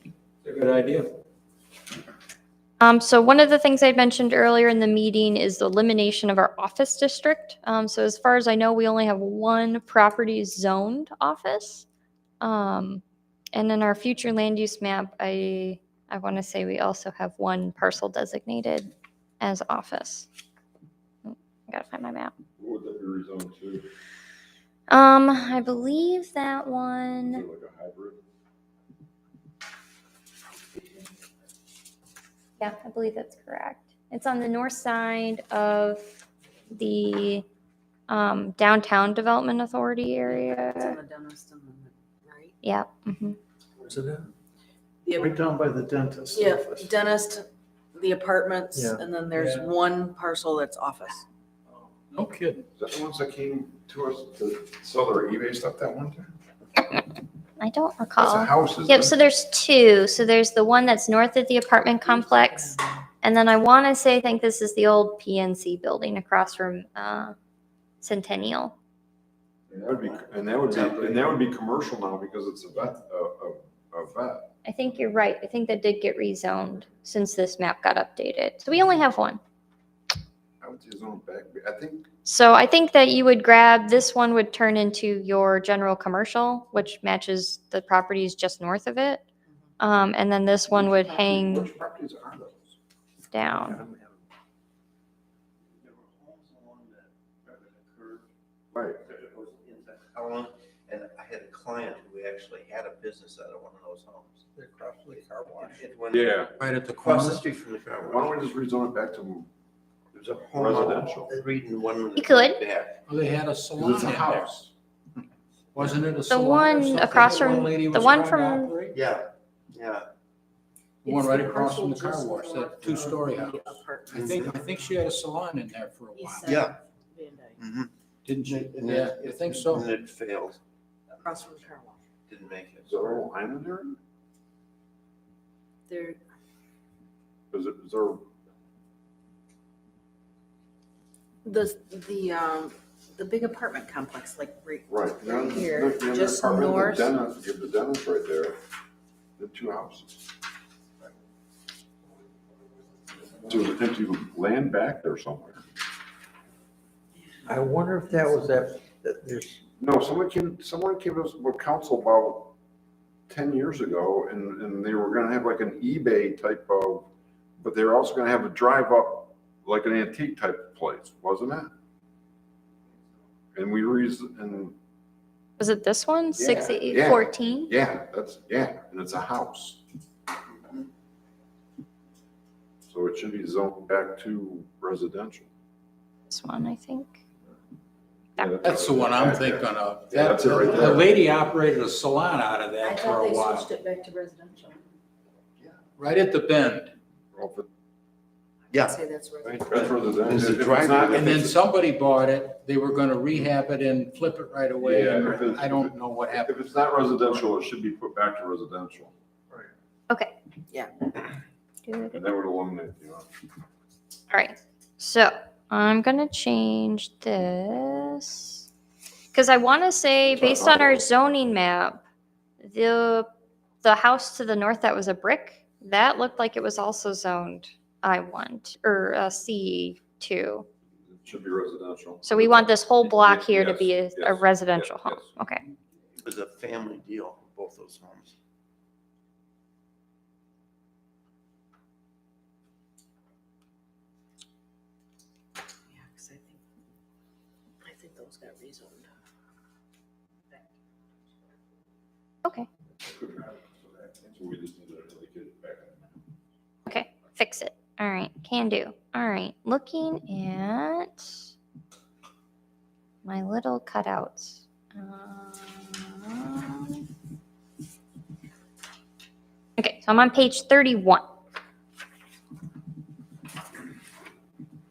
It's a good idea.
So one of the things I mentioned earlier in the meeting is the elimination of our office district. So as far as I know, we only have one property zoned office. And in our future land use map, I want to say we also have one parcel designated as office. I gotta find my map.
What would that be rezoned to?
I believe that
Is
one.
it like a hybrid?
Yeah, I believe that's correct. It's on the north side of the Downtown Development Authority
It's on
area.
the dentist and the, right?
Yeah. Mhm.
Where's it at?
Yeah,
Right down by the dentist's
yeah,
office.
dentist, the apartments,
Yeah.
and then there's
Yeah.
one parcel that's office.
No kidding.
Is that the ones that came to us to sell their eBay stuff that one time?
I don't
That's a
recall.
house, isn't
Yep,
it?
so there's two. So there's the one that's north of the apartment complex. And then I want to say, I think this is the old PNC building across from Centennial.
And that would be commercial now because it's a vet.
I think you're right. I think that did get rezoned since this map got updated. So we only have one.
I would say zone back, I think,
So I think that you would grab, this one would turn into your general commercial, which matches the properties just north of it. And then this one would hang
which properties are those?
down.
Right.
How long? And I had a client who actually had a business out of one of those homes.
Across the car wash.
It went
Yeah,
Right at the
across
corner.
the street from the car
why
wash.
don't we just rezone it back to,
There's a home out
Residential.
reading one.
You could.
Back.
Well, they had a salon
it's a
in there.
house.
Wasn't it a
The
salon? or
one
something
across
that
from-
lady
the
was
one
trying to
from-
operate?
Yeah, yeah.
The one
It's
right
the
across from the
parcel
car
just
wash, that
north
two-story
of
house.
the
I
apartments.
think she had a salon in there for a
East
while.
side
Yeah.
Van Dyke,
Mm-hmm.
Didn't she?
And
Yeah,
then
I think so.
And then it failed,
across from the car wash.
didn't make it.
Is there a line in there?
There,
Is there,
the big apartment complex, like right
right.
Right here,
The
just
apartment, the
north.
dentist, you have the dentist right there, the two houses. So there's empty land back there somewhere.
I wonder if that was that there's,
No, someone came to us with council about 10 years ago and they were gonna have like an eBay type of, but they were also gonna have a drive up, like an antique type place, wasn't it? And and
Was it this one?
Yeah,
6814?
yeah, and it's a house. So it should be zoned back to residential.
This one, I think.
Yeah,
That's the one I'm thinking of.
Yeah, that's it right
The
there.
lady operated a salon out of
I
that for
thought
a
they
while,
switched it back to residential.
right at the bend.
Well, if it-
Yeah.
I'd say that's residential.
That's residential.
There's a
If it's
driveway.
not-
And then somebody bought it, they were gonna rehab it and flip it right away,
Yeah,
and
if it's-
I don't know what happened.
If it's not residential, it should be put back to residential.
Okay.
Yeah.
And that would eliminate,
All right, so I'm gonna change this because I want to say, based on our zoning map, the house to the north that was a brick, that looked like it was also zoned I1 or C2.
it should be residential.
So we want this whole block here to
Yes,
be a
yes,
residential
yes,
home.
yes.
Okay.
It was a family deal, both those homes.
Yeah, 'cause I think those got rezoned.
Okay.
So we just need to like get it back.
Okay. Fix it. All right. Can do. All right. Looking at my little cutouts. Okay, so I'm on page 31.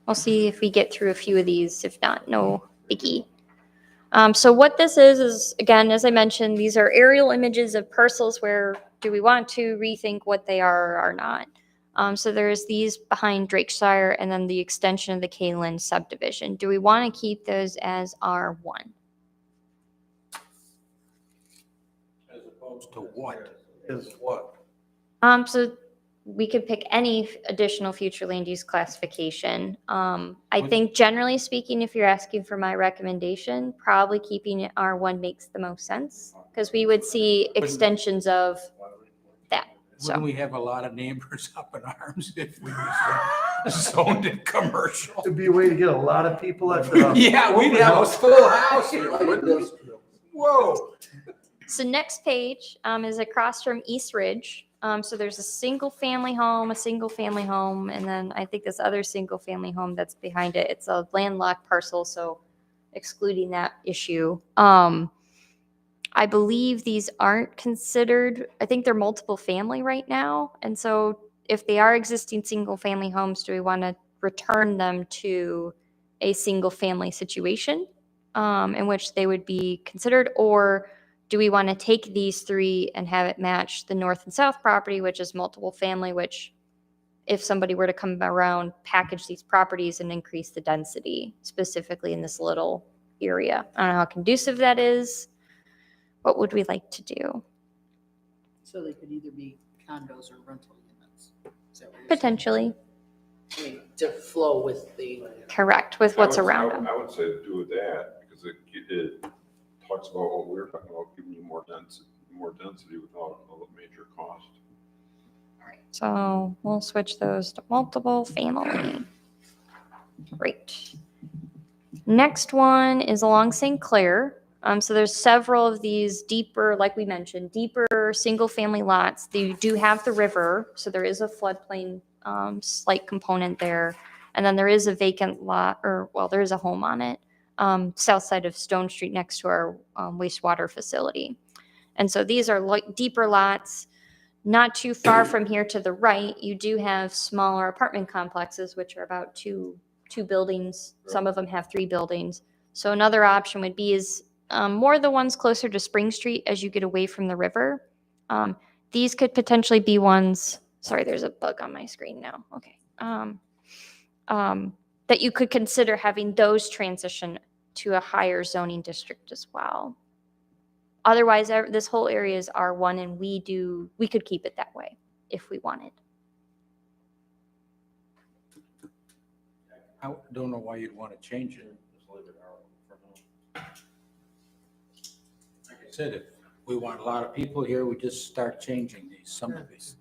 We'll see if we get through a few of these. If not, no biggie. So what this is again, as I mentioned, these are aerial images of parcels where do we want to rethink what they are or not. So there's these behind Drakeshire and then the extension of the Kalen subdivision. Do we want to keep those as R1?
As opposed to what?
is what?
So we could pick any additional future land use classification. I think generally speaking, if you're asking for my recommendation, probably keeping it R1 makes the most sense because we would see extensions of that. So
Wouldn't we have a lot of neighbors up in arms if we zoned it commercial?
It'd be a way to get a lot of people at the.
Yeah, we'd have a full house here. Whoa.
So next page is across from East Ridge. So there's a single family home, and then I think this other single family home that's behind it. It's a landlocked parcel, so excluding that issue. I believe these aren't considered, I think they're multiple family right now. And so if they are existing single-family homes, do we want to return them to a single-family situation in which they would be considered? Or do we want to take these three and have it match the north and south property, which is multiple family, which if somebody were to come around, package these properties and increase the density specifically in this little area? I don't know how conducive that is. What would we like to do?
So they could either be condos or rental units. Is that what you're saying?
Potentially.
I mean, to flow with the.
Correct, with what's
I would-
around them.
I would say do that, because it talks about what we were talking about, giving you more density without a major cost.
So we'll switch those to multiple family. Great. Next one is along St. Clair. So there's several of these deeper, like we mentioned, deeper single-family lots. They do have the river, so there is a floodplain slight component there. And then there is a vacant lot, or well, there is a home on it, south side of Stone Street next to our wastewater facility. And so these are deeper lots. Not too far from here to the right, you do have smaller apartment complexes, which are about two buildings. Some of them have 3 buildings. So another option would be is more the ones closer to Spring Street as you get away from the river. These could potentially be ones, sorry, there's a bug on my screen now. Okay. That you could consider having those transition to a higher zoning district as well. Otherwise, this whole area is R1, and we could keep it that way if we wanted.
I don't know why you'd want to change it. Like I said, if we want a lot of people here, we just start changing these, some of these.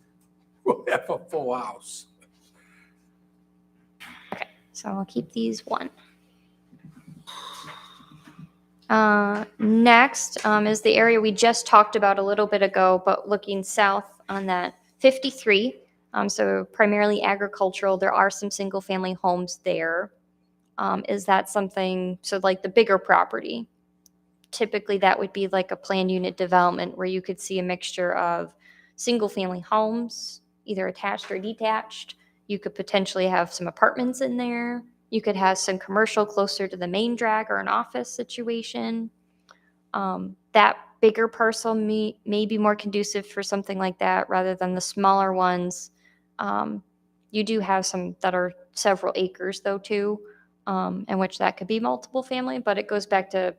We'll have a full house.
So I'll keep these 1. Next is the area we just talked about a little bit ago, but looking south on that 53. So primarily agricultural. There are some single family homes there. Is that something, so like the bigger property, typically that would be like a planned unit development where you could see a mixture of single family homes, either attached or detached. You could potentially have some apartments in there. You could have some commercial closer to the main drag or an office situation. That bigger parcel may be more conducive for something like that rather than the smaller ones. You do have some that are several acres though too, in which that could be multiple family, but it goes back to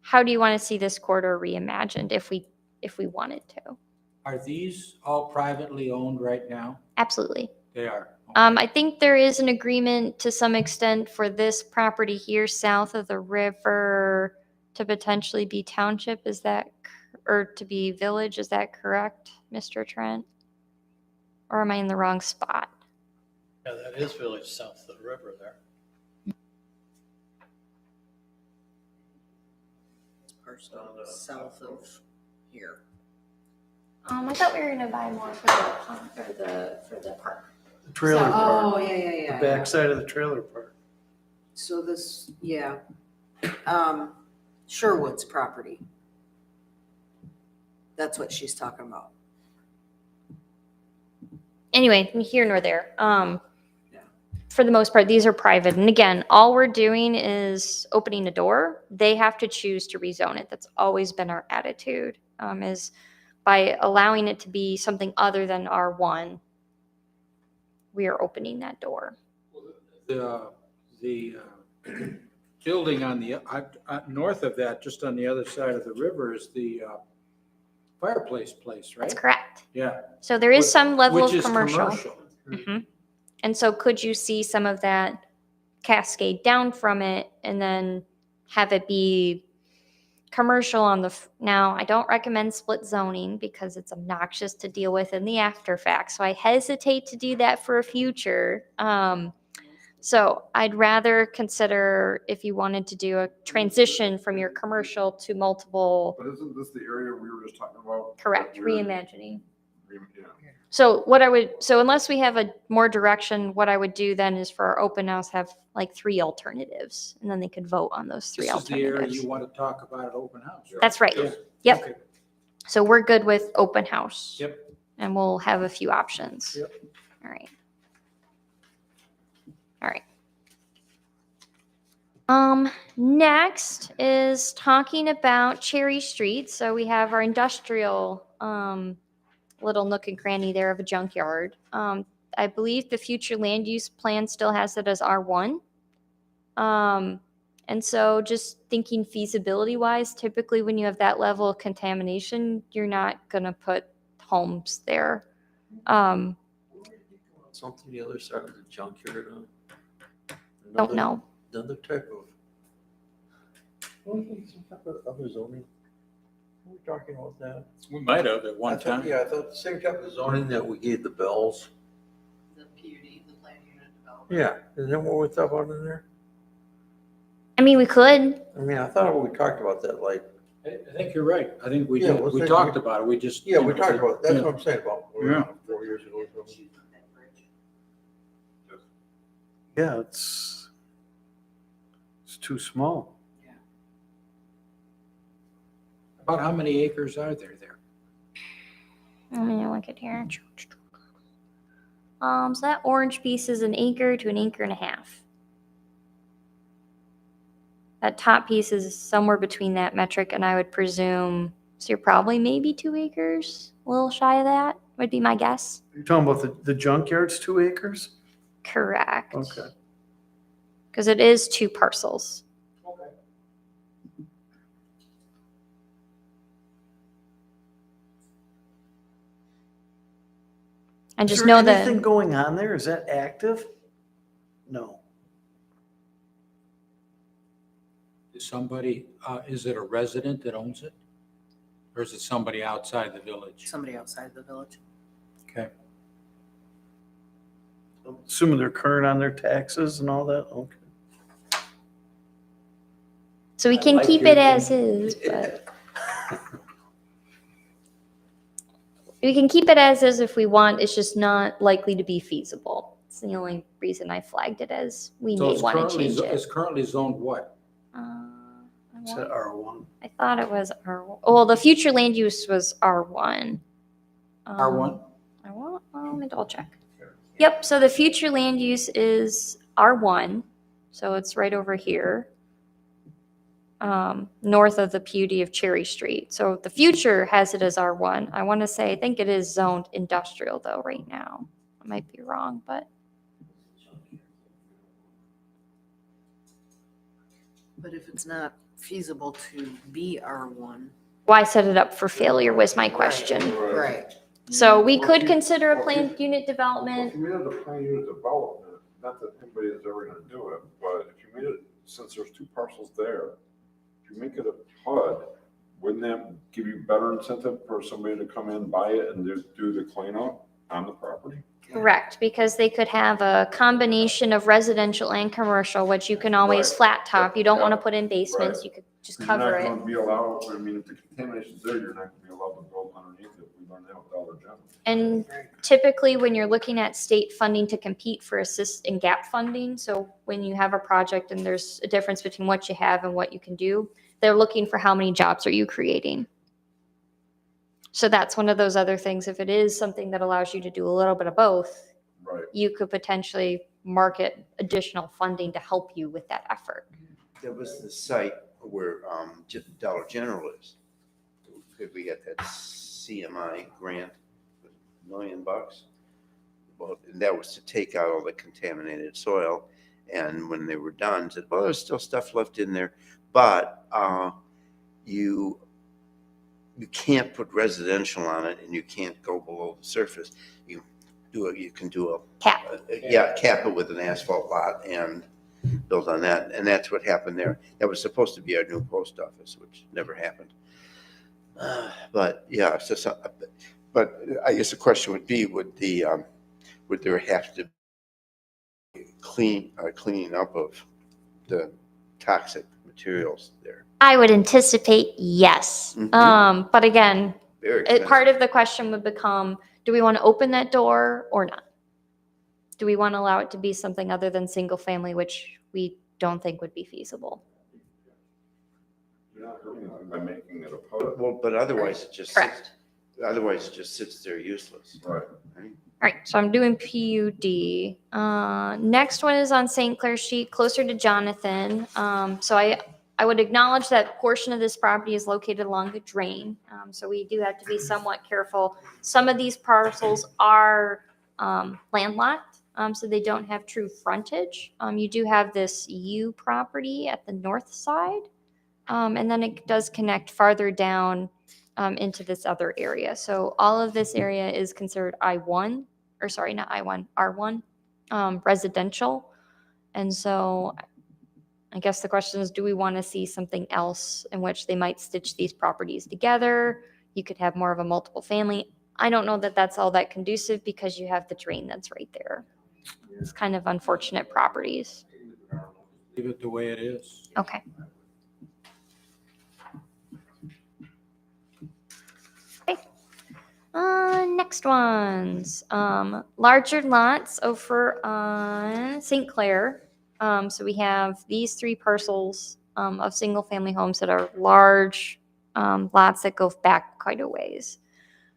how do you want to see this corridor reimagined if we wanted to?
Are these all privately owned right now?
Absolutely.
They are.
I think there is an agreement to some extent for this property here south of the river to potentially be township. Is that, or to be village? Is that correct, Mr. Trent? Or am I in the wrong spot?
Yeah, that is village south of the river there.
Parcel south of here.
I thought we were gonna buy more for the park.
The trailer
Oh,
park,
yeah.
the backside of the trailer park.
So this, yeah. Sherwood's property. That's what she's talking about.
Anyway, here nor there. For the most part, these are private. And again, all we're doing is opening a door. They have to choose to rezone it. That's always been our attitude, is by allowing it to be something other than R1, we are opening that door.
The building on the, north of that, just on the other side of the river is the fireplace place, right?
That's correct.
Yeah.
So there is some level
Which
of
is
commercial. Mhm. And so could you see some of that cascade down from it and then have it be commercial on the, now I don't recommend split zoning because it's obnoxious to deal with in the after fact. So I hesitate to do that for a future. So I'd rather consider if you wanted to do a transition from your commercial to multiple,
But isn't this the area we were just talking about?
correct,
That we're-
reimagining.
Yeah.
So so unless we have a more direction, what I would do then is for our open house, have like 3 alternatives and then they could vote on those 3
This is the area
alternatives.
you want to talk about at open house.
That's right.
Yeah.
Yep.
Okay.
So we're good with open house.
Yep.
and we'll have a few options.
Yep.
All right. Next is talking about Cherry Street. So we have our industrial, little nook and cranny there of a junkyard. I believe the future land use plan still has it as R1. And so just thinking feasibility wise, typically when you have that level of contamination, you're not going to put homes there.
Something the other side of the junkyard on?
Don't know.
Another type of. Some type of other zoning? Are we talking about that?
We might have at one time.
Yeah, I thought the same type of zoning that we gave the bells.
The PUD, the plan unit development.
Yeah, is that what we thought about in there?
I mean, we could.
I mean, I thought we talked about that, like,
I think you're right. I think we
Yeah,
did.
let's
We
say
talked
we-
about it. We just.
yeah, we talked about, that's
Yeah.
what I'm saying about.
Yeah.
4 years ago or something.
Yeah, it's too small.
About how many acres are there?
Let me look at here. So that orange piece is an acre to an acre and a half. That top piece is somewhere between that metric, and I would presume, so you're probably maybe 2 acres, a little shy of that, would be my guess.
You're talking about the junkyard's 2 acres?
Correct.
Okay.
Because it is 2 parcels. I just know that.
Anything going on there? Is that active? No.
Is somebody, is it a resident that owns it? Or is it somebody outside the village?
Somebody outside the village.
Okay.
I'm assuming they're current on their taxes and all that? Okay.
So we
I
can
like
keep
your
it as is, but. We can keep it as is if we want, it's just not likely to be feasible. It's the only reason I flagged it as we
So
may
it's
want to
currently,
change
it's
it.
currently zoned what?
Is that R1?
I thought it was R1. Well, the future land use was R1.
R1?
Let me double check. Yep, so the future land use is R1, so it's right over here, north of the PUD of Cherry Street. So the future has it as R1. I want to say, I think it is zoned industrial though right now. I might be wrong, but
But if it's not feasible to be R1.
why set it up for failure was my question.
Right.
So we could consider a planned unit development.
If you made it a planned unit development, not that anybody is ever gonna do it, but if you made it, since there's 2 parcels there, if you make it a PUD, wouldn't that give you better incentive for somebody to come in, buy it, and do the cleanup on the property?
Correct, because they could have a combination of residential and commercial, which you can always
Right.
flat top. You don't want to
Yeah.
put in basements,
Right.
you could just
You're
cover
not
it.
gonna be allowed, I mean, if the contamination's there, you're not gonna be allowed to build underneath it. We learned that with Dollar General.
And typically, when you're looking at state funding to compete for assist and gap funding, so when you have a project and there's a difference between what you have and what you can do, they're looking for how many jobs are you creating. So that's one of those other things. If it is something that allows you to do a little bit of both,
Right.
you could potentially market additional funding to help you with that effort.
There was the site where Dollar General is. We got that CMI grant, $1 million. Well, and that was to take out all the contaminated soil. And when they were done, said, well, there's still stuff left in there, but you can't put residential on it, and you can't go below the surface. You can do a
Cap.
cap it with an asphalt lot and build on that. And that's what happened there. That was supposed to be our new post office, which never happened. But yeah, but I guess the question would be, would there have to be cleaning up of the toxic materials there?
I would anticipate yes.
Mhm.
But again,
Very expensive.
part of the question would become, do we want to open that door or not? Do we want to allow it to be something other than single family, which we don't think would be feasible?
You're not hurting anything by making it a PUD.
Well, but otherwise it just.
Correct.
Otherwise, it just sits there useless.
Right.
Right?
All right, so I'm doing PUD. Next one is on St. Clair Street, closer to Jonathan. So I would acknowledge that portion of this property is located along the drain. So we do have to be somewhat careful. Some of these parcels are landlocked, so they don't have true frontage. You do have this U property at the north side, and then it does connect farther down into this other area. So all of this area is considered I1, or sorry, not I1, R1, residential. And so I guess the question is, do we want to see something else in which they might stitch these properties together? You could have more of a multiple family. I don't know that that's all that conducive because you have the drain that's right there. It's kind of unfortunate properties.
Leave it the way it is.
Okay. Next ones, larger lots over on St. Clair. So we have these 3 parcels of single-family homes that are large lots that go back quite a ways.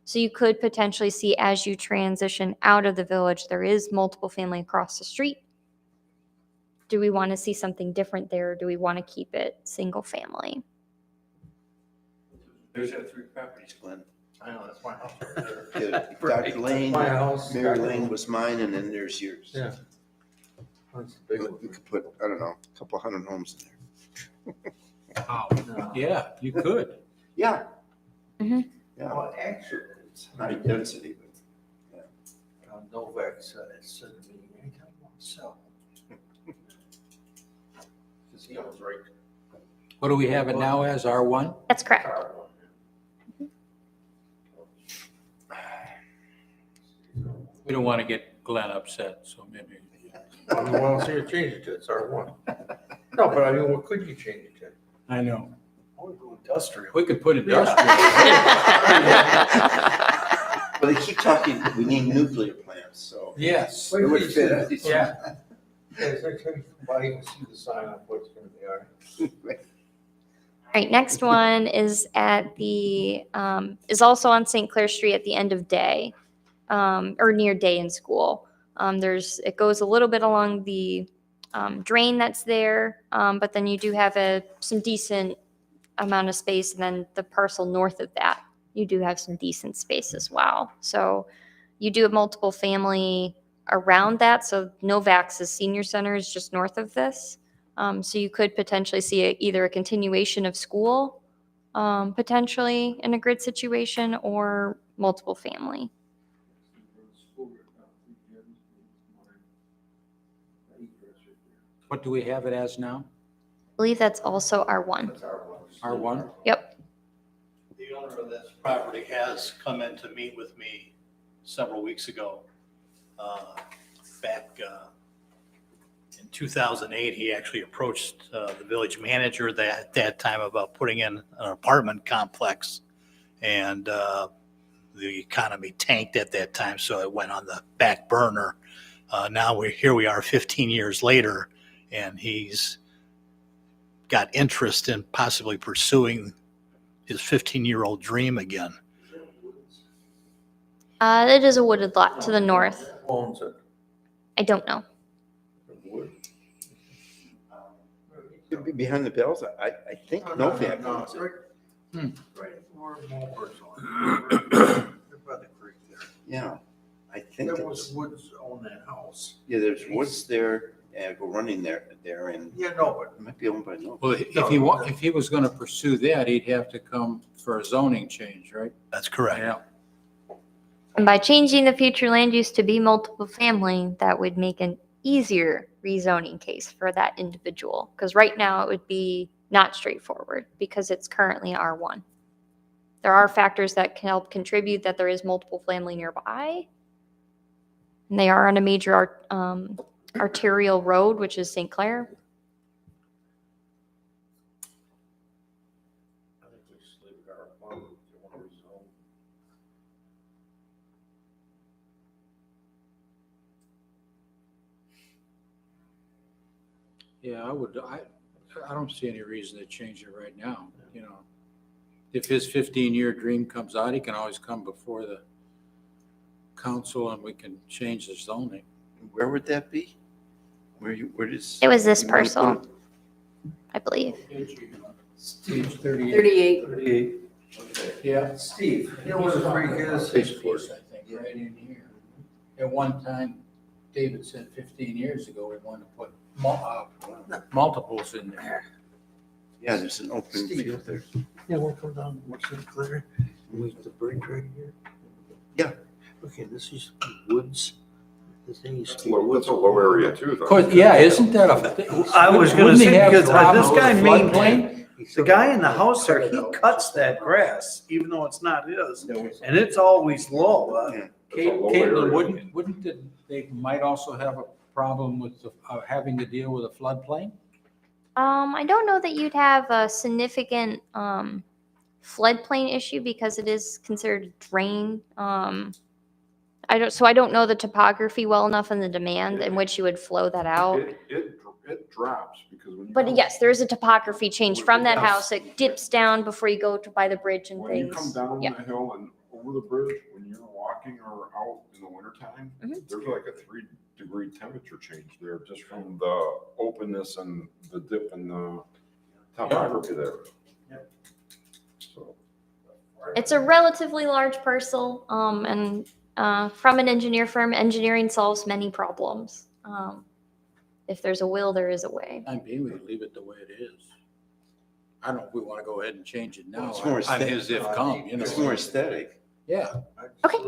So you could potentially see as you transition out of the village, there is multiple family across the street. Do we want to see something different there? Or do we want to keep it single family?
There's our 3 properties, Glenn.
I know, that's my house right there.
Yeah, Dr. Lane,
My house.
Mary Lane was mine, and then there's yours.
Yeah. That's a big
We
one.
could put, I don't know, a couple hundred homes in there.
Wow.
No.
Yeah, you could.
Yeah.
Mhm.
Yeah,
Well, actually, it's
high density, but
Novak said to me, anytime you want to sell. Because he owns right.
What do we have it now as, R1?
That's correct.
We don't want to get Glenn upset, so maybe.
Well, so you change it to, it's R1. No, but I mean, what could you change it to?
I know.
I would go industrial.
We could put industrial.
Well, they keep talking, we need nuclear plants, so.
Yes.
It would fit.
Yeah.
Yes, I can buy and see the sign of what's going to be all right.
All right, next one is at the, is also on St. Clair Street at the end of day, or near day in school. It goes a little bit along the drain that's there, but then you do have some decent amount of space, and then the parcel north of that, you do have some decent space as well. So you do have multiple family around that. So Novak's senior center is just north of this. So you could potentially see either a continuation of school, potentially in a grid situation, or multiple family.
What do we have it as now?
I believe that's also R1.
That's R1.
R1?
Yep.
The owner of this property has come in to meet with me several weeks ago. Back in 2008, he actually approached the village manager at that time about putting in an apartment complex. And the economy tanked at that time, so it went on the back burner. Now here we are 15 years later, and he's got interest in possibly pursuing his 15-year-old dream again.
It is a wooded lot to the north.
Who owns it?
I don't know.
Could be behind the bells, I think Novak owns it.
Right where Mulber's on. Right by the creek there.
Yeah, I think
There was
it's,
Woods on that house.
yeah, there's woods there, go running there, and
Yeah, no, but
it might be owned by Novak.
Well, if he was going to pursue that, he'd have to come for a zoning change, right?
That's correct.
Yeah.
And by changing the future land use to be multiple family, that would make an easier rezoning case for that individual. Because right now it would be not straightforward because it's currently R1. There are factors that can help contribute that there is multiple family nearby. And they are on a major arterial road, which is St. Clair.
I think we should leave it R1 if you want to rezone.
Yeah, I don't see any reason to change it right now, you know. if his 15-year dream comes out, he can always come before the council and we can change the zoning.
Where would that be? Where does?
It was this
you wanna put
parcel,
it?
I believe.
Page 38.
38.
38.
Yeah.
Steve, you know where the creek is?
Page 40, I think, right in here. At one time, David said 15 years ago, we wanted to put multiples in there.
Yeah, there's an open
Steve.
field there.
Yeah, we'll come down, what's it clear? With the bridge right here?
Yeah.
Okay, this used to be woods. This thing used
That's
to be woods.
a low area too,
Of
though.
course, yeah, isn't that a?
I was gonna
wouldn't he
say,
have
because
problems
this guy
with
maintained,
floodplain?
the guy in the house there, he cuts that grass, even though it's not his, and it's always low.
It's a low
Caitlin,
area.
wouldn't they might also have a problem with having to deal with a floodplain?
I don't know that you'd have a significant floodplain issue because it is considered a drain. I don't know the topography well enough and the demand in which you would flow that out.
It drops because when you.
But
come-
yes, there is a topography change from that
Yes.
house. It dips down before you go to by the bridge and
When you come
things.
down
Yeah.
the hill and over the bridge, when you're walking or out in the wintertime,
Mhm.
there's like a 3-degree temperature change there just from the openness and the dip in the topography there. So,
It's a relatively large parcel, and from an engineer firm, engineering solves many problems. If there's a will, there is a way.
I mean, we could leave it the way it is. I don't know if we want to go ahead and change it now.
It's more
On
aesthetic.
his if come, you know.
It's more aesthetic.
Yeah,
Okay.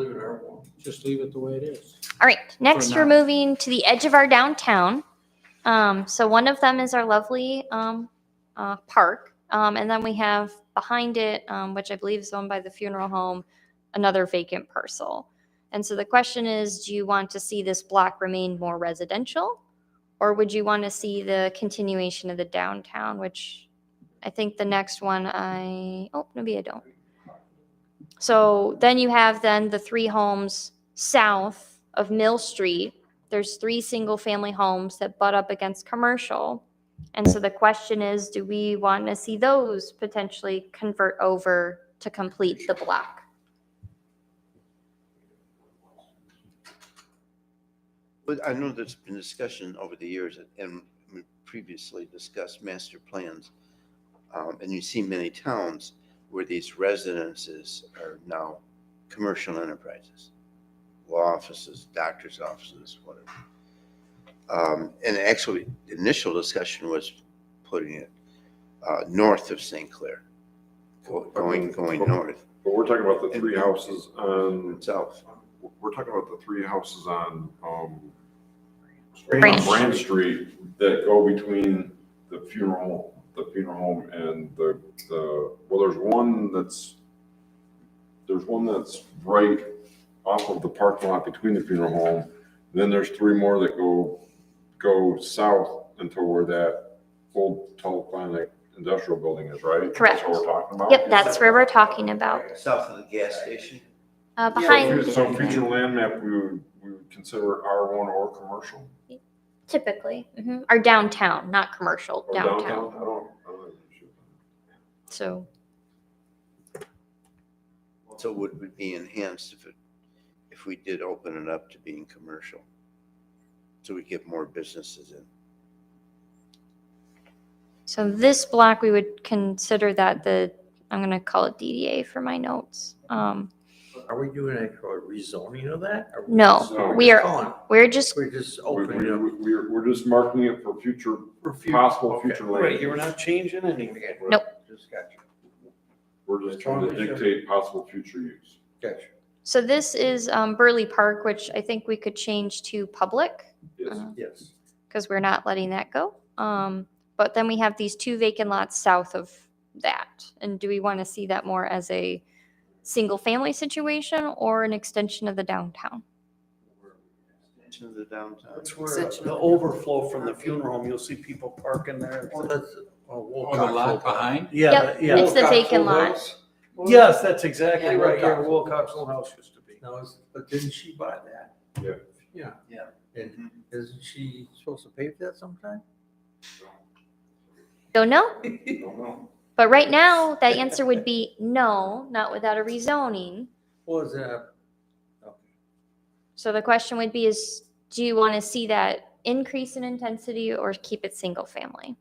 just leave it the way it is.
All right, next
For
we're
now.
moving to the edge of our downtown. So one of them is our lovely park, and then we have behind it, which I believe is owned by the funeral home, another vacant parcel. And so the question is, do you want to see this block remain more residential, or would you want to see the continuation of the downtown, which I think the next one maybe I don't. So then you have the 3 homes south of Mill Street. There's 3 single-family homes that butt up against commercial. And so the question is, do we want to see those potentially convert over to complete the block?
But I know there's been discussion over the years and we previously discussed master plans. And you see many towns where these residences are now commercial enterprises, law offices, doctor's offices, whatever. And actually, the initial discussion was putting it north of St. Clair, going north
but we're talking about the 3 houses on,
and south.
we're talking about the 3 houses on,
Branch.
Brand Street that go between the funeral home and well, there's one that's right off of the parking lot between the funeral home. Then there's 3 more that go south until where that old Teleplanet industrial building is, right?
Correct.
That's what we're talking about?
Yep, that's where we're talking about.
South of the gas station.
Behind,
So future land map, we would consider R1 or commercial?
typically, our downtown, not commercial,
Or
downtown.
I don't know.
So
So would it be enhanced if we did open it up to being commercial? So we get more businesses in.
So this block, we would consider that I'm going to call it DDA for my notes.
Are we doing actual rezoning of that? Or
No,
No.
we are,
Calling-
we're just,
We're just opening it up.
We're just marking it for future,
for
possible
okay,
future land.
Right, you're not changing anything.
Nope.
Just got you.
We're just trying to dictate possible future use.
Got you.
so this is Burley Park, which I think we could change to public
Yes.
Yes.
because we're not letting that go. But then we have these 2 vacant lots south of that. And do we want to see that more as a single-family situation or an extension of the downtown?
Into the downtown.
That's where the overflow from the funeral home, you'll see people parking there.
Well, that's,
Or the lot behind?
Yeah,
Yep,
yeah.
it's the vacant lot.
Yes, that's exactly
Yeah,
right, here,
Wilcox.
Wilcox Old House used to be.
No, but didn't she buy that?
Yeah.
Yeah.
Yeah.
And isn't she supposed to pay for that sometime?
Don't know?
Don't know.
But right now, that answer would be no, not without a rezoning.
What was that?
So the question would be is, do you want to see that increase in intensity or keep it single family?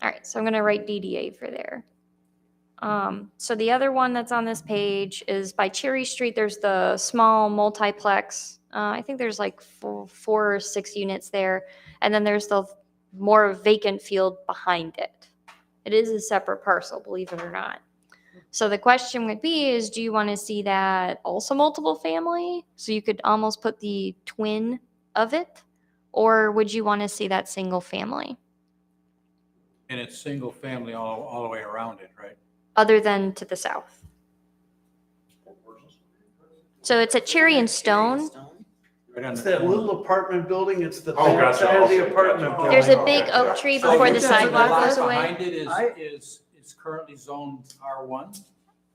All right, so I'm going to write DDA for there. So the other one that's on this page is by Cherry Street. There's the small multiplex. I think there's like four or 6 units there. And then there's the more vacant field behind it. It is a separate parcel, believe it or not. So the question would be is, do you want to see that also multiple family? So you could almost put the twin of it? Or would you want to see that single family?
And it's single family all the way around it, right?
Other than to the south. So it's at Cherry and Stone.
Right on
It's
the
that
corner.
little apartment building, it's the
Oh,
back
gotcha,
side of the
okay,
apartment
gotcha.
building.
There's a big oak tree
So
before
you
the
said
sidewalk
lot
goes away.
Behind it
I-
is currently zoned R1?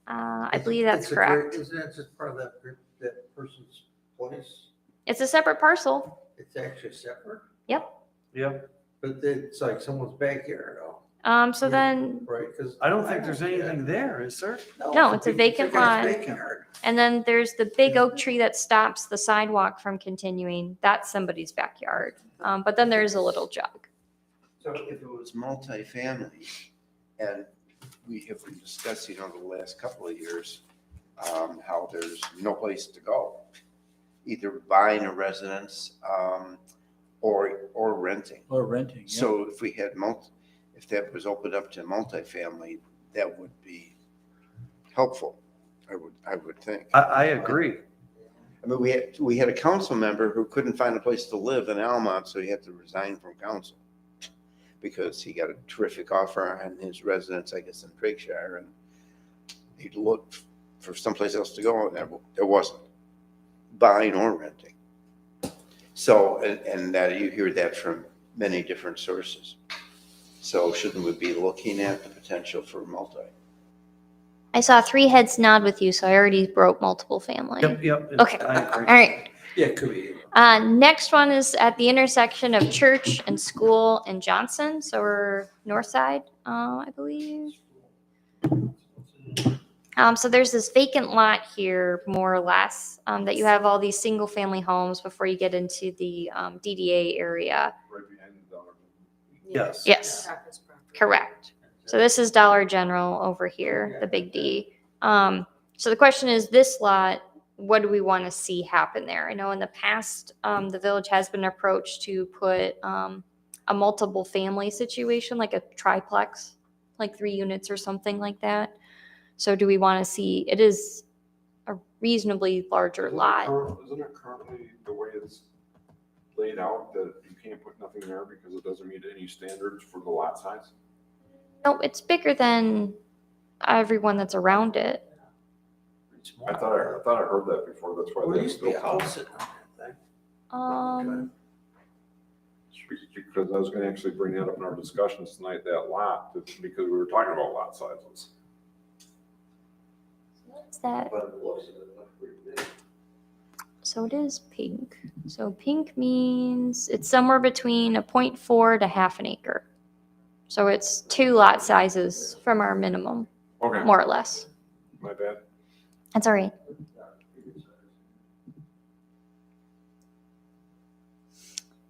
I believe that's
It's a great-
correct.
Isn't that just part of that person's place?
It's a separate parcel.
It's actually separate,
Yep.
but it's like someone's backyard, though,
So then,
right? Because
I don't think there's anything there, is there?
No, it's a vacant lot.
Backyard.
and then there's the big oak tree that stops the sidewalk from continuing. That's somebody's backyard. But then there's a little jug.
So if it was multifamily, and we have been discussing over the last couple of years, how there's no place to go, either buying a residence, or renting.
Or renting, yeah.
So if we had if that was opened up to multifamily, that would be helpful, I would think.
I agree.
I mean, we had a council member who couldn't find a place to live in Almont, so he had to resign from council because he got a terrific offer on his residence, I guess, in Craigshire, and he looked for someplace else to go, and there wasn't, buying or renting. So, and that you hear that from many different sources. So shouldn't we be looking at the potential for multi?
I saw 3 heads nod with you, so I already wrote multiple family.
Yep.
Okay.
I agree.
All right.
Yeah, it could be.
Next one is at the intersection of Church and School and Johnson. So we're north side, I believe. So there's this vacant lot here, more or less, that you have all these single family homes before you get into the DDA area.
Right behind the dollar.
Yes.
Yes, correct. So this is Dollar General over here, the big D. So the question is, this lot, what do we want to see happen there? I know in the past, the village has been approached to put a multiple family situation, like a triplex, like 3 units or something like that. So do we want to see, it is a reasonably larger lot.
Isn't it currently the way it's laid out that you can't put nothing there because it doesn't meet any standards for the lot size?
No, it's bigger than everyone that's around it.
I thought I heard that before, that's why.
Well,
they
there used to be a
built it.
house sitting on that thing.
Because I was gonna actually bring that up in our discussions tonight, that lot, because we were talking about lot sizes.
What's that?
But it looks pretty big.
So it is pink. So pink means it's somewhere between a 0.4 to half an acre. So it's 2 lot sizes from our minimum,
Okay,
more or less.
my bad.
That's all right.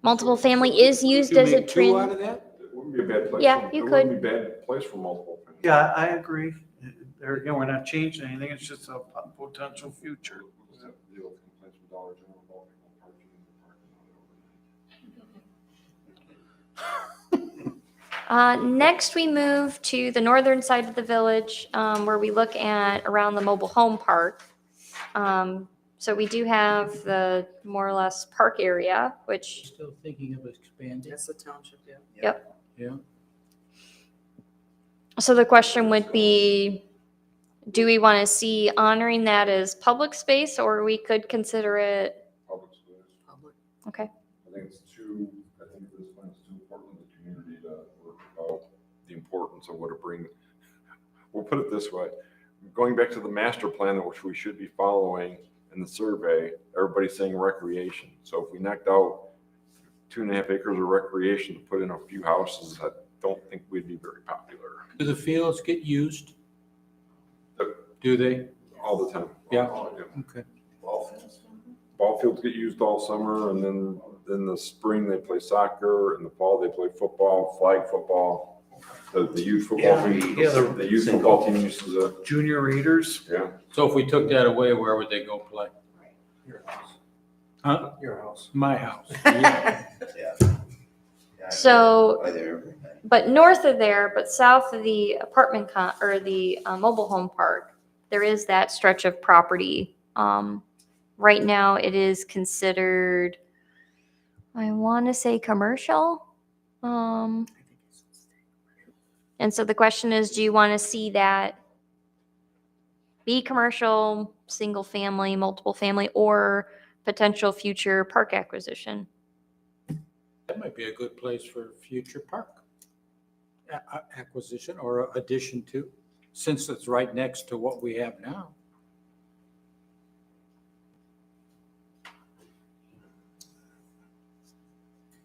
Multiple family is used
Could you
as a
make 2 out
trend.
of that?
It wouldn't be a bad place.
Yeah, you
It wouldn't be a bad place for multiple families.
Yeah, I agree. There again, we're not changing anything. It's just a potential future.
We'll have to deal with complaints from Dollar General about people parking in the parking lot.
Next, we move to the northern side of the village, where we look at around the mobile home park. So we do have the more or less park area, which,
Still thinking of expanding?
Yes, the township, yeah.
yep.
Yeah.
So the question would be, do we want to see honoring that as public space, or we could consider it,
Public space.
Public.
okay,
I think this plan is too important to the community to work about the importance of what it brings. We'll put it this way, going back to the master plan, which we should be following in the survey, everybody's saying recreation. So if we knocked out 2.5 acres of recreation to put in a few houses, don't think we'd be very popular
Do the fields get used?
Yep.
Do they?
all the time.
Yeah.
Yeah.
Okay.
Ball fields get used all summer, and then in the spring they play soccer, in the fall they play football, flag football. The youth football team, the youth football team uses it.
Junior Raiders.
Yeah.
So if we took that away, where would they go play?
Your house.
Huh?
Your house.
My house.
Yeah.
So-
By there every night.
But north of there, but south of the or the mobile home park, there is that stretch of property. Right now, it is considered, I want to say commercial. And so the question is, do you want to see that be commercial, single family, multiple family, or potential future park acquisition?
That might be a good place for future park acquisition or addition to, since it's right next to what we have now.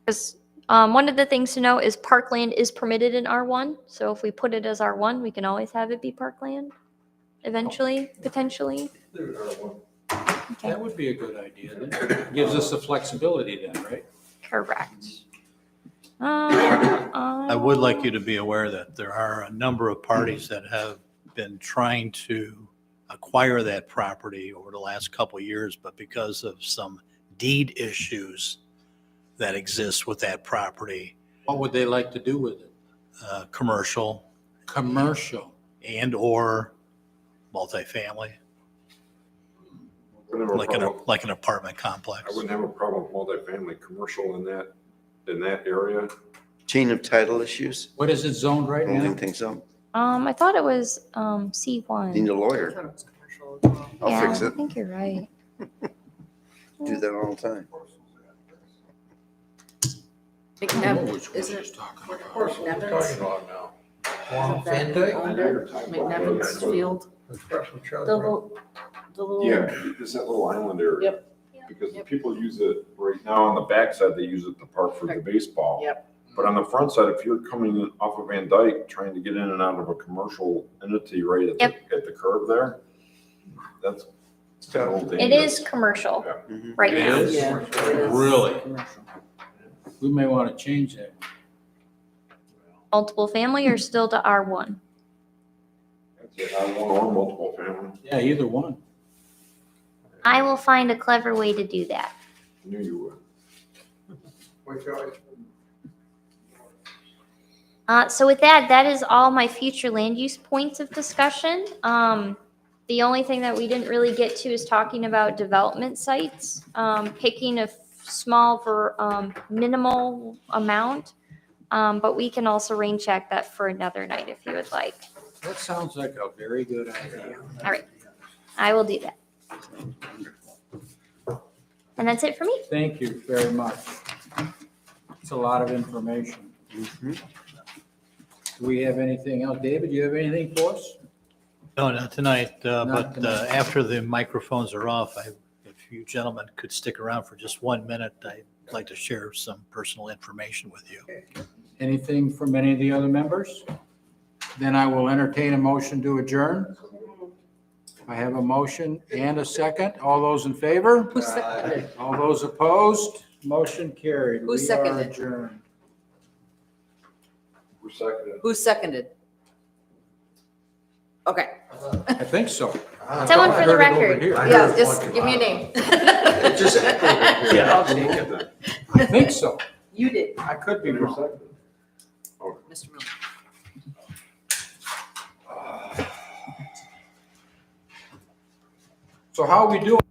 Because one of the things to know is parkland is permitted in R1. So if we put it as R1, we can always have it be parkland eventually, potentially. Okay,
That would be a good idea. Then. Gives us the flexibility then, right?
correct.
I would like you to be aware that there are a number of parties that have been trying to acquire that property over the last couple of years, but because of some deed issues that exist with that property,
What would they like to do with it?
commercial
Commercial.
and/or multifamily, like an apartment complex.
I wouldn't have a problem with multifamily, commercial in that area.
Chain of title issues?
What is it zoned right
I
now?
don't think so.
I thought it was C1.
Need a
I
lawyer.
thought it was commercial as well.
I'll
Yeah,
fix
I
it.
think you're right.
Do that all the time.
I know
McNevin,
which one
isn't
she's
it?
talking
Of
about.
course, what we're talking about now. Juan
Isn't that
Fende?
under McNevin's Field?
Express with Charlie
The
Brown.
little.
Yeah, it's that little island area.
Yep.
Because the
Yep.
people use it right now on the backside, they use it to park for the baseball.
Yep.
But on the front side, if you're coming in off of Van Dyke, trying to get in and out of a commercial entity right at the curb there, that's a little
It
dangerous.
is commercial
Mhm.
right
It
now.
is?
Yeah, it is.
Really?
Commercial.
We may want to change that.
Multiple family or still to R1?
That's it. I want or multiple family.
Yeah, either one.
I will find a clever way to do that.
I knew you would.
Which always-
So with that is all my future land use points of discussion. The only thing that we didn't really get to is talking about development sites, picking a small for minimal amount. But we can also rain check that for another night if you would like.
That sounds like a very good idea.
All right, I will do that. And that's it for me.
Thank you very much. It's a lot of information.
Mhm.
Do we have anything else? David, you have anything for us?
No, not tonight,
Not
but
tonight.
after the microphones are off, if you gentlemen could stick around for just 1 minute, I'd like to share some personal information with you.
Anything from any of the other members? Then I will entertain a motion to adjourn. I have a motion and a second. All those in favor?
Who seconded?
All those opposed? Motion carried.
Who
We are
seconded?
adjourned.
We're second.
Who seconded? Okay.
I think so.
Someone for the
I heard it over
record.
here.
Yeah, just give me a name.
Just-
Yeah, I'll take it then.
I think so.
You did,
I could be
You're
wrong.
second.
Mr. Miller.
So how are we doing?